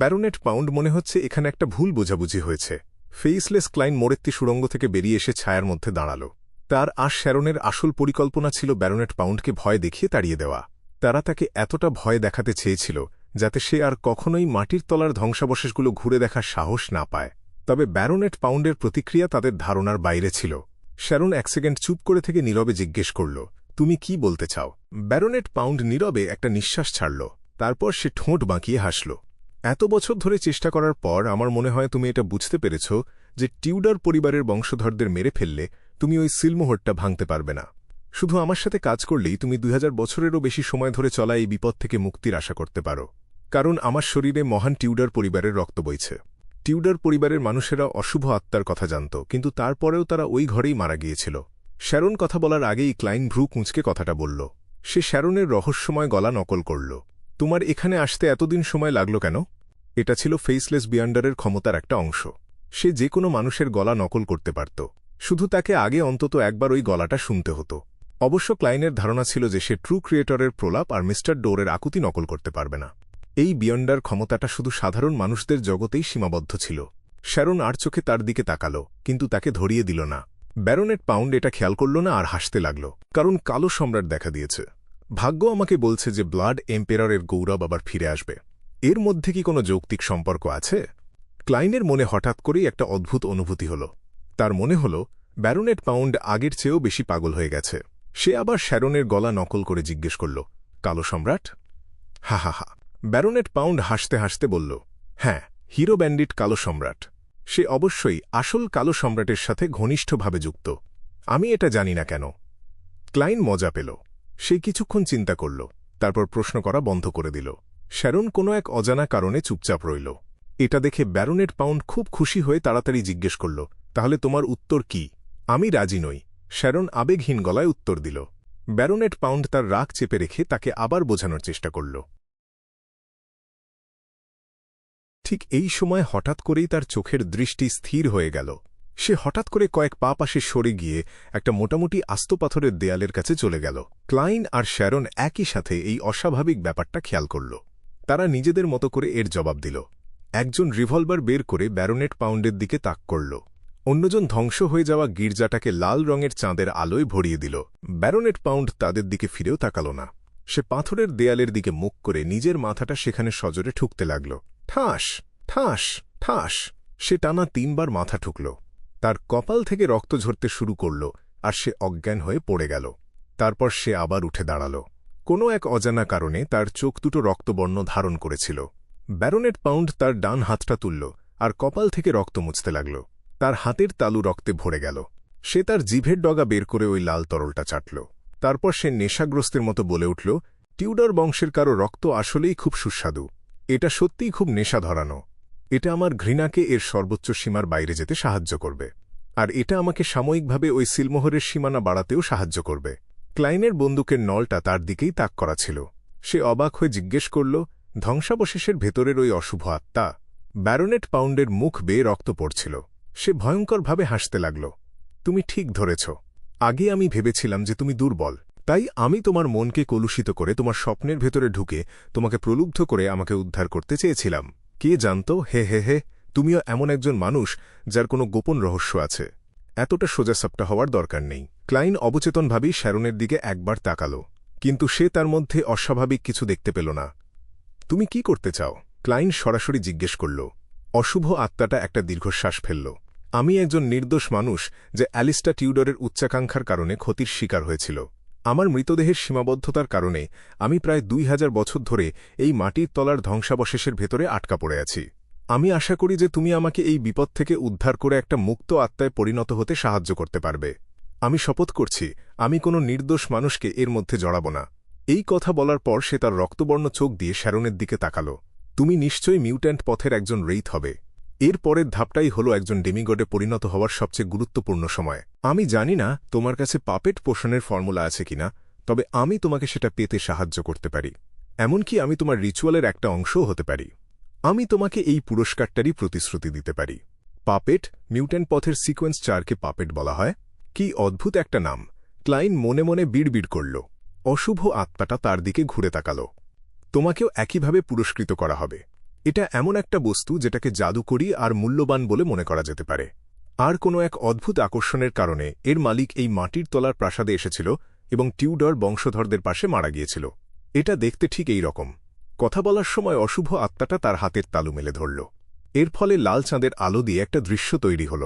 ব্যারনেট পাউন্ড মনে হচ্ছে এখানে একটা ভুল বোঝাবুঝি হয়েছে। ফেইসলেস ক্লাইন মোরেত্তি সুড়ঙ্গ থেকে বেরিয়ে এসে ছায়ার মধ্যে দাঁড়াল। তার আর শ্যারনের আসল পরিকল্পনা ছিল ব্যারনেট পাউন্ডকে ভয় দেখিয়ে তাড়িয়ে দেওয়া। তারা তাকে এতটা ভয় দেখাতে চেয়েছিল যাতে সে আর কখনোই মাটির তলার ধ্বংসাবশেষগুলো ঘুরে দেখার সাহস না পায়। তবে ব্যারনেট পাউন্ডের প্রতিক্রিয়া তাদের ধারণার বাইরে ছিল। শ্যারন এক সেকেন্ড চুপ করে থেকে নীরবে জিজ্ঞেস করল, তুমি কি বলতে চাও? ব্যারনেট পাউন্ড নীরবে একটা নিঃশ্বাস ছাড়ল। তারপর সে ঠোঁট বাঁকিয়ে হাসল। এত বছর ধরে চেষ্টা করার পর আমার মনে হয় তুমি এটা বুঝতে পেরেছ যে টিউডার পরিবারের বংশধরদের মেরে ফেললে তুমি ওই সিলমোহরটা ভাঙতে পারবে না। শুধু আমার সাথে কাজ করলেই তুমি 2000 বছরেরও বেশি সময় ধরে চলা এই বিপদ থেকে মুক্তির আশা করতে পারো। কারণ আমার শরীরে মহান টিউডার পরিবারের রক্ত বইছে। টিউডার পরিবারের মানুষেরা অশুভ আত্মার কথা জানত, কিন্তু তারপরেও তারা ওই ঘরেই মারা গিয়েছিল। শ্যারন কথা বলার আগেই ক্লাইন ভ্রু কুঁচকে কথাটা বলল। সে শ্যারনের রহস্যময় গলা নকল করল। তোমার এখানে আসতে এতদিন সময় লাগল কেন? এটা ছিল ফেইসলেস বিয়ান্ডারের ক্ষমতার একটা অংশ। সে যে কোনো মানুষের গলা নকল করতে পারত, শুধু তাকে আগে অন্তত একবার ওই গলাটা শুনতে হতো। অবশ্য ক্লাইনের ধারণা ছিল যে সে ট্রু ক্রিয়েটরের প্রলাপ আর মিস্টার ডোরের আকুতি নকল করতে পারবে না। এই বিয়ন্ডার ক্ষমতাটা শুধু সাধারণ মানুষদের জগতেই সীমাবদ্ধ ছিল। শ্যারন আর চোখে তার দিকে তাকাল, কিন্তু তাকে ধরিয়ে দিল না। ব্যারনেট পাউন্ড এটা খেয়াল করল না আর হাসতে লাগল, কারণ কালো সম্রাট দেখা দিয়েছে। ভাগ্য আমাকে বলছে যে ব্লাড এম্পেররের গৌরব আবার ফিরে আসবে। এর মধ্যে কি কোনো যৌক্তিক সম্পর্ক আছে? ক্লাইনের মনে হঠাৎ করেই একটা অদ্ভুত অনুভূতি হল। তার মনে হল ব্যারনেট পাউন্ড আগের চেয়েও বেশি পাগল হয়ে গেছে। সে আবার শ্যারনের গলা নকল করে জিজ্ঞেস করল, কালো সম্রাট? হা হা হা। ব্যারনেট পাউন্ড হাসতে হাসতে বলল, হ্যাঁ, হিরো ব্যান্ডিট কালো সম্রাট। সে অবশ্যই আসল কালো সম্রাটের সাথে ঘনিষ্ঠভাবে যুক্ত। আমি এটা জানি না কেন। ক্লাইন মজা পেল। সে কিছুক্ষণ চিন্তা করল, তারপর প্রশ্ন করা বন্ধ করে দিল। শ্যারন কোনো এক অজানা কারণে চুপচাপ রইল। এটা দেখে ব্যারনেট পাউন্ড খুব খুশি হয়ে তাড়াতাড়ি জিজ্ঞেস করল, তাহলে তোমার উত্তর কি? আমি রাজি নই, শ্যারন আবেগহীন গলায় উত্তর দিল। ব্যারনেট পাউন্ড তার রাগ চেপে রেখে তাকে আবার বোঝানোর চেষ্টা করল। ঠিক এই সময় হঠাৎ করেই তার চোখের দৃষ্টি স্থির হয়ে গেল। সে হঠাৎ করে কয়েক পা পাশে সরে গিয়ে একটা মোটামুটি আস্ত পাথরের দেয়ালের কাছে চলে গেল। ক্লাইন আর শ্যারন একই সাথে এই অস্বাভাবিক ব্যাপারটা খেয়াল করল। তারা নিজেদের মতো করে এর জবাব দিল। একজন রিভলভার বের করে ব্যারনেট পাউন্ডের দিকে তাক করল। অন্যজন ধ্বংস হয়ে যাওয়া গির্জাটাকে লাল রঙের চাঁদের আলোয় ভরিয়ে দিল। ব্যারনেট পাউন্ড তাদের দিকে ফিরেও তাকাল না। সে পাথরের দেয়ালের দিকে মুখ করে নিজের মাথাটা সেখানে সজোরে ঠুকতে লাগল। ঠাস ঠাস ঠাস। সে টানা 3 বার মাথা ঠুকল। তার কপাল থেকে রক্ত ঝরতে শুরু করল আর সে অজ্ঞান হয়ে পড়ে গেল। তারপর সে আবার উঠে দাঁড়াল। কোনো এক অজানা কারণে তার চোখ দুটো রক্তবর্ণ ধারণ করেছিল। ব্যারনেট পাউন্ড তার ডান হাতটা তুলল আর কপাল থেকে রক্ত মুছতে লাগল। তার হাতের তালু রক্তে ভরে গেল। সে তার জিভের ডগা বের করে ওই লাল তরলটা চাটল। তারপর সে নেশাগ্রস্তের মতো বলে উঠল, টিউডার বংশের কারো রক্ত আসলেই খুব সুস্বাদু। এটা সত্যিই খুব নেশা ধরানো। এটা আমার ঘৃণাকে এর সর্বোচ্চ সীমার বাইরে যেতে সাহায্য করবে। আর এটা আমাকে সাময়িকভাবে ওই সিলমোহরের সীমানা বাড়াতেও সাহায্য করবে। ক্লাইনের বন্দুকের নলটা তার দিকেই তাক করা ছিল। সে অবাক হয়ে জিজ্ঞেস করল, ধ্বংসাবশেষের ভেতরের ওই অশুভ আত্মা? ব্যারোনেট পাউন্ডের মুখ বেয়ে রক্ত পড়ছিল। সে ভয়ঙ্করভাবে হাসতে লাগল। তুমি ঠিক ধরেছ। আগে আমি ভেবেছিলাম যে তুমি দুর্বল, তাই আমি তোমার মনকে কলুষিত করে তোমার স্বপ্নের ভেতরে ঢুকে তোমাকে প্রলুব্ধ করে আমাকে উদ্ধার করতে চেয়েছিলাম। কে জানত, হে হে হে, তুমিও এমন একজন মানুষ যার কোনো গোপন রহস্য আছে। এতটা সোজাসাপটা হওয়ার দরকার নেই। ক্লাইন অবচেতনভাবেই শ্যারনের দিকে একবার তাকাল, কিন্তু সে তার মধ্যে অস্বাভাবিক কিছু দেখতে পেল না। তুমি কি করতে চাও? ক্লাইন সরাসরি জিজ্ঞেস করল। অশুভ আত্মাটা একটা দীর্ঘশ্বাস ফেলল। আমি একজন নির্দোষ মানুষ যে অ্যালিস্টা টিউডরের উচ্চাকাঙ্ক্ষার কারণে ক্ষতির শিকার হয়েছিল। আমার মৃতদেহের সীমাবদ্ধতার কারণে আমি প্রায় 2000 বছর ধরে এই মাটির তলার ধ্বংসাবশেষের ভেতরে আটকা পড়ে আছি। আমি আশা করি যে তুমি আমাকে এই বিপদ থেকে উদ্ধার করে একটা মুক্ত আত্মায় পরিণত হতে সাহায্য করতে পারবে। আমি শপথ করছি, আমি কোনো নির্দোষ মানুষকে এর মধ্যে জড়াব না। এই কথা বলার পর সে তার রক্তবর্ণ চোখ দিয়ে শ্যারনের দিকে তাকাল। তুমি নিশ্চয়ই মিউট্যান্ট পথের একজন রেইথ হবে। এর পরের ধাপটাই হল একজন ডেমিগডে পরিণত হওয়ার সবচেয়ে গুরুত্বপূর্ণ সময়। আমি জানি না তোমার কাছে পাপেট পোষণের ফর্মুলা আছে কিনা, তবে আমি তোমাকে সেটা পেতে সাহায্য করতে পারি। এমনকি আমি তোমার রিচুয়ালের একটা অংশও হতে পারি। আমি তোমাকে এই পুরস্কারটারই প্রতিশ্রুতি দিতে পারি। পাপেট, মিউট্যান্ট পথের সিকোয়েন্স 4কে পাপেট বলা হয়। কি অদ্ভুত একটা নাম! ক্লাইন মনে মনে বিড়বিড় করল। অশুভ আত্মাটা তার দিকে ঘুরে তাকাল। তোমাকেও একইভাবে পুরস্কৃত করা হবে। এটা এমন একটা বস্তু যেটাকে জাদুকরী আর মূল্যবান বলে মনে করা যেতে পারে। আর কোনো এক অদ্ভুত আকর্ষণের কারণে এর মালিক এই মাটির তলার প্রাসাদে এসেছিল এবং টিউডর বংশধরদের পাশে মারা গিয়েছিল। এটা দেখতে ঠিক এই রকম। কথা বলার সময় অশুভ আত্মাটা তার হাতের তালু মেলে ধরল। এর ফলে লাল চাঁদের আলো দিয়ে একটা দৃশ্য তৈরি হল।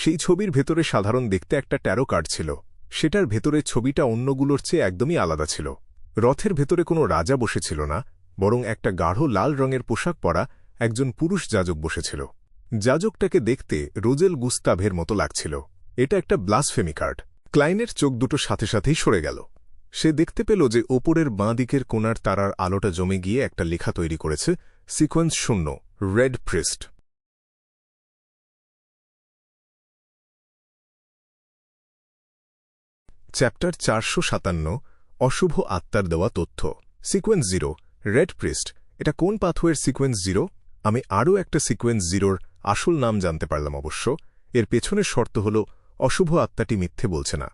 সেই ছবির ভেতরে সাধারণ দেখতে একটা ট্যারো কার্ড ছিল। সেটার ভেতরে ছবিটা অন্যগুলোর চেয়ে একদমই আলাদা ছিল। রথের ভেতরে কোনো রাজা বসেছিল না, বরং একটা গাঢ় লাল রঙের পোশাক পরা একজন পুরুষ যাজক বসেছিল। যাজকটাকে দেখতে রোজেল গুস্তাভের মতো লাগছিল। এটা একটা ব্লাসফেমি কার্ড। ক্লাইনের চোখ দুটো সাথে সাথেই সরে গেল। সে দেখতে পেল যে ওপরের বাঁ দিকের কোণার তারার আলোটা জমে গিয়ে একটা লেখা তৈরি করেছে, সিকোয়েন্স 0, রেড প্রিস্ট। চ্যাপ্টার 457, অশুভ আত্মার দেওয়া তথ্য। Sequence 0, red priest. এটা কোন পাথওয়ের সিকোয়েন্স 0? আমি আরও একটা সিকোয়েন্স 0-র আসল নাম জানতে পারলাম অবশ্য। এর পেছনের শর্ত হল অশুভ আত্মাটি মিথ্যে বলছে না।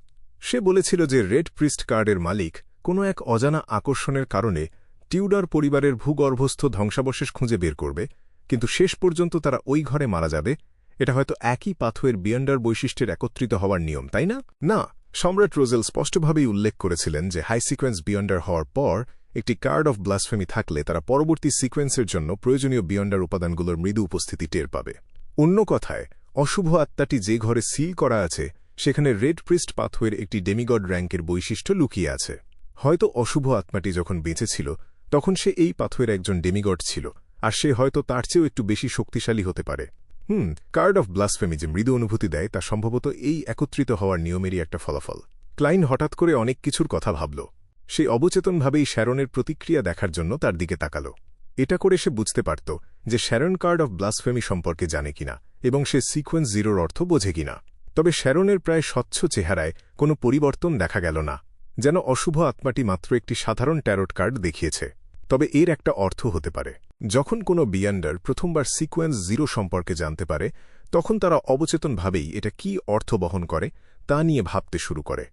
সে বলেছিল যে রেড প্রিস্ট কার্ডের মালিক কোনো এক অজানা আকর্ষণের কারণে টিউডার পরিবারের ভূগর্ভস্থ ধ্বংসাবশেষ খুঁজে বের করবে, কিন্তু শেষ পর্যন্ত তারা ওই ঘরে মারা যাবে। এটা হয়তো একই পাথওয়ের বিয়ন্ডার বৈশিষ্ট্যের একত্রিত হওয়ার নিয়ম, তাই না? না, সম্রাট রোজেল স্পষ্টভাবেই উল্লেখ করেছিলেন যে হাই সিকোয়েন্স বিয়ন্ডার হওয়ার পর একটি কার্ড অফ ব্লাসফেমি থাকলে তারা পরবর্তী সিকোয়েন্সের জন্য প্রয়োজনীয় বিয়ন্ডার উপাদানগুলোর মৃদু উপস্থিতি টের পাবে। অন্য কথায়, অশুভ আত্মাটি যে ঘরে সিল করা আছে সেখানে রেড প্রিস্ট পাথওয়ের একটি ডেমিগড র্যাঙ্কের বৈশিষ্ট্য লুকিয়ে আছে। হয়তো অশুভ আত্মাটি যখন বেঁচে ছিল তখন সে এই পাথওয়ের একজন ডেমিগড ছিল, আর সে হয়তো তার চেয়েও একটু বেশি শক্তিশালী হতে পারে। কার্ড অফ ব্লাসফেমি যে মৃদু অনুভূতি দেয় তা সম্ভবত এই একত্রিত হওয়ার নিয়মেরই একটা ফলাফল। ক্লাইন হঠাৎ করে অনেক কিছুর কথা ভাবল। সে অবচেতনভাবেই শ্যারনের প্রতিক্রিয়া দেখার জন্য তার দিকে তাকাল। এটা করে সে বুঝতে পারত যে শ্যারন কার্ড অফ ব্লাসফেমি সম্পর্কে জানে কিনা এবং সে সিকোয়েন্স 0-র অর্থ বোঝে কিনা। তবে শ্যারনের প্রায় স্বচ্ছ চেহারায় কোনো পরিবর্তন দেখা গেল না, যেন অশুভ আত্মাটি মাত্র একটি সাধারণ ট্যারোট কার্ড দেখিয়েছে। তবে এর একটা অর্থ হতে পারে। যখন কোনো বিয়ন্ডার প্রথমবার সিকোয়েন্স 0 সম্পর্কে জানতে পারে, তখন তারা অবচেতনভাবেই এটা কি অর্থ বহন করে তা নিয়ে ভাবতে শুরু করে।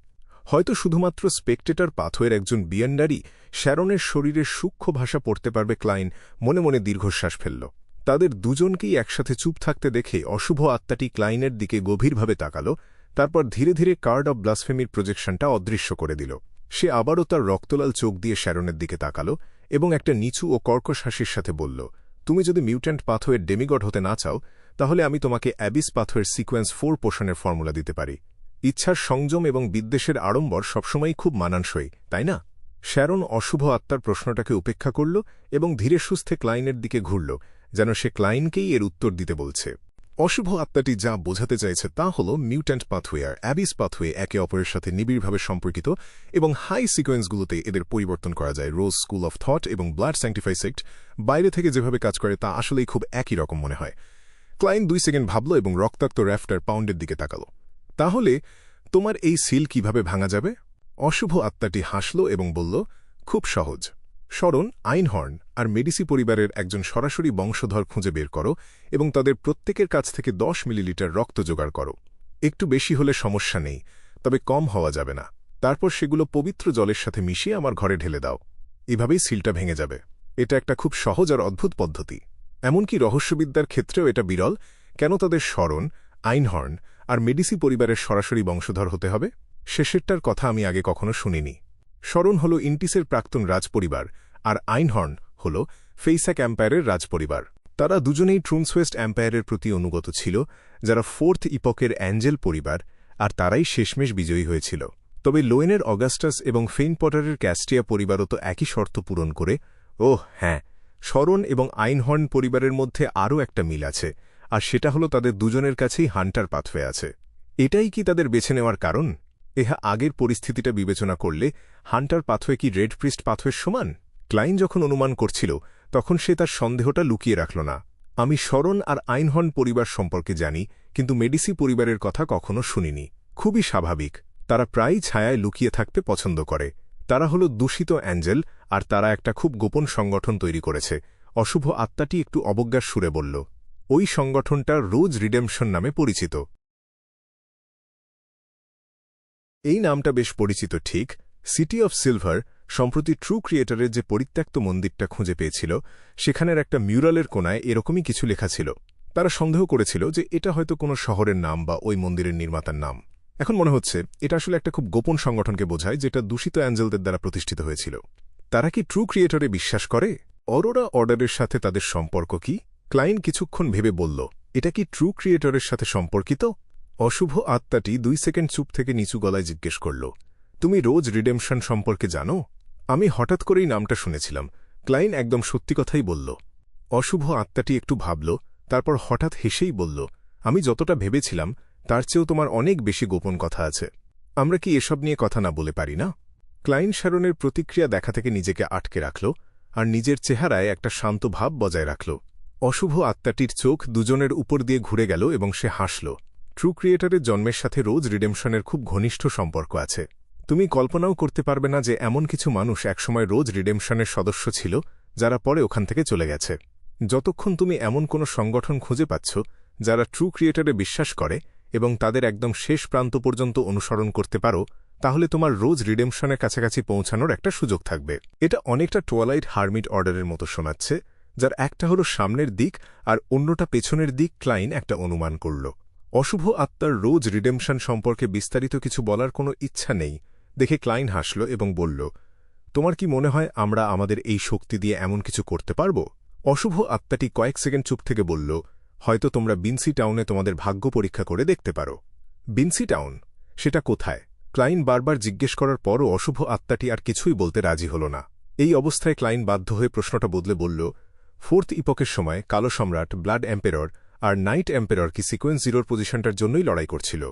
হয়তো শুধুমাত্র স্পেকটেটর পাথওয়ের একজন বিয়ন্ডারই শ্যারনের শরীরের সূক্ষ্ম ভাষা পড়তে পারবে। ক্লাইন মনে মনে দীর্ঘশ্বাস ফেলল। তাদের দুজনকেই একসাথে চুপ থাকতে দেখে অশুভ আত্মাটি ক্লাইনের দিকে গভীরভাবে তাকাল, তারপর ধীরে ধীরে কার্ড অব ব্লাসফেমির প্রজেকশনটা অদৃশ্য করে দিল। সে আবারও তার রক্তলাল চোখ দিয়ে শ্যারনের দিকে তাকাল এবং একটা নিচু ও কর্কশ হাসির সাথে বলল, তুমি যদি মিউট্যান্ট পাথওয়ের ডেমিগড হতে না চাও, তাহলে আমি তোমাকে অ্যাবিস পাথওয়ের সিকোয়েন্স 4 পোষণের ফর্মুলা দিতে পারি। ইচ্ছার সংযম এবং বিদ্বেষের আড়ম্বর সবসময়ই খুব মানানসই, তাই না? শ্যারন অশুভ আত্মার প্রশ্নটাকে উপেক্ষা করল এবং ধীরে সুস্থে ক্লাইনের দিকে ঘুরল, যেন সে ক্লাইনকেই এর উত্তর দিতে বলছে। অশুভ আত্মাটি যা বোঝাতে চাইছে তা হল মিউট্যান্ট পাথওয়ে আর অ্যাবিস পাথওয়ে একে অপরের সাথে নিবিড়ভাবে সম্পর্কিত এবং হাই সিকোয়েন্সগুলোতে এদের পরিবর্তন করা যায়। রোজ স্কুল অফ থট এবং ব্লাড স্যাংটিফাই সেক্ট বাইরে থেকে যেভাবে কাজ করে তা আসলেই খুব একই রকম মনে হয়। ক্লাইন 2 সেকেন্ড ভাবল এবং রক্তাক্ত র্যাফটার পাউন্ডের দিকে তাকাল। তাহলে তোমার এই সিল কিভাবে ভাঙা যাবে? অশুভ আত্মাটি হাসল এবং বলল, খুব সহজ। শরণ, আইনহর্ন আর মেডিসি পরিবারের একজন সরাসরি বংশধর খুঁজে বের করো এবং তাদের প্রত্যেকের কাছ থেকে 10 মিলিলিটার রক্ত জোগাড় করো। একটু বেশি হলে সমস্যা নেই, তবে কম হওয়া যাবে না। তারপর সেগুলো পবিত্র জলের সাথে মিশিয়ে আমার ঘরে ঢেলে দাও। এভাবেই সিলটা ভেঙে যাবে। এটা একটা খুব সহজ আর অদ্ভুত পদ্ধতি। এমনকি রহস্যবিদ্যার ক্ষেত্রেও এটা বিরল। কেন তাদের শরণ, আইনহর্ন আর মেডিসি পরিবারের সরাসরি বংশধর হতে হবে? শেষেরটার কথা আমি আগে কখনো শুনিনি। শরণ হল ইন্টিসের প্রাক্তন রাজপরিবার, আর আইনহর্ন হল ফেইসাক এম্পায়ারের রাজপরিবার। তারা দুজনেই ট্রুনসওয়েস্ট এম্পায়ারের প্রতি অনুগত ছিল, যারা 4th ইপকের অ্যাঞ্জেল পরিবার, আর তারাই শেষমেশ বিজয়ী হয়েছিল। তবে লোয়েনের অগাস্টাস এবং ফেইন পটারের ক্যাস্টিয়া পরিবারও তো একই শর্ত পূরণ করে। ওহ হ্যাঁ, শরণ এবং আইনহর্ন পরিবারের মধ্যে আরও একটা মিল আছে, আর সেটা হলো তাদের দুজনের কাছেই হান্টার পাথওয়ে আছে। এটাই কি তাদের বেছে নেওয়ার কারণ? ইহা আগের পরিস্থিতিটা বিবেচনা করলে হান্টার পাথওয়ে কি রেড প্রিস্ট পাথওয়ের সমান? ক্লাইন যখন অনুমান করছিল, তখন সে তার সন্দেহটা লুকিয়ে রাখল না। আমি শরণ আর আইনহর্ন পরিবার সম্পর্কে জানি, কিন্তু মেডিসি পরিবারের কথা কখনো শুনিনি। খুবই স্বাভাবিক, তারা প্রায়ই ছায়ায় লুকিয়ে থাকতে পছন্দ করে। তারা হল দূষিত অ্যাঞ্জেল, আর তারা একটা খুব গোপন সংগঠন তৈরি করেছে। অশুভ আত্মাটি একটু অবজ্ঞার সুরে বলল, ওই সংগঠনটা রোজ রিডেমশন নামে পরিচিত। এই নামটা বেশ পরিচিত, ঠিক। সিটি অফ সিলভার সম্প্রতি ট্রু ক্রিয়েটরের যে পরিত্যক্ত মন্দিরটা খুঁজে পেয়েছিল, সেখানের একটা মিউরালের কোনায় এরকমই কিছু লেখা ছিল। তারা সন্দেহ করেছিল যে এটা হয়তো কোনো শহরের নাম বা ওই মন্দিরের নির্মাতার নাম। এখন মনে হচ্ছে এটা আসলে একটা খুব গোপন সংগঠনকে বোঝায়, যেটা দূষিত অ্যাঞ্জেলদের দ্বারা প্রতিষ্ঠিত হয়েছিল। তারা কি ট্রু ক্রিয়েটরে বিশ্বাস করে? অরোরা অর্ডারের সাথে তাদের সম্পর্ক কি? ক্লাইন কিছুক্ষণ ভেবে বলল, এটা কি ট্রু ক্রিয়েটরের সাথে সম্পর্কিত? অশুভ আত্মাটি 2 সেকেন্ড চুপ থেকে নিচু গলায় জিজ্ঞেস করল, তুমি রোজ রিডেমশন সম্পর্কে জানো? আমি হঠাৎ করেই নামটা শুনেছিলাম। ক্লাইন একদম সত্যি কথাই বলল। অশুভ আত্মাটি একটু ভাবল, তারপর হঠাৎ হেসেই বলল, আমি যতটা ভেবেছিলাম তার চেয়েও তোমার অনেক বেশি গোপন কথা আছে। আমরা কি এসব নিয়ে কথা না বলে পারি না? ক্লাইন শারনের প্রতিক্রিয়া দেখা থেকে নিজেকে আটকে রাখল, আর নিজের চেহারায় একটা শান্ত ভাব বজায় রাখল। অশুভ আত্মাটির চোখ দুজনের উপর দিয়ে ঘুরে গেল এবং সে হাসল। ট্রু ক্রিয়েটরের জন্মের সাথে রোজ রিডেমশনের খুব ঘনিষ্ঠ সম্পর্ক আছে। তুমি কল্পনাও করতে পারবে না যে এমন কিছু মানুষ একসময় রোজ রিডেমশনের সদস্য ছিল, যারা পরে ওখান থেকে চলে গেছে। যতক্ষণ তুমি এমন কোনো সংগঠন খুঁজে পাচ্ছ যারা ট্রু ক্রিয়েটরে বিশ্বাস করে এবং তাদের একদম শেষ প্রান্ত পর্যন্ত অনুসরণ করতে পারো, তাহলে তোমার রোজ রিডেমশনের কাছাকাছি পৌঁছানোর একটা সুযোগ থাকবে। এটা অনেকটা টুয়ালাইট হারমিট অর্ডারের মতো শোনাচ্ছে, যার একটা হলো সামনের দিক আর অন্যটা পেছনের দিক। ক্লাইন একটা অনুমান করল। অশুভ আত্মার রোজ রিডেমশন সম্পর্কে বিস্তারিত কিছু বলার কোনো ইচ্ছা নেই দেখে ক্লাইন হাসল এবং বলল, তোমার কি মনে হয় আমরা আমাদের এই শক্তি দিয়ে এমন কিছু করতে পারব? অশুভ আত্মাটি কয়েক সেকেন্ড চুপ থেকে বলল, হয়তো তোমরা বিনসি টাউনে তোমাদের ভাগ্য পরীক্ষা করে দেখতে পারো। বিনসি টাউন? সেটা কোথায়? ক্লাইন বারবার জিজ্ঞেস করার পরও অশুভ আত্মাটি আর কিছুই বলতে রাজি হল না। এই অবস্থায় ক্লাইন বাধ্য হয়ে প্রশ্নটা বদলে বলল, 4th ইপকের সময় কালো সম্রাট, ব্লাড এম্পেরর আর নাইট এম্পেরর কি সিকোয়েন্স জিরোর পজিশনটার জন্যই লড়াই করছিল?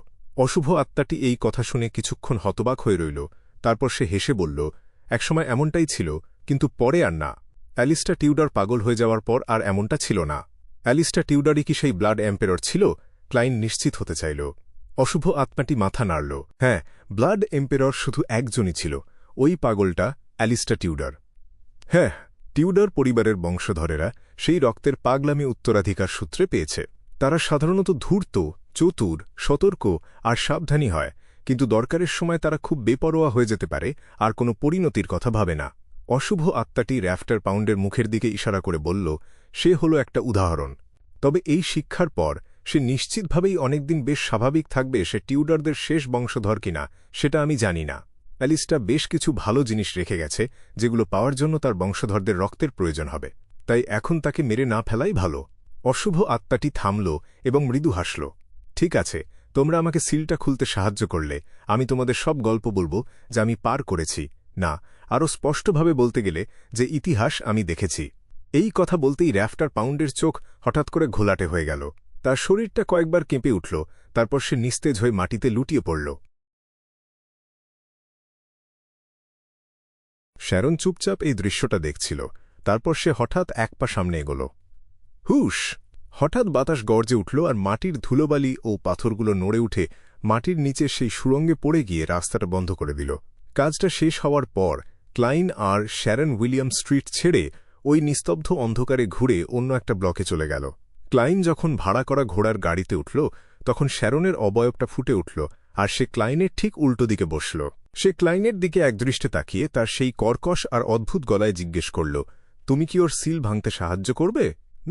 অশুভ আত্মাটি এই কথা শুনে কিছুক্ষণ হতবাক হয়ে রইল। তারপর সে হেসে বলল, একসময় এমনটাই ছিল, কিন্তু পরে আর না। অ্যালিস্টার টিউডার পাগল হয়ে যাওয়ার পর আর এমনটা ছিল না। অ্যালিস্টার টিউডারই কি সেই ব্লাড এম্পেরর ছিল? ক্লাইন নিশ্চিত হতে চাইল। অশুভ আত্মাটি মাথা নাড়ল। হ্যাঁ, ব্লাড এম্পেরর শুধু একজনই ছিল, ওই পাগলটা অ্যালিস্টার টিউডার। হ্যাঁ, টিউডার পরিবারের বংশধরেরা সেই রক্তের পাগলামি উত্তরাধিকার সূত্রে পেয়েছে। তারা সাধারণত ধূর্ত, চতুর, সতর্ক আর সাবধানী হয়, কিন্তু দরকারের সময় তারা খুব বেপরোয়া হয়ে যেতে পারে আর কোনো পরিণতির কথা ভাবে না। অশুভ আত্মাটি র্যাফটার পাউন্ডের মুখের দিকে ইশারা করে বলল, সে হলো একটা উদাহরণ। তবে এই শিক্ষার পর সে নিশ্চিতভাবেই অনেকদিন বেশ স্বাভাবিক থাকবে। সে টিউডারদের শেষ বংশধর কিনা সেটা আমি জানি না। অ্যালিস্টা বেশ কিছু ভালো জিনিস রেখে গেছে, যেগুলো পাওয়ার জন্য তার বংশধরদের রক্তের প্রয়োজন হবে। তাই এখন তাকে মেরে না ফেলাই ভালো। অশুভ আত্মাটি থামল এবং মৃদু হাসল। ঠিক আছে, তোমরা আমাকে সিলটা খুলতে সাহায্য করলে আমি তোমাদের সব গল্প বলবো যা আমি পার করেছি, না, আরও স্পষ্টভাবে বলতে গেলে যে ইতিহাস আমি দেখেছি। এই কথা বলতেই র্যাফটার পাউন্ডের চোখ হঠাৎ করে ঘোলাটে হয়ে গেল। তার শরীরটা কয়েকবার কেঁপে উঠল, তারপর সে নিস্তেজ হয়ে মাটিতে লুটিয়ে পড়ল। শ্যারন চুপচাপ এই দৃশ্যটা দেখছিল। তারপর সে হঠাৎ এক পা সামনে এগোল। হুশ! হঠাৎ বাতাস গর্জে উঠল আর মাটির ধুলোবালি ও পাথরগুলো নড়ে উঠে মাটির নিচে সেই সুড়ঙ্গে পড়ে গিয়ে রাস্তাটা বন্ধ করে দিল। কাজটা শেষ হওয়ার পর ক্লাইন আর শ্যারন উইলিয়াম স্ট্রিট ছেড়ে ওই নিস্তব্ধ অন্ধকারে ঘুরে অন্য একটা ব্লকে চলে গেল। ক্লাইন যখন ভাড়া করা ঘোড়ার গাড়িতে উঠল তখন শ্যারনের অবয়বটা ফুটে উঠল, আর সে ক্লাইনের ঠিক উল্টো দিকে বসল। সে ক্লাইনের দিকে একদৃষ্টে তাকিয়ে তার সেই কর্কশ আর অদ্ভুত গলায় জিজ্ঞেস করল, তুমি কি ওর সিল ভাঙতে সাহায্য করবে?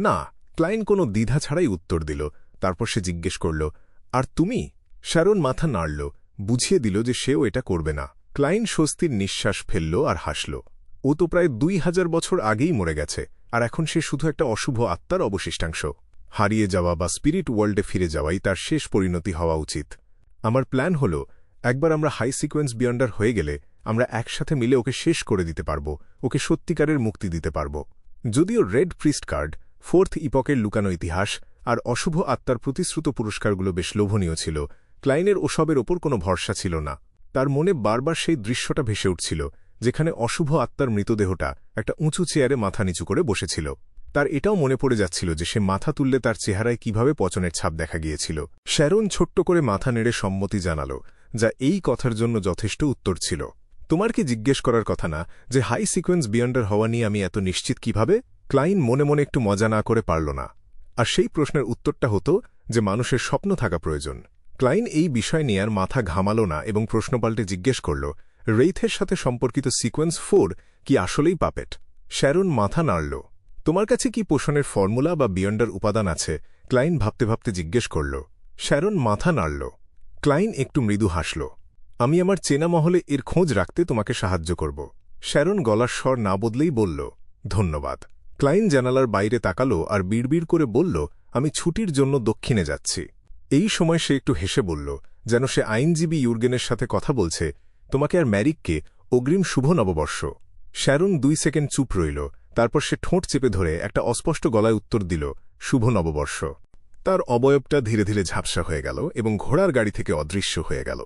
না। ক্লাইন কোনো দ্বিধা ছাড়াই উত্তর দিল। তারপর সে জিজ্ঞেস করল, আর তুমি? শ্যারন মাথা নাড়ল, বুঝিয়ে দিল যে সেও এটা করবে না। ক্লাইন স্বস্তির নিঃশ্বাস ফেলল আর হাসল। ও তো প্রায় 2000 বছর আগেই মরে গেছে, আর এখন সে শুধু একটা অশুভ আত্মার অবশিষ্টাংশ। হারিয়ে যাওয়া বা স্পিরিট ওয়ার্ল্ডে ফিরে যাওয়াই তার শেষ পরিণতি হওয়া উচিত। আমার প্ল্যান হল, একবার আমরা হাই সিকোয়েন্স বিয়ন্ডার হয়ে গেলে আমরা একসাথে মিলে ওকে শেষ করে দিতে পারব, ওকে সত্যিকারের মুক্তি দিতে পারব। যদিও রেড প্রিস্ট কার্ড, 4th ইপকের লুকানো ইতিহাস আর অশুভ আত্মার প্রতিশ্রুত পুরস্কারগুলো বেশ লোভনীয় ছিল, ক্লাইনের ওসবের ওপর কোনো ভরসা ছিল না। তার মনে বারবার সেই দৃশ্যটা ভেসে উঠছিল যেখানে অশুভ আত্মার মৃতদেহটা একটা উঁচু চেয়ারে মাথা নিচু করে বসেছিল। তার এটাও মনে পড়ে যাচ্ছিল যে সে মাথা তুললে তার চেহারায় কিভাবে পচনের ছাপ দেখা গিয়েছিল। শ্যারন ছোট্ট করে মাথা নেড়ে সম্মতি জানাল, যা এই কথার জন্য যথেষ্ট উত্তর ছিল। তোমার কি জিজ্ঞেস করার কথা না যে হাই সিকোয়েন্স বিয়ন্ডার হওয়া নিয়ে আমি এত নিশ্চিত কিভাবে? ক্লাইন মনে মনে একটু মজা না করে পারল না। আর সেই প্রশ্নের উত্তরটা হতো যে মানুষের স্বপ্ন থাকা প্রয়োজন। ক্লাইন এই বিষয় নিয়ে আর মাথা ঘামাল না এবং প্রশ্ন পাল্টে জিজ্ঞেস করল, রেইথের সাথে সম্পর্কিত সিকোয়েন্স 4 কি আসলেই পাপেট? শ্যারন মাথা নাড়ল। তোমার কাছে কি পোষণের ফর্মুলা বা বিয়ন্ডার উপাদান আছে? ক্লাইন ভাবতে ভাবতে জিজ্ঞেস করল। শ্যারন মাথা নাড়ল। ক্লাইন একটু মৃদু হাসল। আমি আমার চেনা মহলে এর খোঁজ রাখতে তোমাকে সাহায্য করব। শ্যারন গলার স্বর না বদলেই বলল, ধন্যবাদ। ক্লাইন জানালার বাইরে তাকাল আর বিড়বিড় করে বলল, আমি ছুটির জন্য দক্ষিণে যাচ্ছি। এই সময় সে একটু হেসে বলল, যেন সে আইনজীবী ইউর্গেনের সাথে কথা বলছে, তোমাকে আর ম্যারিককে অগ্রিম শুভ নববর্ষ। শ্যারন 2 সেকেন্ড চুপ রইল, তারপর সে ঠোঁট চেপে ধরে একটা অস্পষ্ট গলায় উত্তর দিল, শুভ নববর্ষ। তার অবয়বটা ধীরে ধীরে ঝাপসা হয়ে গেল এবং ঘোড়ার গাড়ি থেকে অদৃশ্য হয়ে গেল।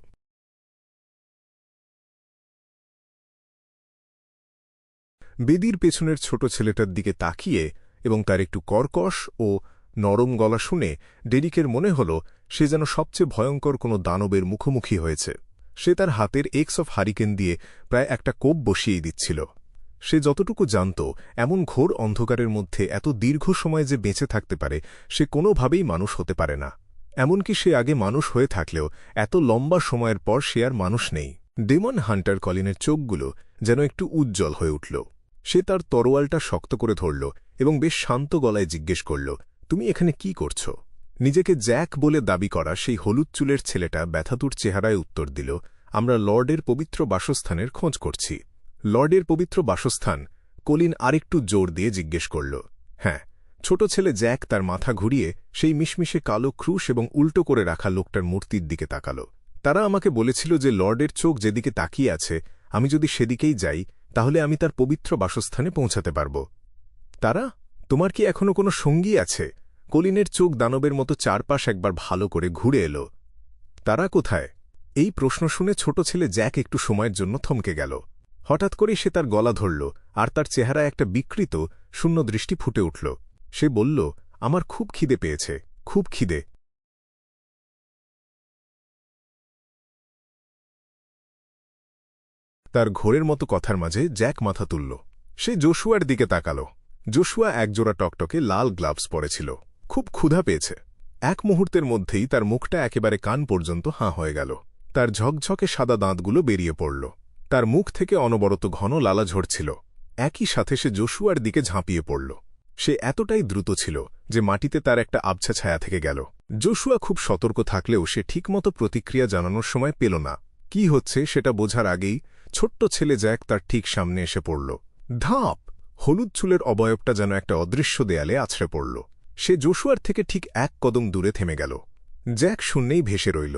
বেদির পেছনের ছোট ছেলেটার দিকে তাকিয়ে এবং তার একটু কর্কশ ও নরম গলা শুনে ডেরিকের মনে হল সে যেন সবচেয়ে ভয়ঙ্কর কোনো দানবের মুখোমুখি হয়েছে। সে তার হাতের এক্স অফ হারিকেন দিয়ে প্রায় একটা কোপ বসিয়ে দিচ্ছিল। সে যতটুকু জানত, এমন ঘোর অন্ধকারের মধ্যে এত দীর্ঘ সময় যে বেঁচে থাকতে পারে সে কোনোভাবেই মানুষ হতে পারে না। এমনকি সে আগে মানুষ হয়ে থাকলেও এত লম্বা সময়ের পর সে আর মানুষ নেই। ডেমন হান্টার কলিনের চোখগুলো যেন একটু উজ্জ্বল হয়ে উঠল। সে তার তরোয়ালটা শক্ত করে ধরল এবং বেশ শান্ত গলায় জিজ্ঞেস করল, তুমি এখানে কি করছ? নিজেকে জ্যাক বলে দাবি করা সেই হলুদ চুলের ছেলেটা ব্যথাতুর চেহারায় উত্তর দিল, আমরা লর্ডের পবিত্র বাসস্থানের খোঁজ করছি। লর্ডের পবিত্র বাসস্থান? কলিন আরেকটু জোর দিয়ে জিজ্ঞেস করল। হ্যাঁ। ছোট ছেলে জ্যাক তার মাথা ঘুরিয়ে সেই মিশমিশে কালো ক্রুশ এবং উল্টো করে রাখা লোকটার মূর্তির দিকে তাকাল। তারা আমাকে বলেছিল যে লর্ডের চোখ যেদিকে তাকিয়ে আছে, আমি যদি সেদিকেই যাই তাহলে আমি তার পবিত্র বাসস্থানে পৌঁছাতে পারব। তারা? তোমার কি এখনো কোনো সঙ্গী আছে? কলিনের চোখ দানবের মতো চারপাশ একবার ভালো করে ঘুরে এল। তারা কোথায়? এই প্রশ্ন শুনে ছোট ছেলে জ্যাক একটু সময়ের জন্য থমকে গেল। হঠাৎ করেই সে তার গলা ধরল আর তার চেহারায় একটা বিকৃত শূন্য দৃষ্টি ফুটে উঠল। সে বলল, আমার খুব খিদে পেয়েছে, খুব খিদে। তার ঘোরের মতো কথার মাঝে জ্যাক মাথা তুলল। সে জোশুয়ার দিকে তাকাল। জোশুয়া একজোড়া টকটকে লাল গ্লাভস পরেছিল। খুব ক্ষুধা পেয়েছে। এক মুহূর্তের মধ্যেই তার মুখটা একেবারে কান পর্যন্ত হাঁ হয়ে গেল। তার ঝকঝকে সাদা দাঁতগুলো বেরিয়ে পড়ল। তার মুখ থেকে অনবরত ঘন লালা ঝরছিল। একই সাথে সে জোশুয়ার দিকে ঝাঁপিয়ে পড়ল। সে এতটাই দ্রুত ছিল যে মাটিতে তার একটা আবছা ছায়া থেকে গেল। জোশুয়া খুব সতর্ক থাকলেও সে ঠিকমতো প্রতিক্রিয়া জানানোর সময় পেল না। কি হচ্ছে সেটা বোঝার আগেই ছোট্ট ছেলে জ্যাক তার ঠিক সামনে এসে পড়ল। ধাপ! হলুদ চুলের অবয়বটা যেন একটা অদৃশ্য দেয়ালে আছড়ে পড়ল। সে জোশুয়ার থেকে ঠিক এক কদম দূরে থেমে গেল। জ্যাক শূন্যেই ভেসে রইল।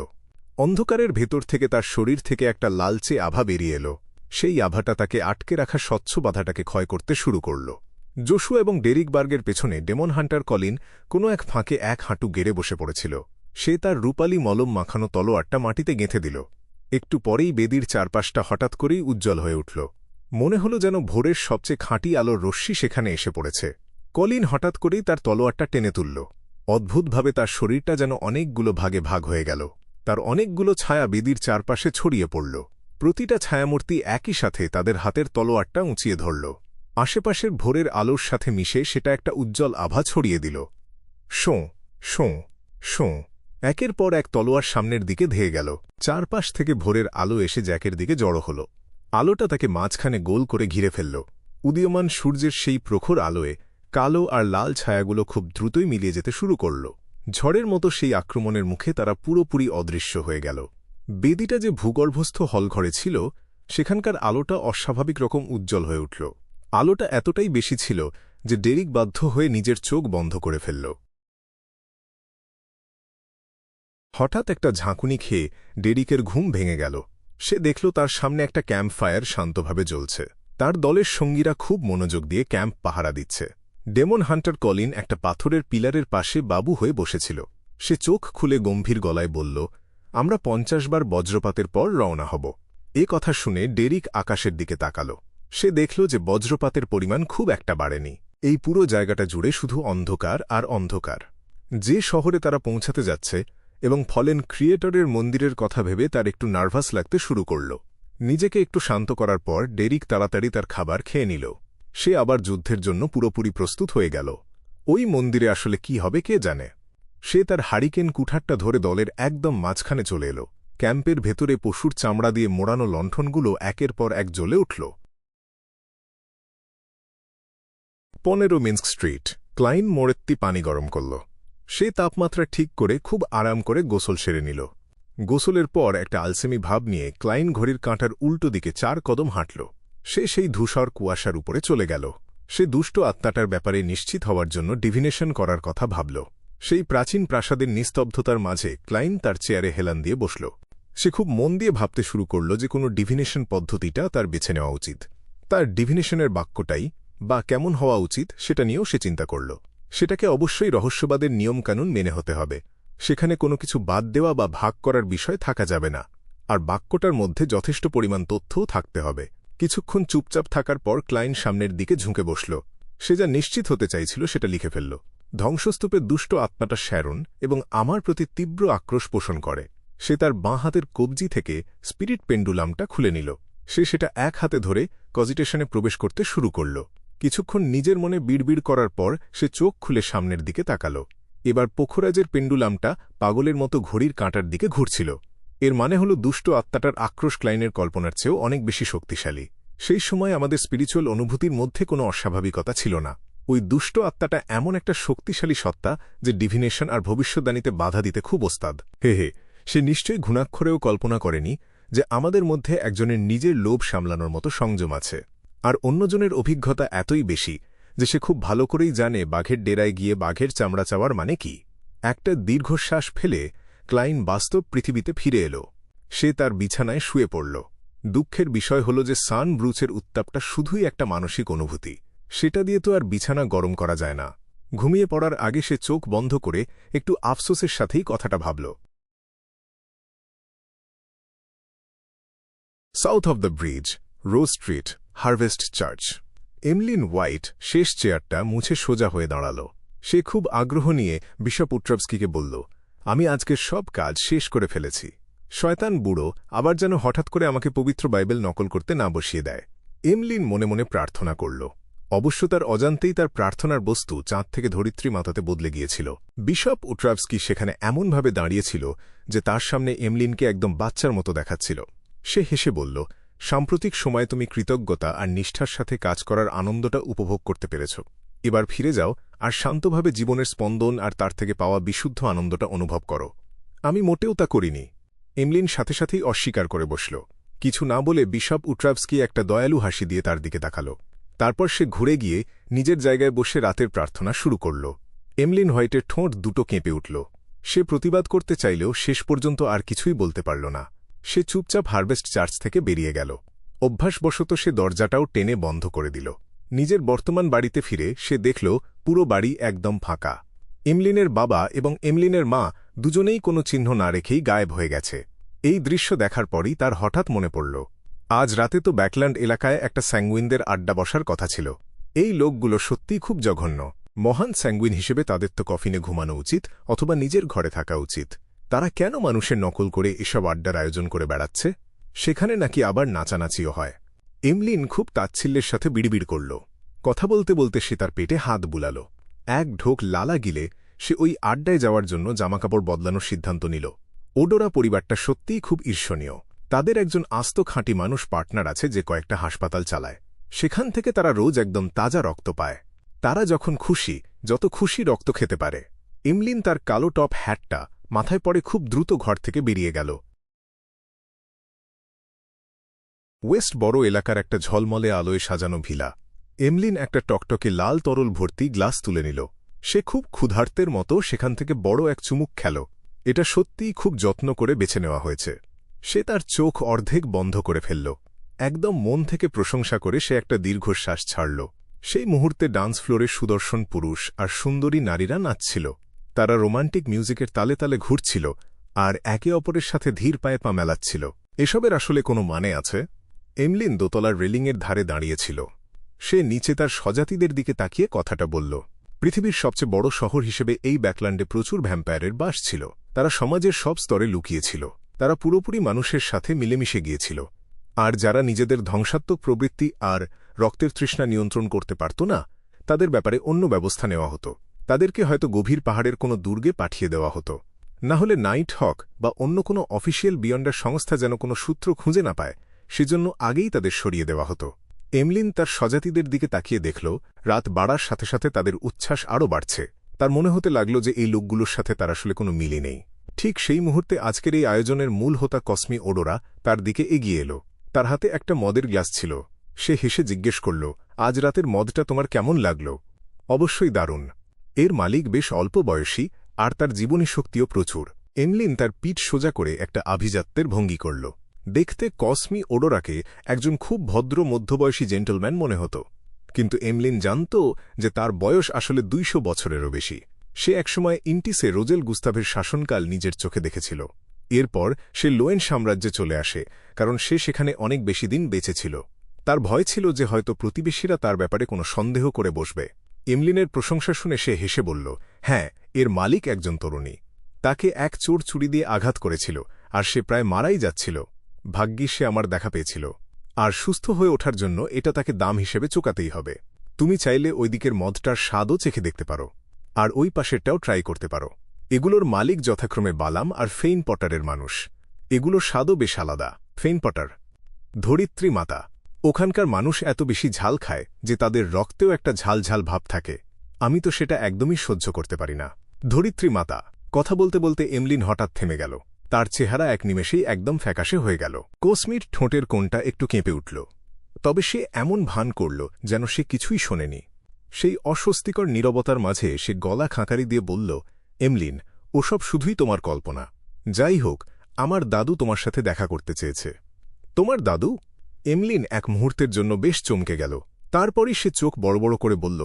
অন্ধকারের ভেতর থেকে তার শরীর থেকে একটা লালচে আভা বেরিয়ে এল। সেই আভাটা তাকে আটকে রাখা স্বচ্ছ বাধাটাকে ক্ষয় করতে শুরু করল। জোশুয়া এবং ডেরিকবার্গের পেছনে ডেমন হান্টার কলিন কোনো এক ফাঁকে এক হাঁটু গেড়ে বসে পড়েছিল। সে তার রূপালী মলম মাখানো তলোয়ারটা মাটিতে গেঁথে দিল। একটু পরেই বেদির চারপাশটা হঠাৎ করেই উজ্জ্বল হয়ে উঠল। মনে হল যেন ভোরের সবচেয়ে খাঁটি আলোর রশ্মি সেখানে এসে পড়েছে। কলিন হঠাৎ করেই তার তলোয়ারটা টেনে তুলল। অদ্ভুতভাবে তার শরীরটা যেন অনেকগুলো ভাগে ভাগ হয়ে গেল। তার অনেকগুলো ছায়া বেদির চারপাশে ছড়িয়ে পড়ল। প্রতিটা ছায়ামূর্তি একই সাথে তাদের হাতের তলোয়ারটা উঁচিয়ে ধরল। আশেপাশের ভোরের আলোর সাথে মিশে সেটা একটা উজ্জ্বল আভা ছড়িয়ে দিল। শোঁ শোঁ শোঁ, একের পর এক তলোয়ার সামনের দিকে ধেয়ে গেল। চারপাশ থেকে ভোরের আলো এসে জ্যাকের দিকে জড়ো হল। আলোটা তাকে মাঝখানে গোল করে ঘিরে ফেলল। উদীয়মান সূর্যের সেই প্রখর আলোয় কালো আর লাল ছায়াগুলো খুব দ্রুতই মিলিয়ে যেতে শুরু করল। ঝড়ের মতো সেই আক্রমণের মুখে তারা পুরোপুরি অদৃশ্য হয়ে গেল। বেদিটা যে ভূগর্ভস্থ হলঘরে ছিল, সেখানকার আলোটা অস্বাভাবিক রকম উজ্জ্বল হয়ে উঠল। আলোটা এতটাই বেশি ছিল যে ডেরিক বাধ্য হয়ে নিজের চোখ বন্ধ করে ফেলল। হঠাৎ একটা ঝাঁকুনি খেয়ে ডেরিকের ঘুম ভেঙে গেল। সে দেখল তার সামনে একটা ক্যাম্প ফায়ার শান্তভাবে জ্বলছে। তার দলের সঙ্গীরা খুব মনোযোগ দিয়ে ক্যাম্প পাহারা দিচ্ছে। ডেমন হান্টার কলিন একটা পাথরের পিলারের পাশে বাবু হয়ে বসেছিল। সে চোখ খুলে গম্ভীর গলায় বলল, আমরা 50 বার বজ্রপাতের পর রওনা হব। এ কথা শুনে ডেরিক আকাশের দিকে তাকাল। সে দেখল যে বজ্রপাতের পরিমাণ খুব একটা বাড়েনি। এই পুরো জায়গাটা জুড়ে শুধু অন্ধকার আর অন্ধকার। যে শহরে তারা পৌঁছাতে যাচ্ছে এবং ফলেন ক্রিয়েটরের মন্দিরের কথা ভেবে তার একটু নার্ভাস লাগতে শুরু করল। নিজেকে একটু শান্ত করার পর ডেরিক তাড়াতাড়ি তার খাবার খেয়ে নিল। সে আবার যুদ্ধের জন্য পুরোপুরি প্রস্তুত হয়ে গেল। ওই মন্দিরে আসলে কি হবে কে জানে। সে তার হারিকেন কুঠারটা ধরে দলের একদম মাঝখানে চলে এল। ক্যাম্পের ভেতরে পশুর চামড়া দিয়ে মোড়ানো লণ্ঠনগুলো একের পর এক জ্বলে উঠল। 15 মিন্স্ক স্ট্রিট। ক্লাইন মোরেত্তি পানি গরম করল। সে তাপমাত্রা ঠিক করে খুব আরাম করে গোসল সেরে নিল। গোসলের পর একটা আলসেমি ভাব নিয়ে ক্লাইন ঘড়ির কাঁটার উল্টো দিকে 4 কদম হাঁটল। সে সেই ধূসর কুয়াশার উপরে চলে গেল। সে দুষ্ট আত্মাটার ব্যাপারে নিশ্চিত হওয়ার জন্য ডিভিনেশন করার কথা ভাবল। সেই প্রাচীন প্রাসাদের নিস্তব্ধতার মাঝে ক্লাইন তার চেয়ারে হেলান দিয়ে বসল। সে খুব মন দিয়ে ভাবতে শুরু করল যে কোনো ডিভিনেশন পদ্ধতিটা তার বেছে নেওয়া উচিত। তার ডিভিনেশনের বাক্যটাই বা কেমন হওয়া উচিত সেটা নিয়েও সে চিন্তা করল। সেটাকে অবশ্যই রহস্যবাদের নিয়মকানুন মেনে হতে হবে। সেখানে কোনো কিছু বাদ দেওয়া বা ভাগ করার বিষয় থাকা যাবে না। আর বাক্যটার মধ্যে যথেষ্ট পরিমাণ তথ্যও থাকতে হবে। কিছুক্ষণ চুপচাপ থাকার পর ক্লাইন সামনের দিকে ঝুঁকে বসল। সে যা নিশ্চিত হতে চাইছিল সেটা লিখে ফেলল। ধ্বংসস্তূপের দুষ্ট আত্মাটা শ্যারন এবং আমার প্রতি তীব্র আক্রোশ পোষণ করে। সে তার বাঁ হাতের কবজি থেকে স্পিরিট পেন্ডুলামটা খুলে নিল। সে সেটা এক হাতে ধরে কজিটেশনে প্রবেশ করতে শুরু করল। কিছুক্ষণ নিজের মনে বিড়বিড় করার পর সে চোখ খুলে সামনের দিকে তাকাল। এবার পোখরাজের পেন্ডুলামটা পাগলের মতো ঘড়ির কাঁটার দিকে ঘুরছিল। এর মানে হল দুষ্ট আত্মাটার আক্রোশ ক্লাইনের কল্পনার চেয়েও অনেক বেশি শক্তিশালী। সেই সময় আমাদের স্পিরিচুয়াল অনুভূতির মধ্যে কোনো অস্বাভাবিকতা ছিল না। ওই দুষ্ট আত্মাটা এমন একটা শক্তিশালী সত্তা যে ডিভিনেশন আর ভবিষ্যদ্বাণীতে বাধা দিতে খুব ওস্তাদ। হে হে, সে নিশ্চয়ই ঘুণাক্ষরেও কল্পনা করেনি যে আমাদের মধ্যে একজনের নিজের লোভ সামলানোর মতো সংযম আছে। আর অন্যজনের অভিজ্ঞতা এতই বেশি যে সে খুব ভালো করেই জানে বাঘের ডেরায় গিয়ে বাঘের চামড়া চাওয়ার মানে কি। একটা দীর্ঘশ্বাস ফেলে ক্লাইন বাস্তব পৃথিবীতে ফিরে এল। সে তার বিছানায় শুয়ে পড়ল। দুঃখের বিষয় হল যে সান ব্রুচের উত্তাপটা শুধুই একটা মানসিক অনুভূতি। সেটা দিয়ে তো আর বিছানা গরম করা যায় না। ঘুমিয়ে পড়ার আগে সে চোখ বন্ধ করে একটু আফসোসের সাথেই কথাটা ভাবল। South of the bridge, Rose Street, Harvest Church. Emlyn White শেষ চেয়ারটা মুছে সোজা হয়ে দাঁড়াল। সে খুব আগ্রহ নিয়ে বিশপ উট্রাভস্কিকে বলল, আমি আজকের সব কাজ শেষ করে ফেলেছি। শয়তান বুড়ো আবার যেন হঠাৎ করে আমাকে পবিত্র বাইবেল নকল করতে না বসিয়ে দেয়। এমলিন মনে মনে প্রার্থনা করল। অবশ্য তার অজান্তেই তার প্রার্থনার বস্তু চাঁদ থেকে ধরিত্রী মাতাতে বদলে গিয়েছিল। বিশপ উট্রাভস্কি সেখানে এমনভাবে দাঁড়িয়েছিল যে তার সামনে এমলিনকে একদম বাচ্চার মতো দেখাচ্ছিল। সে হেসে বলল, সাম্প্রতিক সময়ে তুমি কৃতজ্ঞতা আর নিষ্ঠার সাথে কাজ করার আনন্দটা উপভোগ করতে পেরেছ। এবার ফিরে যাও আর শান্তভাবে জীবনের স্পন্দন আর তার থেকে পাওয়া বিশুদ্ধ আনন্দটা অনুভব করো। আমি মোটেও তা করিনি। এমলিন সাথে সাথেই অস্বীকার করে বসল। কিছু না বলে বিশপ উট্রাভস্কি একটা দয়ালু হাসি দিয়ে তার দিকে তাকাল। তারপর সে ঘুরে গিয়ে নিজের জায়গায় বসে রাতের প্রার্থনা শুরু করল। এমলিন হোয়াইটের ঠোঁট দুটো কেঁপে উঠল। সে প্রতিবাদ করতে চাইলেও শেষ পর্যন্ত আর কিছুই বলতে পারল না। সে চুপচাপ হারভেস্ট চার্চ থেকে বেরিয়ে গেল। অভ্যাসবশত সে দরজাটাও টেনে বন্ধ করে দিল। নিজের বর্তমান বাড়িতে ফিরে সে দেখল পুরো বাড়ি একদম ফাঁকা। এমলিনের বাবা এবং এমলিনের মা দুজনেই কোনো চিহ্ন না রেখেই গায়েব হয়ে গেছে। এই দৃশ্য দেখার পরই তার হঠাৎ মনে পড়ল, আজ রাতে তো ব্যাকল্যান্ড এলাকায় একটা স্যাঙ্গুইনদের আড্ডা বসার কথা ছিল। এই লোকগুলো সত্যিই খুব জঘন্য। মহান স্যাঙ্গুইন হিসেবে তাদের তো কফিনে ঘুমানো উচিত অথবা নিজের ঘরে থাকা উচিত। তারা কেন মানুষের নকল করে এসব আড্ডার আয়োজন করে বেড়াচ্ছে? সেখানে নাকি আবার নাচানাচিও হয়। এমলিন খুব তাচ্ছিল্যের সাথে বিড়বিড় করল। কথা বলতে বলতে সে তার পেটে হাত বুলাল। এক ঢোক লালা গিলে সে ওই আড্ডায় যাওয়ার জন্য জামাকাপড় বদলানোর সিদ্ধান্ত নিল। ওডোরা পরিবারটা সত্যিই খুব ঈর্ষণীয়। তাদের একজন আস্ত খাঁটি মানুষ পার্টনার আছে যে কয়েকটা হাসপাতাল চালায়। সেখান থেকে তারা রোজ একদম তাজা রক্ত পায়। তারা যখন খুশি, যত খুশি রক্ত খেতে পারে। এমলিন তার কালো টপ হ্যাটটা মাথায় পড়ে খুব দ্রুত ঘর থেকে বেরিয়ে গেল। ওয়েস্ট বড় এলাকার একটা ঝলমলে আলোয় সাজানো ভিলা। এমলিন একটা টকটকে লাল তরল ভর্তি গ্লাস তুলে নিল। সে খুব ক্ষুধার্তের মতো সেখান থেকে বড় এক চুমুক খেল। এটা সত্যিই খুব যত্ন করে বেছে নেওয়া হয়েছে। সে তার চোখ অর্ধেক বন্ধ করে ফেলল। একদম মন থেকে প্রশংসা করে সে একটা দীর্ঘশ্বাস ছাড়ল। সেই মুহূর্তে ডান্স ফ্লোরে সুদর্শন পুরুষ আর সুন্দরী নারীরা নাচছিল। তারা রোমান্টিক মিউজিকের তালে তালে ঘুরছিল আর একে অপরের সাথে ধীর পায়ে পা মেলাচ্ছিল। এসবের আসলে কোনো মানে আছে? এমলিন দোতলার রেলিংয়ের ধারে দাঁড়িয়েছিল। সে নিচে তার স্বজাতিদের দিকে তাকিয়ে কথাটা বলল। পৃথিবীর সবচেয়ে বড় শহর হিসেবে এই ব্যাকল্যান্ডে প্রচুর ভ্যাম্পায়ারের বাস ছিল। তারা সমাজের সব স্তরে লুকিয়েছিল। তারা পুরোপুরি মানুষের সাথে মিলেমিশে গিয়েছিল। আর যারা নিজেদের ধ্বংসাত্মক প্রবৃত্তি আর রক্তের তৃষ্ণা নিয়ন্ত্রণ করতে পারত না, তাদের ব্যাপারে অন্য ব্যবস্থা নেওয়া হতো। তাদেরকে হয়তো গভীর পাহাড়ের কোনো দুর্গে পাঠিয়ে দেওয়া হতো, না হলে নাইট হক বা অন্য কোনো অফিসিয়াল বিয়ন্ডার সংস্থা যেন কোনো সূত্র খুঁজে না পায়, সেজন্য আগেই তাদের সরিয়ে দেওয়া হতো। এমলিন তার স্বজাতিদের দিকে তাকিয়ে দেখল, রাত বাড়ার সাথে সাথে তাদের উচ্ছ্বাস আরও বাড়ছে। তার মনে হতে লাগল যে এই লোকগুলোর সাথে তার আসলে কোনো মিলই নেই। ঠিক সেই মুহূর্তে আজকের এই আয়োজনের মূল হোতা কসমি ওডোরা তার দিকে এগিয়ে এলো। তার হাতে একটা মদের গ্লাস ছিল। সে হেসে জিজ্ঞেস করল, আজ রাতের মদটা তোমার কেমন লাগল? অবশ্যই দারুণ। এর মালিক বেশ অল্প বয়সী আর তার জীবনী শক্তিও প্রচুর। এমলিন তার পিঠ সোজা করে একটা আভিজাত্যের ভঙ্গি করল। দেখতে কসমি ওডোরাকে একজন খুব ভদ্র মধ্যবয়সী জেন্টলম্যান মনে হতো, কিন্তু এমলিন জানত যে তার বয়স আসলে 200 বছরেরও বেশি। সে একসময় ইন্টিসে রোজেল গুস্তাভের শাসনকাল নিজের চোখে দেখেছিল। এরপর সে লোয়েন সাম্রাজ্যে চলে আসে, কারণ সে সেখানে অনেক বেশি দিন বেঁচে ছিল। তার ভয় ছিল যে হয়তো প্রতিবেশীরা তার ব্যাপারে কোনো সন্দেহ করে বসবে। এমলিনের প্রশংসা শুনে সে হেসে বলল, হ্যাঁ, এর মালিক একজন তরুণী। তাকে এক চোর ছুরি দিয়ে আঘাত করেছিল আর সে প্রায় মারাই যাচ্ছিল। ভাগ্যিস সে আমার দেখা পেয়েছিল, আর সুস্থ হয়ে ওঠার জন্য এটা তাকে দাম হিসেবে চোকাতেই হবে। তুমি চাইলে ওই দিকের মদটার স্বাদও চেখে দেখতে পারো, আর ওই পাশেরটাও ট্রাই করতে পারো। এগুলোর মালিক যথাক্রমে বালাম আর ফেইন পটারের মানুষ। এগুলোর স্বাদও বেশ আলাদা। ফেইন পটার ধরিত্রী মাতা। ওখানকার মানুষ এত বেশি ঝাল খায় যে তাদের রক্তেও একটা ঝাল ঝাল ভাব থাকে। আমি তো সেটা একদমই সহ্য করতে পারি না। ধরিত্রী মাতা। কথা বলতে বলতে এমলিন হঠাৎ থেমে গেল। তার চেহারা এক নিমেষেই একদম ফ্যাকাশে হয়ে গেল। কসমির ঠোঁটের কোণটা একটু কেঁপে উঠল। তবে সে এমন ভান করল যেন সে কিছুই শোনেনি। সেই অস্বস্তিকর নীরবতার মাঝে সে গলা খাঁকারি দিয়ে বলল, এমলিন, ওসব শুধুই তোমার কল্পনা। যাই হোক, আমার দাদু তোমার সাথে দেখা করতে চেয়েছে। তোমার দাদু? এমলিন এক মুহূর্তের জন্য বেশ চমকে গেল। তারপরই সে চোখ বড় বড় করে বলল,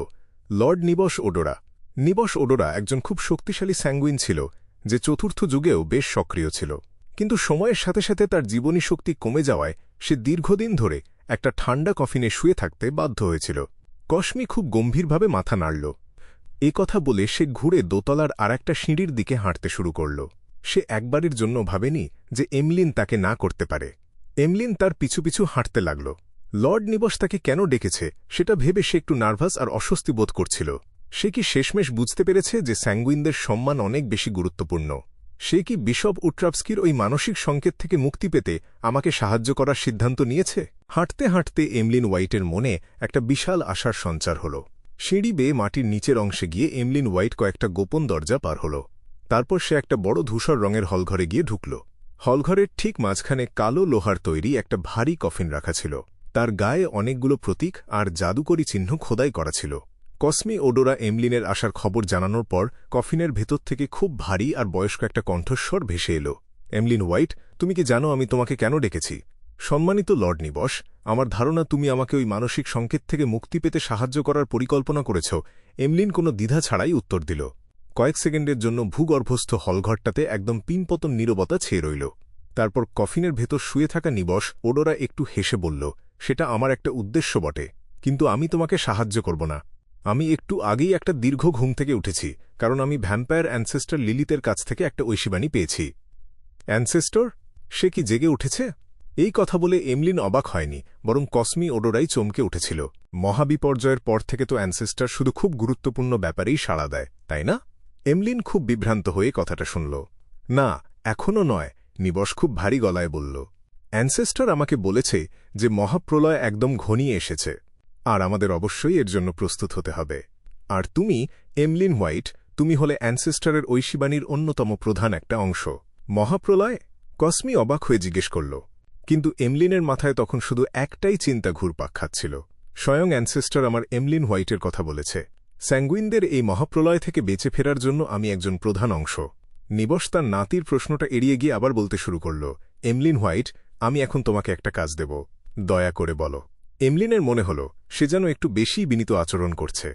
লর্ড নিবস ওডোরা। নিবস ওডোরা একজন খুব শক্তিশালী স্যাঙ্গুইন ছিল, যে চতুর্থ যুগেও বেশ সক্রিয় ছিল। কিন্তু সময়ের সাথে সাথে তার জীবনী শক্তি কমে যাওয়ায় সে দীর্ঘদিন ধরে একটা ঠান্ডা কফিনে শুয়ে থাকতে বাধ্য হয়েছিল। কসমি খুব গম্ভীরভাবে মাথা নাড়ল। এ কথা বলে সে ঘুরে দোতলার আর একটা সিঁড়ির দিকে হাঁটতে শুরু করল। সে একবারের জন্য ভাবেনি যে এমলিন তাকে না করতে পারে। এমলিন তার পিছু পিছু হাঁটতে লাগল। লর্ড নিবস তাকে কেন ডেকেছে সেটা ভেবে সে একটু নার্ভাস আর অস্বস্তি বোধ করছিল। সে কি শেষমেশ বুঝতে পেরেছে যে স্যাঙ্গুইনদের সম্মান অনেক বেশি গুরুত্বপূর্ণ? সে কি বিশপ উট্রাভস্কির ওই মানসিক সংকেত থেকে মুক্তি পেতে আমাকে সাহায্য করার সিদ্ধান্ত নিয়েছে? হাঁটতে হাঁটতে এমলিন হোয়াইটের মনে একটা বিশাল আশার সঞ্চার হল। সিঁড়ি বেয়ে মাটির নিচের অংশে গিয়ে এমলিন হোয়াইট কয়েকটা গোপন দরজা পার হল। তারপর সে একটা বড় ধূসর রঙের হলঘরে গিয়ে ঢুকল। হলঘরের ঠিক মাঝখানে কালো লোহার তৈরি একটা ভারী কফিন রাখা ছিল। তার গায়ে অনেকগুলো প্রতীক আর জাদুকরী চিহ্ন খোদাই করা ছিল। কসমি ওডোরা এমলিনের আসার খবর জানানোর পর কফিনের ভেতর থেকে খুব ভারী আর বয়স্ক একটা কণ্ঠস্বর ভেসে এলো। এমলিন হোয়াইট, তুমি কি জানো আমি তোমাকে কেন ডেকেছি? সম্মানিত লর্ড নিবস, আমার ধারণা তুমি আমাকে ওই মানসিক সংকেত থেকে মুক্তি পেতে সাহায্য করার পরিকল্পনা করেছ। এমলিন কোনো দ্বিধা ছাড়াই উত্তর দিল। কয়েক সেকেন্ডের জন্য ভূগর্ভস্থ হলঘরটাতে একদম পিনপতন নীরবতা ছেয়ে রইল। তারপর কফিনের ভেতর শুয়ে থাকা নিবস ওডোরা একটু হেসে বলল, সেটা আমার একটা উদ্দেশ্য বটে, কিন্তু আমি তোমাকে সাহায্য করব না। আমি একটু আগেই একটা দীর্ঘ ঘুম থেকে উঠেছি, কারণ আমি ভ্যাম্পায়ার অ্যানসেস্টর লিলিতের কাছ থেকে একটা ঐশীবাণী পেয়েছি। অ্যানসেস্টর? সে কি জেগে উঠেছে? এই কথা বলে এমলিন অবাক হয়নি, বরং কসমি ওডোরাই চমকে উঠেছিল। মহাবিপর্যয়ের পর থেকে তো অ্যানসেস্টর শুধু খুব গুরুত্বপূর্ণ ব্যাপারেই সাড়া দেয়, তাই না? এমলিন খুব বিভ্রান্ত হয়ে কথাটা শুনল। না, এখনও নয়, নিবস খুব ভারী গলায় বলল। অ্যানসেস্টর আমাকে বলেছে যে মহাপ্রলয় একদম ঘনিয়ে এসেছে, আর আমাদের অবশ্যই এর জন্য প্রস্তুত হতে হবে। আর তুমি, এমলিন হোয়াইট, তুমি হলে অ্যানসেস্টরের ঐশীবাণীর অন্যতম প্রধান একটা অংশ। মহাপ্রলয়? কসমি অবাক হয়ে জিজ্ঞেস করল। কিন্তু এমলিনের মাথায় তখন শুধু একটাই চিন্তা ঘুরপাক খাচ্ছিল। স্বয়ং অ্যানসেস্টর আমার এমলিন হোয়াইটের কথা বলেছে। স্যাঙ্গুইনদের এই মহাপ্রলয় থেকে বেঁচে ফেরার জন্য আমি একজন প্রধান অংশ। নিবস তার নাতির প্রশ্নটা এড়িয়ে গিয়ে আবার বলতে শুরু করল, এমলিন হোয়াইট, আমি এখন তোমাকে একটা কাজ দেব, দয়া করে বলো। এমলিনের মনে হল সে যেন একটু বেশি বিনীত আচরণ করছে।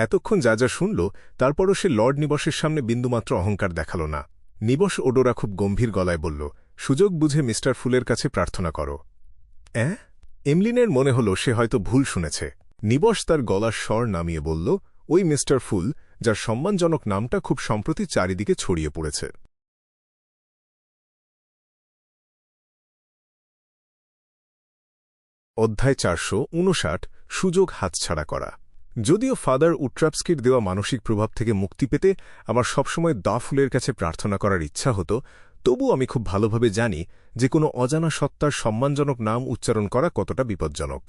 এতক্ষণ যা যা শুনল, তারপরও সে লর্ড নিবসের সামনে বিন্দুমাত্র অহংকার দেখাল না। নিবস ওডোরা খুব গম্ভীর গলায় বলল, সুযোগ বুঝে মিস্টার ফুলের কাছে প্রার্থনা করো। এমলিনের মনে হল সে হয়তো ভুল শুনেছে। নিবস তার গলার স্বর নামিয়ে বলল, ওই মিস্টার ফুল, যার সম্মানজনক নামটা খুব সম্প্রতি চারিদিকে ছড়িয়ে পড়েছে। অধ্যায় 459, সুযোগ হাতছাড়া করা। যদিও ফাদার উট্রাপস্কির দেওয়া মানসিক প্রভাব থেকে মুক্তি পেতে আমার সবসময় দা ফুলের কাছে প্রার্থনা করার ইচ্ছা হতো, তবু আমি খুব ভালোভাবে জানি যে কোনো অজানা সত্তার সম্মানজনক নাম উচ্চারণ করা কতটা বিপজ্জনক।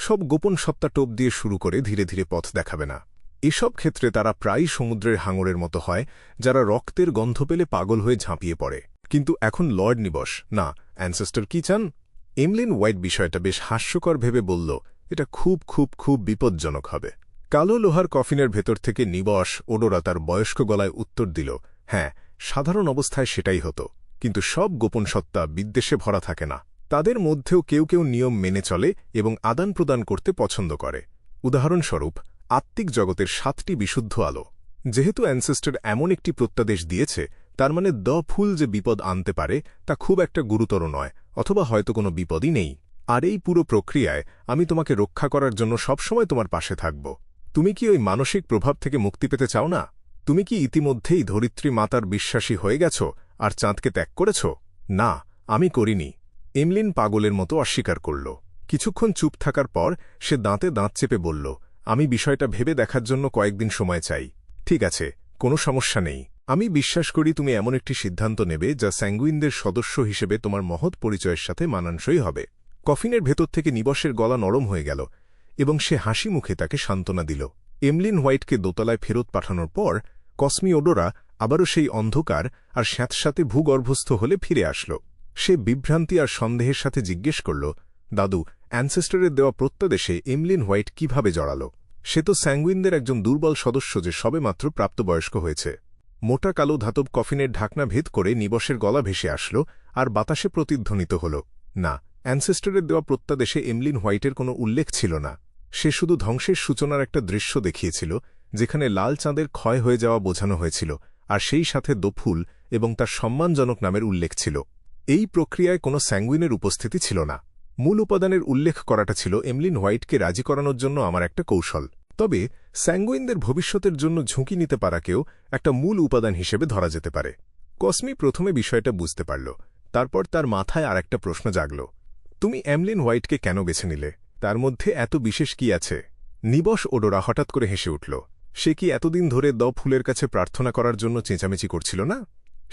সব গোপন সত্তা টোপ দিয়ে শুরু করে ধীরে ধীরে পথ দেখাবে না। এসব ক্ষেত্রে তারা প্রায়ই সমুদ্রের হাঙরের মতো হয়, যারা রক্তের গন্ধ পেলে পাগল হয়ে ঝাঁপিয়ে পড়ে। কিন্তু এখন লর্ড নিবস, না, অ্যানসেস্টর কি চান? এমলিন হোয়াইট বিষয়টা বেশ হাস্যকর ভেবে বলল, এটা খুব খুব খুব বিপজ্জনক হবে। কালো লোহার কফিনের ভেতর থেকে নিবস ওডোরা তার বয়স্ক গলায় উত্তর দিল, হ্যাঁ, সাধারণ অবস্থায় সেটাই হতো, কিন্তু সব গোপন সত্তা বিদ্বেষে ভরা থাকে না। তাদের মধ্যেও কেউ কেউ নিয়ম মেনে চলে এবং আদান প্রদান করতে পছন্দ করে। উদাহরণস্বরূপ, আত্মিক জগতের 7টি বিশুদ্ধ আলো। যেহেতু অ্যানসেস্টর এমন একটি প্রত্যাদেশ দিয়েছে, তার মানে দ্য ফুল যে বিপদ আনতে পারে তা খুব একটা গুরুতর নয়, অথবা হয়তো কোনো বিপদই নেই। আর এই পুরো প্রক্রিয়ায় আমি তোমাকে রক্ষা করার জন্য সবসময় তোমার পাশে থাকব। তুমি কি ওই মানসিক প্রভাব থেকে মুক্তি পেতে চাও না? তুমি কি ইতিমধ্যেই ধরিত্রী মাতার বিশ্বাসী হয়ে গেছ আর চাঁদকে ত্যাগ করেছ? না, আমি করিনি। এমলিন পাগলের মতো অস্বীকার করল। কিছুক্ষণ চুপ থাকার পর সে দাঁতে দাঁত চেপে বলল, আমি বিষয়টা ভেবে দেখার জন্য কয়েকদিন সময় চাই। ঠিক আছে, কোনো সমস্যা নেই। আমি বিশ্বাস করি তুমি এমন একটি সিদ্ধান্ত নেবে যা স্যাঙ্গুইনদের সদস্য হিসেবে তোমার মহৎ পরিচয়ের সাথে মানানসই হবে। কফিনের ভেতর থেকে নিবসের গলা নরম হয়ে গেল এবং সে হাসি মুখে তাকে সান্ত্বনা দিল। এমলিন হোয়াইটকে দোতলায় ফেরত পাঠানোর পর কসমি ওডোরা আবারও সেই অন্ধকার আর স্যাঁতস্যাঁতে ভূগর্ভস্থ হলে ফিরে আসল। সে বিভ্রান্তি আর সন্দেহের সাথে জিজ্ঞেস করল, দাদু, অ্যানসেস্টরের দেওয়া প্রত্যাদেশে এমলিন হোয়াইট কিভাবে জড়াল? সে তো স্যাঙ্গুইনদের একজন দুর্বল সদস্য যে সবেমাত্র প্রাপ্তবয়স্ক হয়েছে। মোটা কালো ধাতব কফিনের ঢাকনা ভেদ করে নিবসের গলা ভেসে আসল আর বাতাসে প্রতিধ্বনিত হল, না, অ্যানসেস্টরের দেওয়া প্রত্যাদেশে এমলিন হোয়াইটের কোনো উল্লেখ ছিল না। সে শুধু ধ্বংসের সূচনার একটা দৃশ্য দেখিয়েছিল, যেখানে লাল চাঁদের ক্ষয় হয়ে যাওয়া বোঝানো হয়েছিল, আর সেই সাথে দোফুল এবং তার সম্মানজনক নামের উল্লেখ ছিল। এই প্রক্রিয়ায় কোনো স্যাঙ্গুইনের উপস্থিতি ছিল না। মূল উপাদানের উল্লেখ করাটা ছিল এমলিন হোয়াইটকে রাজি করানোর জন্য আমার একটা কৌশল। তবে স্যাঙ্গুইনদের ভবিষ্যতের জন্য ঝুঁকি নিতে পারাকেও একটা মূল উপাদান হিসেবে ধরা যেতে পারে। কসমি প্রথমে বিষয়টা বুঝতে পারল, তারপর তার মাথায় আর একটা প্রশ্ন জাগল, তুমি এমলিন হোয়াইটকে কেন বেছে নিলে? তার মধ্যে এত বিশেষ কি আছে? নিবস ওডোরা হঠাৎ করে হেসে উঠল। সে কি এতদিন ধরে দ ফুলের কাছে প্রার্থনা করার জন্য চেঁচামেচি করছিল না?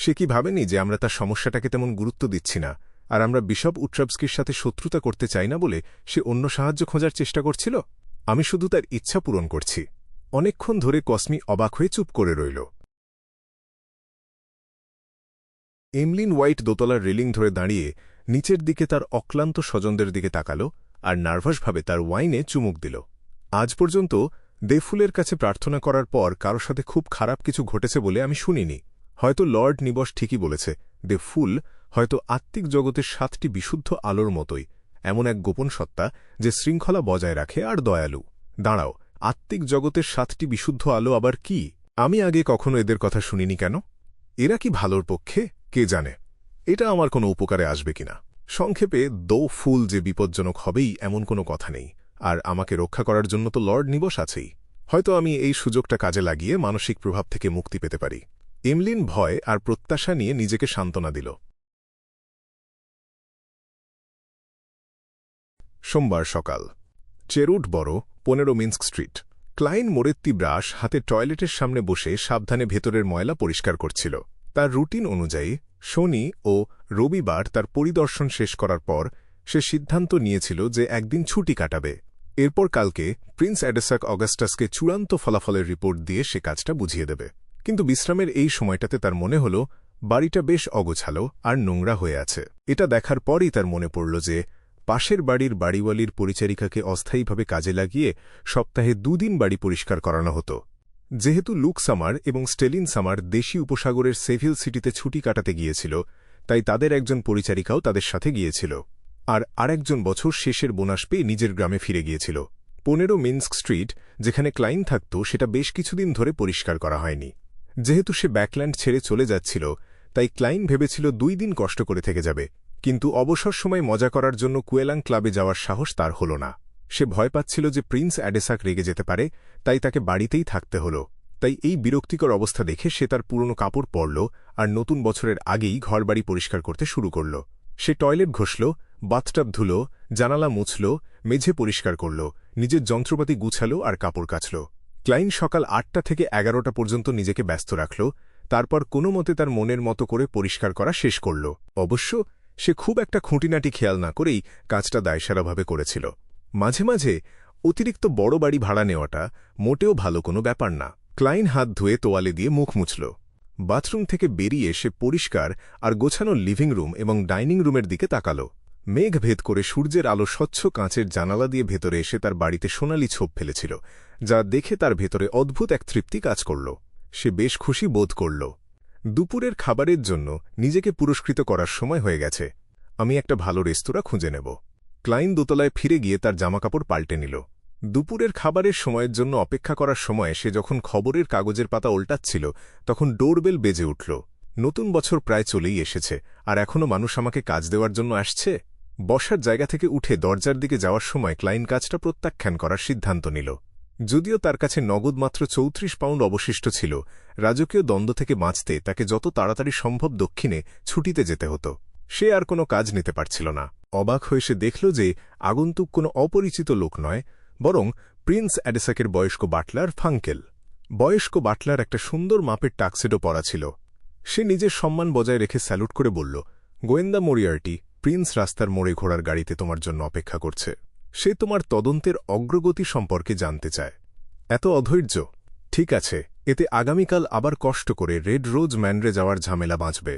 সে কি ভাবেনি যে আমরা তার সমস্যাটাকে তেমন গুরুত্ব দিচ্ছি না, আর আমরা বিশপ উট্রাপস্কির সাথে শত্রুতা করতে চাই না বলে সে অন্য সাহায্য খোঁজার চেষ্টা করছিল? আমি শুধু তার ইচ্ছা পূরণ করছি। অনেকক্ষণ ধরে কসমি অবাক হয়ে চুপ করে রইল। এমলিন হোয়াইট দোতলার রেলিং ধরে দাঁড়িয়ে নিচের দিকে তার অক্লান্ত স্বজনদের দিকে তাকাল আর নার্ভাসভাবে তার ওয়াইনে চুমুক দিল। আজ পর্যন্ত দেফুলের কাছে প্রার্থনা করার পর কারো সাথে খুব খারাপ কিছু ঘটেছে বলে আমি শুনিনি। হয়তো লর্ড নিবস ঠিকই বলেছে, দেফুল হয়তো আত্মিক জগতের 7টি বিশুদ্ধ আলোর মতোই, এমন এক গোপন সত্তা যে শৃঙ্খলা বজায় রাখে আর দয়ালু। দাঁড়াও, আত্মিক জগতের 7টি বিশুদ্ধ আলো আবার কি? আমি আগে কখনো এদের কথা শুনিনি কেন? এরা কি ভালোর পক্ষে? কে জানে, এটা আমার কোনো উপকারে আসবে কিনা। সংক্ষেপে, দো ফুল যে বিপজ্জনক হবেই এমন কোনো কথা নেই, আর আমাকে রক্ষা করার জন্য তো লর্ড নিবস আছেই। হয়তো আমি এই সুযোগটা কাজে লাগিয়ে মানসিক প্রভাব থেকে মুক্তি পেতে পারি। এমলিন ভয় আর প্রত্যাশা নিয়ে নিজেকে সান্ত্বনা দিল। সোমবার সকাল। চেরুট বড় 15 মিন্স্ক স্ট্রিট। ক্লাইন মোরেত্তি ব্রাশ হাতে টয়লেটের সামনে বসে সাবধানে ভেতরের ময়লা পরিষ্কার করছিল। তার রুটিন অনুযায়ী শনি ও রবিবার তার পরিদর্শন শেষ করার পর সে সিদ্ধান্ত নিয়েছিল যে একদিন ছুটি কাটাবে। এরপর কালকে প্রিন্স অ্যাডেসাক অগাস্টাসকে চূড়ান্ত ফলাফলের রিপোর্ট দিয়ে সে কাজটা বুঝিয়ে দেবে। কিন্তু বিশ্রামের এই সময়টাতে তার মনে হল বাড়িটা বেশ অগোছালো আর নোংরা হয়ে আছে। এটা দেখার পরই তার মনে পড়ল যে পাশের বাড়ির বাড়িওয়ালির পরিচারিকাকে অস্থায়ীভাবে কাজে লাগিয়ে সপ্তাহে 2 দিন বাড়ি পরিষ্কার করানো হতো। যেহেতু লুক সামার এবং স্টেলিন সামার দেশি উপসাগরের সেভিল সিটিতে ছুটি কাটাতে গিয়েছিল, তাই তাদের একজন পরিচারিকাও তাদের সাথে গিয়েছিল। আর আরেকজন বছর শেষের বোনাস পেয়ে নিজের গ্রামে ফিরে গিয়েছিল। 15 মিন্স্ক স্ট্রিট যেখানে ক্লাইন থাকত সেটা বেশ কিছুদিন ধরে পরিষ্কার করা হয়নি। যেহেতু সে ব্যাকল্যান্ড ছেড়ে চলে যাচ্ছিল, তাই ক্লাইন ভেবেছিল 2 দিন কষ্ট করে থেকে যাবে। কিন্তু অবসর সময় মজা করার জন্য কুয়েলাং ক্লাবে যাওয়ার সাহস তার হল না। সে ভয় পাচ্ছিল যে প্রিন্স অ্যাডেসাক রেগে যেতে পারে, তাই তাকে বাড়িতেই থাকতে হল। তাই এই বিরক্তিকর অবস্থা দেখে সে তার পুরনো কাপড় পরল আর নতুন বছরের আগেই ঘরবাড়ি পরিষ্কার করতে শুরু করল। সে টয়লেট ঘষল, বাথটাব ধুল, জানালা মুছল, মেঝে পরিষ্কার করল, নিজের যন্ত্রপাতি গুছাল আর কাপড় কাচল। ক্লাইন সকাল 8টা থেকে 11টা পর্যন্ত নিজেকে ব্যস্ত রাখল। তারপর কোনো মতে তার মনের মতো করে পরিষ্কার করা শেষ করল। অবশ্য সে খুব একটা খুঁটিনাটি খেয়াল না করেই কাজটা দায়সারাভাবে করেছিল। মাঝে মাঝে অতিরিক্ত বড় বাড়ি ভাড়া নেওয়াটা মোটেও ভালো কোনো ব্যাপার না। ক্লাইন হাত ধুয়ে তোয়ালে দিয়ে মুখ মুছল। বাথরুম থেকে বেরিয়ে সে পরিষ্কার আর গোছানো লিভিং রুম এবং ডাইনিং রুমের দিকে তাকাল। মেঘ ভেদ করে সূর্যের আলো স্বচ্ছ কাঁচের জানালা দিয়ে ভেতরে এসে তার বাড়িতে সোনালি ছোপ ফেলেছিল, যা দেখে তার ভেতরে অদ্ভুত এক তৃপ্তি কাজ করল। সে বেশ খুশি বোধ করল। দুপুরের খাবারের জন্য নিজেকে পুরস্কৃত করার সময় হয়ে গেছে। আমি একটা ভালো রেস্তোরাঁ খুঁজে নেব। ক্লাইন দোতলায় ফিরে গিয়ে তার জামাকাপড় পাল্টে নিল। দুপুরের খাবারের সময়ের জন্য অপেক্ষা করার সময় সে যখন খবরের কাগজের পাতা উল্টাচ্ছিল, তখন ডোরবেল বেজে উঠল। নতুন বছর প্রায় চলেই এসেছে, আর এখনও মানুষ আমাকে কাজ দেওয়ার জন্য আসছে। বসার জায়গা থেকে উঠে দরজার দিকে যাওয়ার সময় ক্লাইন কাজটা প্রত্যাখ্যান করার সিদ্ধান্ত নিল। যদিও তার কাছে নগদ মাত্র 34 পাউন্ড অবশিষ্ট ছিল, রাজকীয় দ্বন্দ্ব থেকে বাঁচতে তাকে যত তাড়াতাড়ি সম্ভব দক্ষিণে ছুটিতে যেতে হতো। সে আর কোনো কাজ নিতে পারছিল না। অবাক হয়ে সে দেখল যে আগন্তুক কোনো অপরিচিত লোক নয়, বরং প্রিন্স অ্যাডেসাকের বয়স্ক বাটলার ফাঙ্কেল। বয়স্ক বাটলার একটা সুন্দর মাপের টাক্সেডো পরা ছিল। সে নিজের সম্মান বজায় রেখে স্যালুট করে বলল, গোয়েন্দা মরিয়ার্টি, প্রিন্স রাস্তার মোড়ে ঘোড়ার গাড়িতে তোমার জন্য অপেক্ষা করছে। সে তোমার তদন্তের অগ্রগতি সম্পর্কে জানতে চায়। এত অধৈর্য? ঠিক আছে, এতে আগামীকাল আবার কষ্ট করে রেড রোজ ম্যানরে যাওয়ার ঝামেলা বাঁচবে।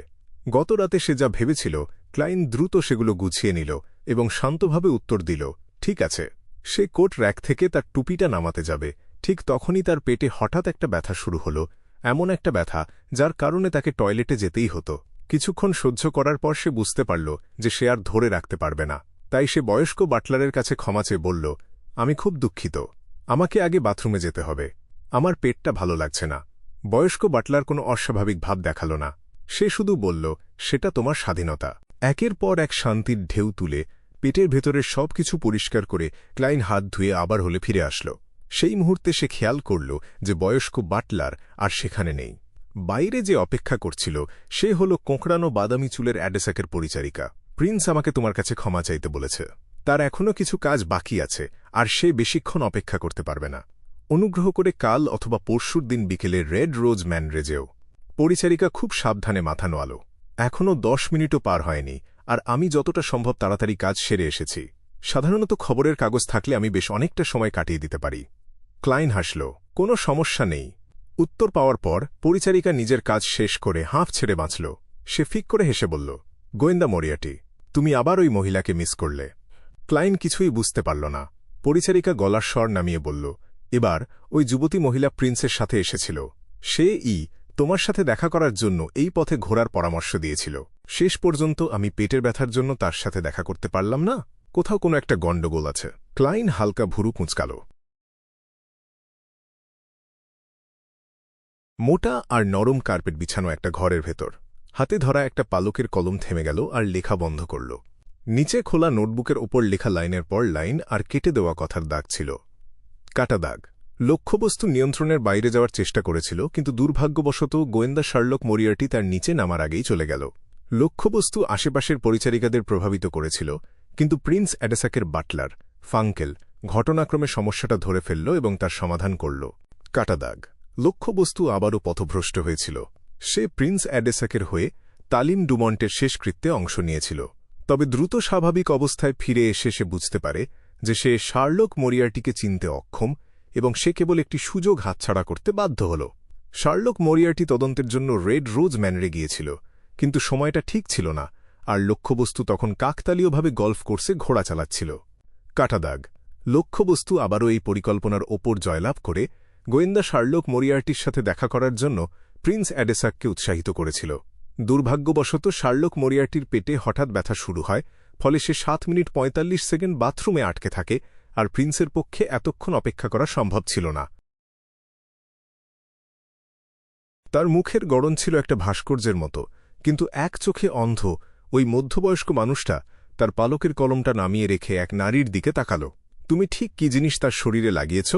গত রাতে সে যা ভেবেছিল, ক্লাইন দ্রুত সেগুলো গুছিয়ে নিল এবং শান্তভাবে উত্তর দিল, ঠিক আছে। সে কোট র্যাক থেকে তার টুপিটা নামাতে যাবে, ঠিক তখনই তার পেটে হঠাৎ একটা ব্যথা শুরু হল। এমন একটা ব্যথা যার কারণে তাকে টয়লেটে যেতেই হতো। কিছুক্ষণ সহ্য করার পর সে বুঝতে পারল যে সে আর ধরে রাখতে পারবে না। তাই সে বয়স্ক বাটলারের কাছে ক্ষমা চেয়ে বলল, আমি খুব দুঃখিত, আমাকে আগে বাথরুমে যেতে হবে, আমার পেটটা ভালো লাগছে না। বয়স্ক বাটলার কোনো অস্বাভাবিক ভাব দেখাল না। সে শুধু বলল, সেটা তোমার স্বাধীনতা। একের পর এক শান্তির ঢেউ তুলে পেটের ভেতরের সবকিছু পরিষ্কার করে ক্লাইন হাত ধুয়ে আবার হলে ফিরে আসল। সেই মুহূর্তে সে খেয়াল করল যে বয়স্ক বাটলার আর সেখানে নেই। বাইরে যে অপেক্ষা করছিল সে হল কোঁকড়ানো বাদামি চুলের অ্যাডেসাকের পরিচারিকা। প্রিন্স আমাকে তোমার কাছে ক্ষমা চাইতে বলেছে। তার এখনও কিছু কাজ বাকি আছে, আর সে বেশিক্ষণ অপেক্ষা করতে পারবে না। অনুগ্রহ করে কাল অথবা পরশুর দিন বিকেলে রেড রোজ ম্যানরে যেও। পরিচারিকা খুব সাবধানে মাথা নোয়াল। এখনও 10 মিনিটও পার হয়নি, আর আমি যতটা সম্ভব তাড়াতাড়ি কাজ সেরে এসেছি। সাধারণত খবরের কাগজ থাকলে আমি বেশ অনেকটা সময় কাটিয়ে দিতে পারি। ক্লাইন হাসল, কোনো সমস্যা নেই। উত্তর পাওয়ার পর পরিচারিকা নিজের কাজ শেষ করে হাঁফ ছেড়ে বাঁচল। সে ফিক করে হেসে বলল, গোয়েন্দা মরিয়াটি, তুমি আবার ওই মহিলাকে মিস করলে। ক্লাইন কিছুই বুঝতে পারল না। পরিচারিকা গলার স্বর নামিয়ে বলল, এবার ওই যুবতী মহিলা প্রিন্সের সাথে এসেছিল। সে তোমার সাথে দেখা করার জন্য এই পথে ঘোরার পরামর্শ দিয়েছিল। শেষ পর্যন্ত আমি পেটের ব্যথার জন্য তার সাথে দেখা করতে পারলাম না। কোথাও কোনো একটা গণ্ডগোল আছে। ক্লাইন হালকা ভুরু কুঁচকাল। মোটা আর নরম কার্পেট বিছানো একটা ঘরের ভেতর হাতে ধরা একটা পালকের কলম থেমে গেল আর লেখা বন্ধ করল। নিচে খোলা নোটবুকের ওপর লেখা লাইনের পর লাইন আর কেটে দেওয়া কথার দাগ ছিল। কাটা দাগ। লক্ষ্যবস্তু নিয়ন্ত্রণের বাইরে যাওয়ার চেষ্টা করেছিল, কিন্তু দুর্ভাগ্যবশত গোয়েন্দা শার্লক মরিয়ার্টি তার নিচে নামার আগেই চলে গেল। লক্ষ্যবস্তু আশেপাশের পরিচারিকাদের প্রভাবিত করেছিল, কিন্তু প্রিন্স অ্যাডেসাকের বাটলার ফাঙ্কেল ঘটনাক্রমে সমস্যাটা ধরে ফেলল এবং তার সমাধান করল। কাটাদাগ। লক্ষ্যবস্তু আবারও পথভ্রষ্ট হয়েছিল। সে প্রিন্স অ্যাডেসাকের হয়ে তালিম ডুমন্টের শেষকৃত্যে অংশ নিয়েছিল, তবে দ্রুত স্বাভাবিক অবস্থায় ফিরে এসে সে বুঝতে পারে যে সে শার্লক মরিয়ার্টিকে চিনতে অক্ষম এবং সে কেবল একটি সুযোগ হাতছাড়া করতে বাধ্য হল। শার্লক মরিয়ার্টি তদন্তের জন্য রেড রোজ ম্যানরে গিয়েছিল, কিন্তু সময়টা ঠিক ছিল না, আর লক্ষ্যবস্তু তখন কাকতালীয়ভাবে গল্ফ কোর্সে ঘোড়া চালাচ্ছিল। কাটাদাগ। লক্ষ্যবস্তু আবারও এই পরিকল্পনার ওপর জয়লাভ করে গোয়েন্দা শার্লক মরিয়ার্টির সাথে দেখা করার জন্য প্রিন্স অ্যাডেসাককে উৎসাহিত করেছিল। দুর্ভাগ্যবশত শার্লক মরিয়ার্টির পেটে হঠাৎ ব্যথা শুরু হয়, ফলে সে 7 মিনিট 45 সেকেন্ড বাথরুমে আটকে থাকে, আর প্রিন্সের পক্ষে এতক্ষণ অপেক্ষা করা সম্ভব ছিল না। তার মুখের গড়ন ছিল একটা ভাস্কর্যের মতো, কিন্তু এক চোখে অন্ধ ওই মধ্যবয়স্ক মানুষটা তার পালকের কলমটা নামিয়ে রেখে এক নারীর দিকে তাকাল। তুমি ঠিক কি জিনিস তার শরীরে লাগিয়েছ?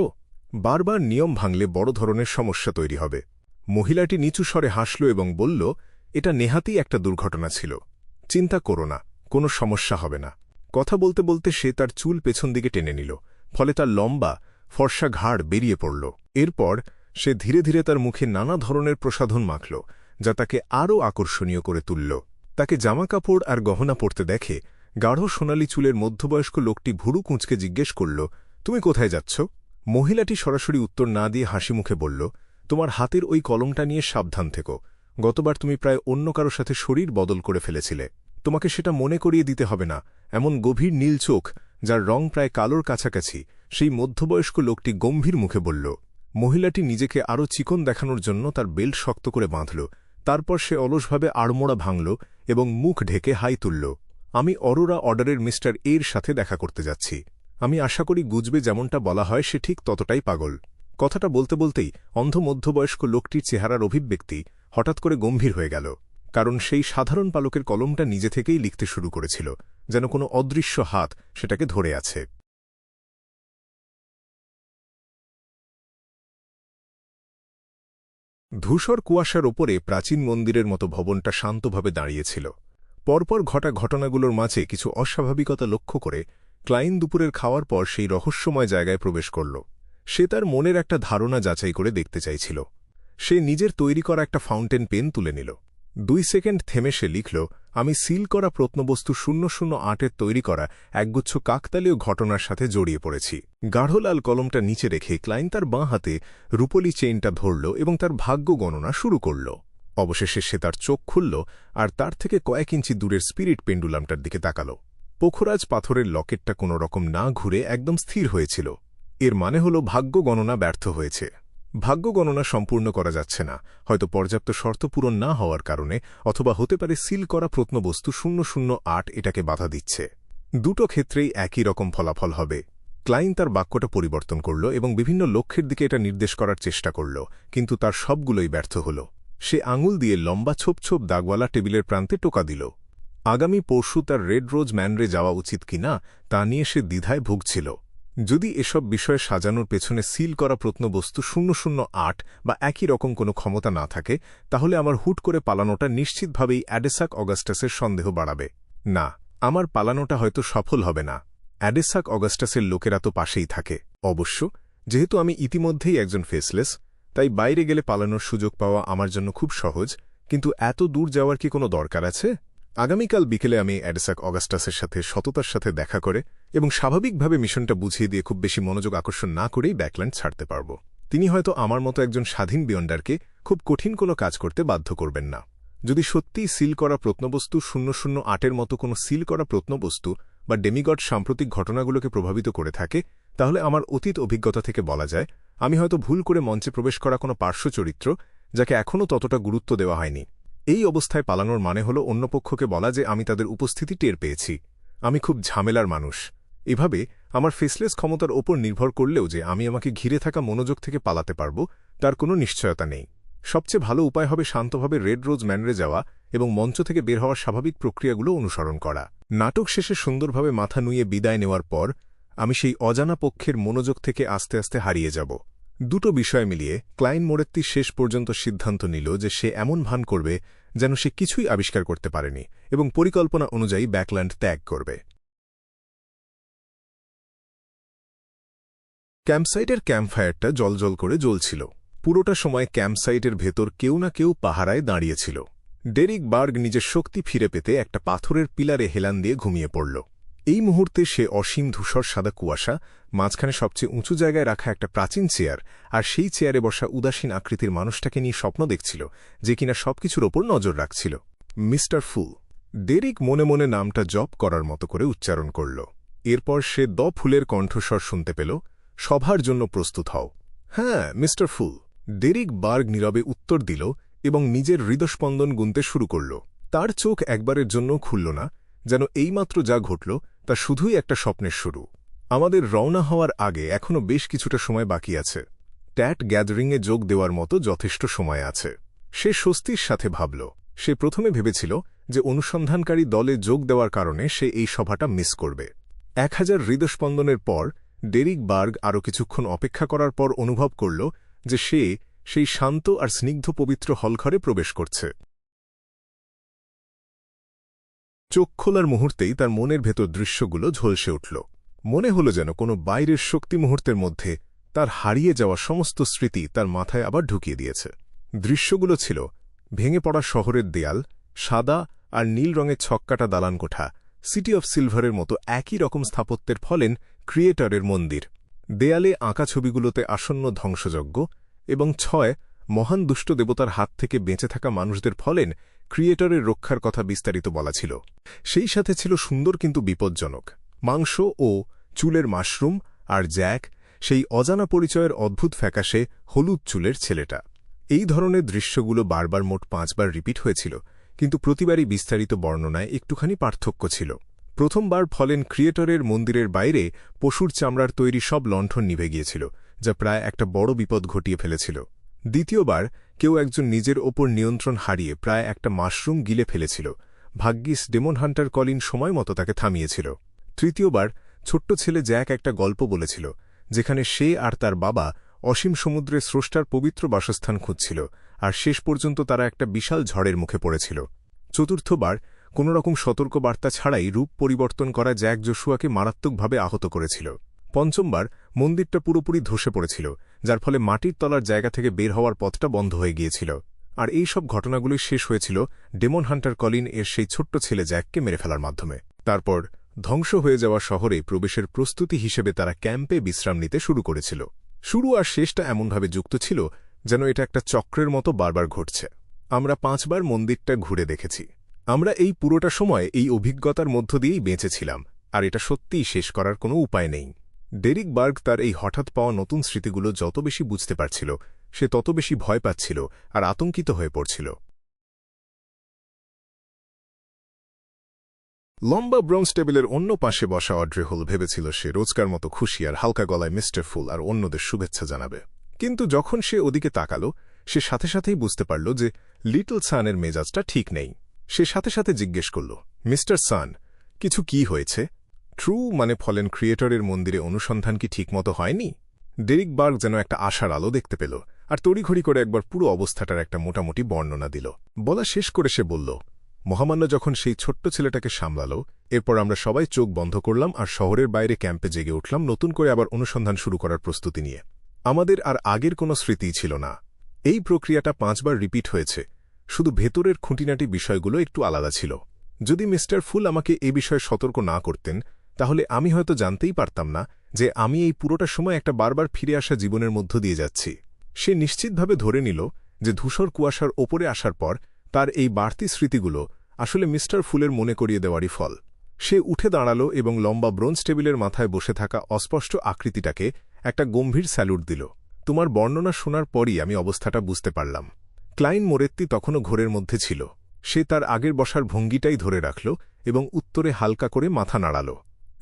বারবার নিয়ম ভাঙলে বড় ধরনের সমস্যা তৈরি হবে। মহিলাটি নিচু স্বরে হাসল এবং বলল, এটা নেহাতই একটা দুর্ঘটনা ছিল। চিন্তা করো না, কোনো সমস্যা হবে না। কথা বলতে বলতে সে তার চুল পেছন দিকে টেনে নিল, ফলে তার লম্বা ফর্সা ঘাড় বেরিয়ে পড়ল। এরপর সে ধীরে ধীরে তার মুখে নানা ধরনের প্রসাধন মাখল, যা তাকে আরও আকর্ষণীয় করে তুলল। তাকে জামাকাপড় আর গহনা পরতে দেখে গাঢ় সোনালি চুলের মধ্যবয়স্ক লোকটি ভুরু কুঁচকে জিজ্ঞেস করল, তুমি কোথায় যাচ্ছ? মহিলাটি সরাসরি উত্তর না দিয়ে হাসি মুখে বলল, তোমার হাতের ওই কলমটা নিয়ে সাবধান থেকো। গতবার তুমি প্রায় অন্য কারো সাথে শরীর বদল করে ফেলেছিলে। তোমাকে সেটা মনে করিয়ে দিতে হবে না। এমন গভীর নীল চোখ, যার রং প্রায় কালোর কাছাকাছি, সেই মধ্যবয়স্ক লোকটি গম্ভীর মুখে বলল। মহিলাটি নিজেকে আরও চিকন দেখানোর জন্য তার বেল্ট শক্ত করে বাঁধল। তারপর সে অলসভাবে আড়মোড়া ভাঙল এবং মুখ ঢেকে হাই তুলল। আমি অরোরা অর্ডারের মিস্টার এর সাথে দেখা করতে যাচ্ছি। আমি আশা করি গুজবে যেমনটা বলা হয় সে ঠিক ততটাই পাগল। কথাটা বলতে বলতেই অন্ধ মধ্যবয়স্ক লোকটির চেহারার অভিব্যক্তি হঠাৎ করে গম্ভীর হয়ে গেল, কারণ সেই সাধারণ পালকের কলমটা নিজে থেকেই লিখতে শুরু করেছিল, যেন কোনো অদৃশ্য হাত সেটাকে ধরে আছে। ধূসর কুয়াশার ওপরে প্রাচীন মন্দিরের মতো ভবনটা শান্তভাবে দাঁড়িয়েছিল। পরপর ঘটা ঘটনাগুলোর মাঝে কিছু অস্বাভাবিকতা লক্ষ্য করে ক্লাইন দুপুরের খাওয়ার পর সেই রহস্যময় জায়গায় প্রবেশ করল। সে তার মনের একটা ধারণা যাচাই করে দেখতে চাইছিল। সে নিজের তৈরি করা একটা ফাউন্টেন পেন তুলে নিল। 2 সেকেন্ড থেমে সে লিখল, আমি সিল করা প্রত্নবস্তু 008-এর তৈরি করা একগুচ্ছ কাকতালীয় ঘটনার সাথে জড়িয়ে পড়েছি। গাঢ় লাল কলমটা নিচে রেখে ক্লাইন তার বাঁ হাতে রূপলি চেইনটা ধরল এবং তার ভাগ্য গণনা শুরু করল। অবশেষে সে তার চোখ খুলল আর তার থেকে কয়েক ইঞ্চি দূরের স্পিরিট পেন্ডুলামটার দিকে তাকাল। পোখরাজ পাথরের লকেটটা কোনো রকম না ঘুরে একদম স্থির হয়েছিল। এর মানে হল ভাগ্য গণনা ব্যর্থ হয়েছে। ভাগ্য গণনা সম্পূর্ণ করা যাচ্ছে না, হয়তো পর্যাপ্ত শর্ত পূরণ না হওয়ার কারণে, অথবা হতে পারে সিল করা প্রত্নবস্তু 008 এটাকে বাধা দিচ্ছে। দুটো ক্ষেত্রেই একই রকম ফলাফল হবে। ক্লাইন তার বাক্যটা পরিবর্তন করল এবং বিভিন্ন লক্ষ্যের দিকে এটা নির্দেশ করার চেষ্টা করল, কিন্তু তার সবগুলোই ব্যর্থ হল। সে আঙুল দিয়ে লম্বা ছোপ ছোপ দাগওয়ালা টেবিলের প্রান্তে টোকা দিল। আগামী পরশু তার রেড রোজ ম্যানরে যাওয়া উচিত কিনা তা নিয়ে সে দ্বিধায় ভুগছিল। যদি এসব বিষয়ে সাজানোর পেছনে সিল করা প্রত্নবস্তু 008 বা একই রকম কোনো ক্ষমতা না থাকে, তাহলে আমার হুট করে পালানোটা নিশ্চিতভাবেই অ্যাডেসাক অগাস্টাসের সন্দেহ বাড়াবে। না, আমার পালানোটা হয়তো সফল হবে না। অ্যাডেসাক অগাস্টাসের লোকেরা তো পাশেই থাকে। অবশ্য যেহেতু আমি ইতিমধ্যেই একজন ফেসলেস, তাই বাইরে গেলে পালানোর সুযোগ পাওয়া আমার জন্য খুব সহজ, কিন্তু এত দূর যাওয়ার কি কোনো দরকার আছে? আগামীকাল বিকেলে আমি অ্যাডেসাক অগাস্টাসের সাথে সততার সাথে দেখা করে এবং স্বাভাবিকভাবে মিশনটা বুঝিয়ে দিয়ে খুব বেশি মনোযোগ আকর্ষণ না করেই ব্যাকল্যান্ড ছাড়তে পারব। তিনি হয়তো আমার মতো একজন স্বাধীন বিয়ন্ডারকে খুব কঠিন কোনো কাজ করতে বাধ্য করবেন না। যদি সত্যিই সিল করা প্রত্নবস্তু 008-এর মতো কোনো সিল করা প্রত্নবস্তু বা ডেমিগড সাম্প্রতিক ঘটনাগুলোকে প্রভাবিত করে থাকে, তাহলে আমার অতীত অভিজ্ঞতা থেকে বলা যায় আমি হয়তো ভুল করে মঞ্চে প্রবেশ করা কোনো পার্শ্ব চরিত্র, যাকে এখনও ততটা গুরুত্ব দেওয়া হয়নি। এই অবস্থায় পালানোর মানে হল অন্য পক্ষকে বলা যে আমি তাদের উপস্থিতি টের পেয়েছি। আমি খুব ঝামেলার মানুষ। এভাবে আমার ফেসলেস ক্ষমতার ওপর নির্ভর করলেও যে আমি আমাকে ঘিরে থাকা মনোযোগ থেকে পালাতে পারব, তার কোনো নিশ্চয়তা নেই। সবচেয়ে ভালো উপায় হবে শান্তভাবে রেড রোজ ম্যানরে যাওয়া এবং মঞ্চ থেকে বের হওয়ার স্বাভাবিক প্রক্রিয়াগুলো অনুসরণ করা। নাটক শেষে সুন্দরভাবে মাথা নুয়ে বিদায় নেওয়ার পর আমি সেই অজানা পক্ষের মনোযোগ থেকে আস্তে আস্তে হারিয়ে যাব। দুটো বিষয় মিলিয়ে ক্লাইন মোরেত্তি শেষ পর্যন্ত সিদ্ধান্ত নিল যে সে এমন ভান করবে যেন সে কিছুই আবিষ্কার করতে পারেনি এবং পরিকল্পনা অনুযায়ী ব্যাকল্যান্ড ত্যাগ করবে। ক্যাম্পসাইটের ক্যাম্পফায়ারটা জলজল করে জ্বলছিল। পুরোটা সময় ক্যাম্পসাইটের ভেতর কেউ না কেউ পাহারায় দাঁড়িয়েছিল। ডেরিক বার্গ নিজের শক্তি ফিরে পেতে একটা পাথরের পিলারে হেলান দিয়ে ঘুমিয়ে পড়ল। এই মুহূর্তে সে অসীম ধূসর সাদা কুয়াশা, মাঝখানে সবচেয়ে উঁচু জায়গায় রাখা একটা প্রাচীন চেয়ার, আর সেই চেয়ারে বসা উদাসীন আকৃতির মানুষটাকে নিয়ে স্বপ্ন দেখছিল, যে কিনা সবকিছুর ওপর নজর রাখছিল। মিস্টার ফুল। ডেরিক মনে মনে নামটা জপ করার মতো করে উচ্চারণ করল। এরপর সে ফুলের কণ্ঠস্বর শুনতে পেল, সভার জন্য প্রস্তুত হও। হ্যাঁ, মিস্টার ফুল। ডেরিক বার্গ নীরবে উত্তর দিল এবং নিজের হৃদস্পন্দন গুনতে শুরু করল। তার চোখ একবারের জন্য খুলল না, যেন এইমাত্র যা ঘটল তা শুধুই একটা স্বপ্নের শুরু। আমাদের রওনা হওয়ার আগে এখনও বেশ কিছুটা সময় বাকি আছে। ট্যাট গ্যাদারিংয়ে যোগ দেওয়ার মতো যথেষ্ট সময় আছে। সে স্বস্তির সাথে ভাবল। সে প্রথমে ভেবেছিল যে অনুসন্ধানকারী দলে যোগ দেওয়ার কারণে সে এই সভাটা মিস করবে। 1000 হৃদস্পন্দনের পর ডেরিক বার্গ আরও কিছুক্ষণ অপেক্ষা করার পর অনুভব করল যে সে সেই শান্ত আর স্নিগ্ধ পবিত্র হলঘরে প্রবেশ করছে। চোখ খোলার মুহূর্তেই তার মনের ভেতর দৃশ্যগুলো ঝলসে উঠল। মনে হল যেন কোনো বাইরের শক্তি মুহূর্তের মধ্যে তার হারিয়ে যাওয়া সমস্ত স্মৃতি তার মাথায় আবার ঢুকিয়ে দিয়েছে। দৃশ্যগুলো ছিল ভেঙে পড়া শহরের দেয়াল, সাদা আর নীল রঙের ছক্কাটা দালানকোঠা, সিটি অফ সিলভারের মতো একই রকম স্থাপত্যের ফলেন ক্রিয়েটরের মন্দির, দেয়ালে আঁকা ছবিগুলোতে আসন্ন ধ্বংসযজ্ঞ এবং 6 মহান দুষ্ট দেবতার হাত থেকে বেঁচে থাকা মানুষদের ফলেন ক্রিয়েটরের রক্ষার কথা বিস্তারিত বলা ছিল। সেই সাথে ছিল সুন্দর কিন্তু বিপজ্জনক মাংস ও চুলের মাশরুম, আর জ্যাক, সেই অজানা পরিচয়ের অদ্ভুত ফ্যাকাশে হলুদ চুলের ছেলেটা। এই ধরনের দৃশ্যগুলো বারবার মোট 5 বার রিপিট হয়েছিল, কিন্তু প্রতিবারই বিস্তারিত বর্ণনায় একটুখানি পার্থক্য ছিল। প্রথমবার ফলেন ক্রিয়েটরের মন্দিরের বাইরে পশুর চামড়ার তৈরি সব লণ্ঠন নিভে গিয়েছিল, যা প্রায় একটা বড় বিপদ ঘটিয়ে ফেলেছিল। দ্বিতীয়বার কেউ একজন নিজের ওপর নিয়ন্ত্রণ হারিয়ে প্রায় একটা মাশরুম গিলে ফেলেছিল। ভাগ্যিস ডেমন হান্টার কলিন সময় মতো তাকে থামিয়েছিল। তৃতীয়বার ছোট্ট ছেলে জ্যাক একটা গল্প বলেছিল, যেখানে সে আর তার বাবা অসীম সমুদ্রে স্রষ্টার পবিত্র বাসস্থান খুঁজছিল, আর শেষ পর্যন্ত তারা একটা বিশাল ঝড়ের মুখে পড়েছিল। চতুর্থবার কোনোরকম সতর্কবার্তা ছাড়াই রূপ পরিবর্তন করা জ্যাক জোশুয়াকে মারাত্মকভাবে আহত করেছিল। পঞ্চমবার মন্দিরটা পুরোপুরি ধসে পড়েছিল, যার ফলে মাটির তলার জায়গা থেকে বের হওয়ার পথটা বন্ধ হয়ে গিয়েছিল। আর এই সব ঘটনাগুলি শেষ হয়েছিল ডেমন হান্টার কলিন এর সেই ছোট্ট ছেলে জ্যাককে মেরে ফেলার মাধ্যমে। তারপর ধ্বংস হয়ে যাওয়া শহরে প্রবেশের প্রস্তুতি হিসেবে তারা ক্যাম্পে বিশ্রাম নিতে শুরু করেছিল। শুরু আর শেষটা এমনভাবে যুক্ত ছিল যেন এটা একটা চক্রের মতো বারবার ঘটছে। আমরা 5 বার মন্দিরটা ঘুরে দেখেছি। আমরা এই পুরোটা সময় এই অভিজ্ঞতার মধ্য দিয়েই বেঁচেছিলাম, আর এটা সত্যিই শেষ করার কোনো উপায় নেই। ডেরিক বার্গ তার এই হঠাৎ পাওয়া নতুন স্মৃতিগুলো যত বেশি বুঝতে পারছিল, সে তত বেশি ভয় পাচ্ছিল আর আতঙ্কিত হয়ে পড়ছিল। লম্বা ব্রাউন্স টেবিলের অন্য পাশে বসা অড্রে হল ভেবেছিল সে রোজকার মতো খুশি আর হালকা গলায় মিস্টার ফুল আর অন্যদের শুভেচ্ছা জানাবে। কিন্তু যখন সে ওদিকে তাকাল, সে সাথে সাথেই বুঝতে পারল যে লিটল সানের মেজাজটা ঠিক নেই। সে সাথে সাথে জিজ্ঞেস করল, মিস্টার সান, কিছু কি হয়েছে? ট্রু মানে ফলেন ক্রিয়েটরের মন্দিরে অনুসন্ধান কি ঠিকমতো হয়নি? ডেরিক বার্গ যেন একটা আশার আলো দেখতে পেল, আর তড়িঘড়ি করে একবার পুরো অবস্থাটার একটা মোটামুটি বর্ণনা দিল। বলা শেষ করে সে বলল, মহামান্য যখন সেই ছোট্ট ছেলেটাকে সামলাল, এরপর আমরা সবাই চোখ বন্ধ করলাম আর শহরের বাইরে ক্যাম্পে জেগে উঠলাম নতুন করে আবার অনুসন্ধান শুরু করার প্রস্তুতি নিয়ে। আমাদের আর আগের কোনো স্মৃতিই ছিল না। এই প্রক্রিয়াটা 5 বার রিপিট হয়েছে, শুধু ভেতরের খুঁটিনাটি বিষয়গুলো একটু আলাদা ছিল। যদি মিস্টার ফুল আমাকে এ বিষয়ে সতর্ক না করতেন, তাহলে আমি হয়তো জানতেই পারতাম না যে আমি এই পুরোটা সময় একটা বারবার ফিরে আসা জীবনের মধ্য দিয়ে যাচ্ছি। সে নিশ্চিতভাবে ধরে নিল যে ধূসর কুয়াশার ওপরে আসার পর তার এই বাড়তি স্মৃতিগুলো আসলে মিস্টার ফুলের মনে করিয়ে দেওয়ারই ফল। সে উঠে দাঁড়াল এবং লম্বা ব্রোঞ্জ টেবিলের মাথায় বসে থাকা অস্পষ্ট আকৃতিটাকে একটা গম্ভীর স্যালুট দিল। তোমার বর্ণনা শোনার পরই আমি অবস্থাটা বুঝতে পারলাম। ক্লাইন মোরেত্তি তখনও ঘোরের মধ্যে ছিল। সে তার আগের বসার ভঙ্গিটাই ধরে রাখল এবং উত্তরে হালকা করে মাথা নাড়াল।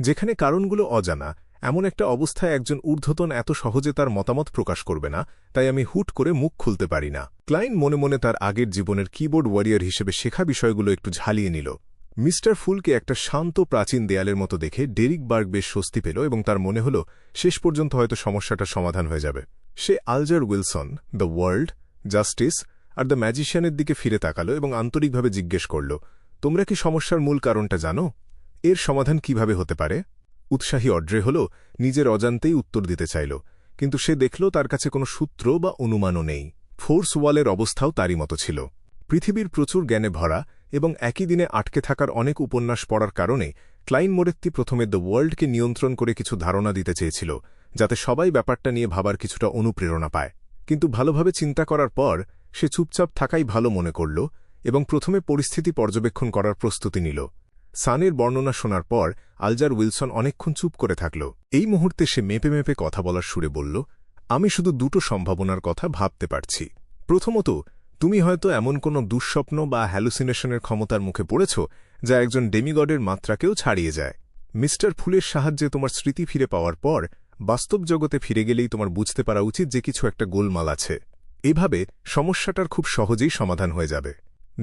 যেখানে কারণগুলো অজানা, এমন একটা অবস্থায় একজন ঊর্ধ্বতন এত সহজে তার মতামত প্রকাশ করবে না, তাই আমি হুট করে মুখ খুলতে পারি না। ক্লাইন মনে মনে তার আগের জীবনের কিবোর্ড ওয়ারিয়র হিসেবে শেখা বিষয়গুলো একটু ঝালিয়ে নিল। মিস্টার ফুলকে একটা শান্ত প্রাচীন দেয়ালের মতো দেখে ডেরিক বার্গ বেশ স্বস্তি পেল এবং তার মনে হল শেষ পর্যন্ত হয়তো সমস্যাটার সমাধান হয়ে যাবে। সে Alger Wilson, the world, justice আর দ্য ম্যাজিশিয়ানের দিকে ফিরে তাকাল এবং আন্তরিকভাবে জিজ্ঞেস করল, তোমরা কি সমস্যার মূল কারণটা জানো? এর সমাধান কিভাবে হতে পারে? উৎসাহী অড্রে হল নিজের অজান্তেই উত্তর দিতে চাইল, কিন্তু সে দেখল তার কাছে কোনো সূত্র বা অনুমানও নেই। ফোর্স ওয়ালের অবস্থাও তারই মতো ছিল। পৃথিবীর প্রচুর জ্ঞানে ভরা এবং একই দিনে আটকে থাকার অনেক উপন্যাস পড়ার কারণে ক্লাইন মোরেত্তি প্রথমে দ্য ওয়ার্ল্ডকে নিয়ন্ত্রণ করে কিছু ধারণা দিতে চেয়েছিল, যাতে সবাই ব্যাপারটা নিয়ে ভাবার কিছুটা অনুপ্রেরণা পায়। কিন্তু ভালোভাবে চিন্তা করার পর সে চুপচাপ থাকাই ভালো মনে করল এবং প্রথমে পরিস্থিতি পর্যবেক্ষণ করার প্রস্তুতি নিল। সানের বর্ণনা শোনার পর আলজার উইলসন অনেকক্ষণ চুপ করে থাকল। এই মুহূর্তে সে মেপে মেপে কথা বলার সুরে বলল, আমি শুধু দুটো সম্ভাবনার কথা ভাবতে পারছি। প্রথমত, তুমি হয়তো এমন কোনো দুঃস্বপ্ন বা হ্যালুসিনেশনের ক্ষমতার মুখে পড়েছ যা একজন ডেমিগডের মাত্রাকেও ছাড়িয়ে যায়। মিস্টার ফুলের সাহায্যে তোমার স্মৃতি ফিরে পাওয়ার পর বাস্তব জগতে ফিরে গেলেই তোমার বুঝতে পারা উচিত যে কিছু একটা গোলমাল আছে। এভাবে সমস্যাটার খুব সহজেই সমাধান হয়ে যাবে।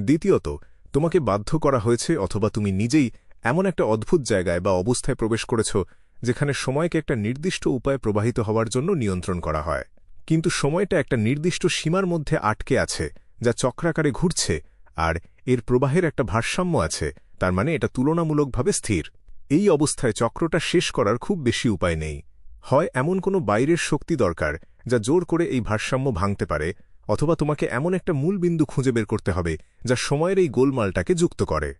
দ্বিতীয়ত, তোমাকে বাধ্য করা হয়েছে অথবা তুমি নিজেই এমন একটা অদ্ভুত জায়গায় বা অবস্থায় প্রবেশ করেছ যেখানে সময়কে একটা নির্দিষ্ট উপায়ে প্রবাহিত হওয়ার জন্য নিয়ন্ত্রণ করা হয়, কিন্তু সময়টা একটা নির্দিষ্ট সীমার মধ্যে আটকে আছে যা চক্রাকারে ঘুরছে, আর এর প্রবাহের একটা ভারসাম্য আছে, তার মানে এটা তুলনামূলকভাবে স্থির। এই অবস্থায় চক্রটা শেষ করার খুব বেশি উপায় নেই। হয় এমন কোনো বাইরের শক্তি দরকার যা জোর করে এই ভারসাম্য ভাঙতে পারে, অথবা তোমাকে এমন একটা মূল বিন্দু খুঁজে বের করতে হবে যা সময়ের এই গোলমালটাকে যুক্ত করে।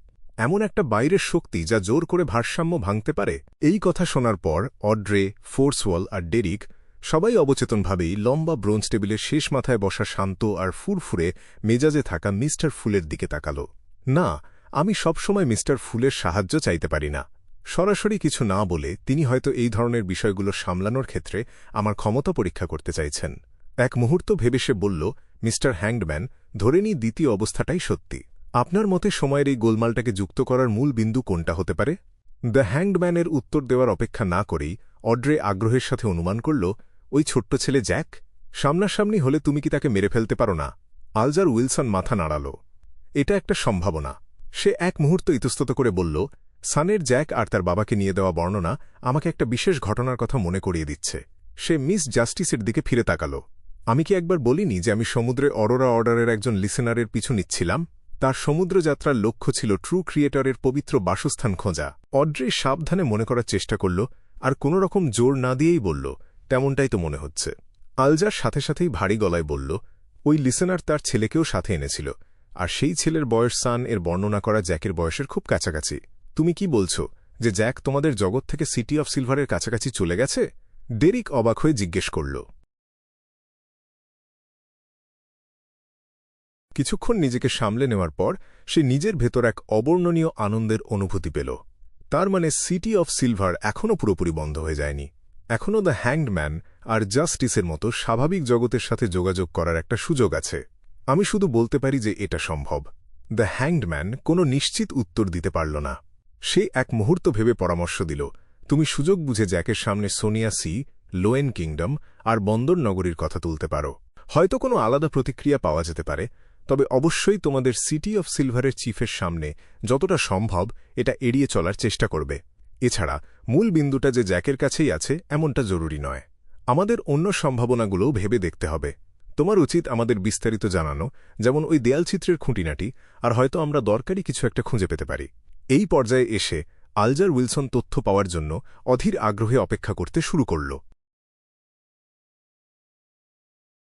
এমন একটা বাইরের শক্তি যা জোর করে ভারসাম্য ভাঙতে পারে। এই কথা শোনার পর অড্রে, ফোর্সওয়াল আর ডেরিক সবাই অবচেতনভাবেই লম্বা ব্রোঞ্জ টেবিলের শেষ মাথায় বসা শান্ত আর ফুরফুরে মেজাজে থাকা মিস্টার ফুলের দিকে তাকাল। না, আমি সবসময় মিস্টার ফুলের সাহায্য চাইতে পারি না। সরাসরি কিছু না বলে তিনি হয়তো এই ধরনের বিষয়গুলো সামলানোর ক্ষেত্রে আমার ক্ষমতা পরীক্ষা করতে চাইছেন। এক মুহূর্ত ভেবে সে বলল, মিস্টার হ্যাংডম্যান, ধরে নিই দ্বিতীয় অবস্থাটাই সত্যি। আপনার মতে সময়ের এই গোলমালটাকে যুক্ত করার মূল বিন্দু কোনটা হতে পারে? দ্য হ্যাংডম্যানের উত্তর দেওয়ার অপেক্ষা না করেই অড্রে আগ্রহের সাথে অনুমান করল, ওই ছোট্ট ছেলে জ্যাক। সামনাসামনি হলে তুমি কি তাকে মেরে ফেলতে পারো না? আলজার উইলসন মাথা নাড়াল। এটা একটা সম্ভাবনা। সে এক মুহূর্ত ইতস্তত করে বলল, সানের জ্যাক আর তার বাবাকে নিয়ে দেওয়া বর্ণনা আমাকে একটা বিশেষ ঘটনার কথা মনে করিয়ে দিচ্ছে। সে মিস জাস্টিসের দিকে ফিরে তাকাল। আমি কি একবার বলিনি যে আমি সমুদ্রে অরোরা অর্ডারের একজন লিসেনারের পিছু নিচ্ছিলাম? তার সমুদ্রযাত্রার লক্ষ্য ছিল ট্রু ক্রিয়েটরের পবিত্র বাসস্থান খোঁজা। অড্রে সাবধানে মনে করার চেষ্টা করল আর কোনোরকম জোর না দিয়েই বলল, তেমনটাই তো মনে হচ্ছে। আলজার সাথে সাথেই ভারী গলায় বলল, ওই লিসেনার তার ছেলেকেও সাথে এনেছিল, আর সেই ছেলের বয়স সান এর বর্ণনা করা জ্যাকের বয়সের খুব কাছাকাছি। তুমি কি বলছ যে জ্যাক তোমাদের জগৎ থেকে সিটি অফ সিলভারের কাছাকাছি চলে গেছে? ডেরিক অবাক হয়ে জিজ্ঞেস করল। কিছুক্ষণ নিজেকে সামলে নেওয়ার পর সে নিজের ভেতর এক অবর্ণনীয় আনন্দের অনুভূতি পেল। তার মানে সিটি অফ সিলভার এখনও পুরোপুরি বন্ধ হয়ে যায়নি। এখনও দ্য হ্যাংডম্যান আর জাস্টিসের মতো স্বাভাবিক জগতের সাথে যোগাযোগ করার একটা সুযোগ আছে। আমি শুধু বলতে পারি যে এটা সম্ভব। দ্য হ্যাংডম্যান কোনো নিশ্চিত উত্তর দিতে পারল না। সে এক মুহূর্ত ভেবে পরামর্শ দিল, তুমি সুযোগ বুঝে জ্যাকের সামনে সোনিয়া সি, লোয়েন কিংডম আর বন্দর নগরীর কথা তুলতে পারো। হয়তো কোনো আলাদা প্রতিক্রিয়া পাওয়া যেতে পারে, তবে অবশ্যই তোমাদের সিটি অফ সিলভারের চিফের সামনে যতটা সম্ভব এটা এড়িয়ে চলার চেষ্টা করবে। এছাড়া মূল বিন্দুটা যে জ্যাকের কাছেই আছে এমনটা জরুরি নয়। আমাদের অন্য সম্ভাবনাগুলোও ভেবে দেখতে হবে। তোমার উচিত আমাদের বিস্তারিত জানানো, যেমন ওই দেয়ালচিত্রের খুঁটিনাটি, আর হয়তো আমরা দরকারি কিছু একটা খুঁজে পেতে পারি। এই পর্যায়ে এসে আলজার উইলসন তথ্য পাওয়ার জন্য অধীর আগ্রহে অপেক্ষা করতে শুরু করল।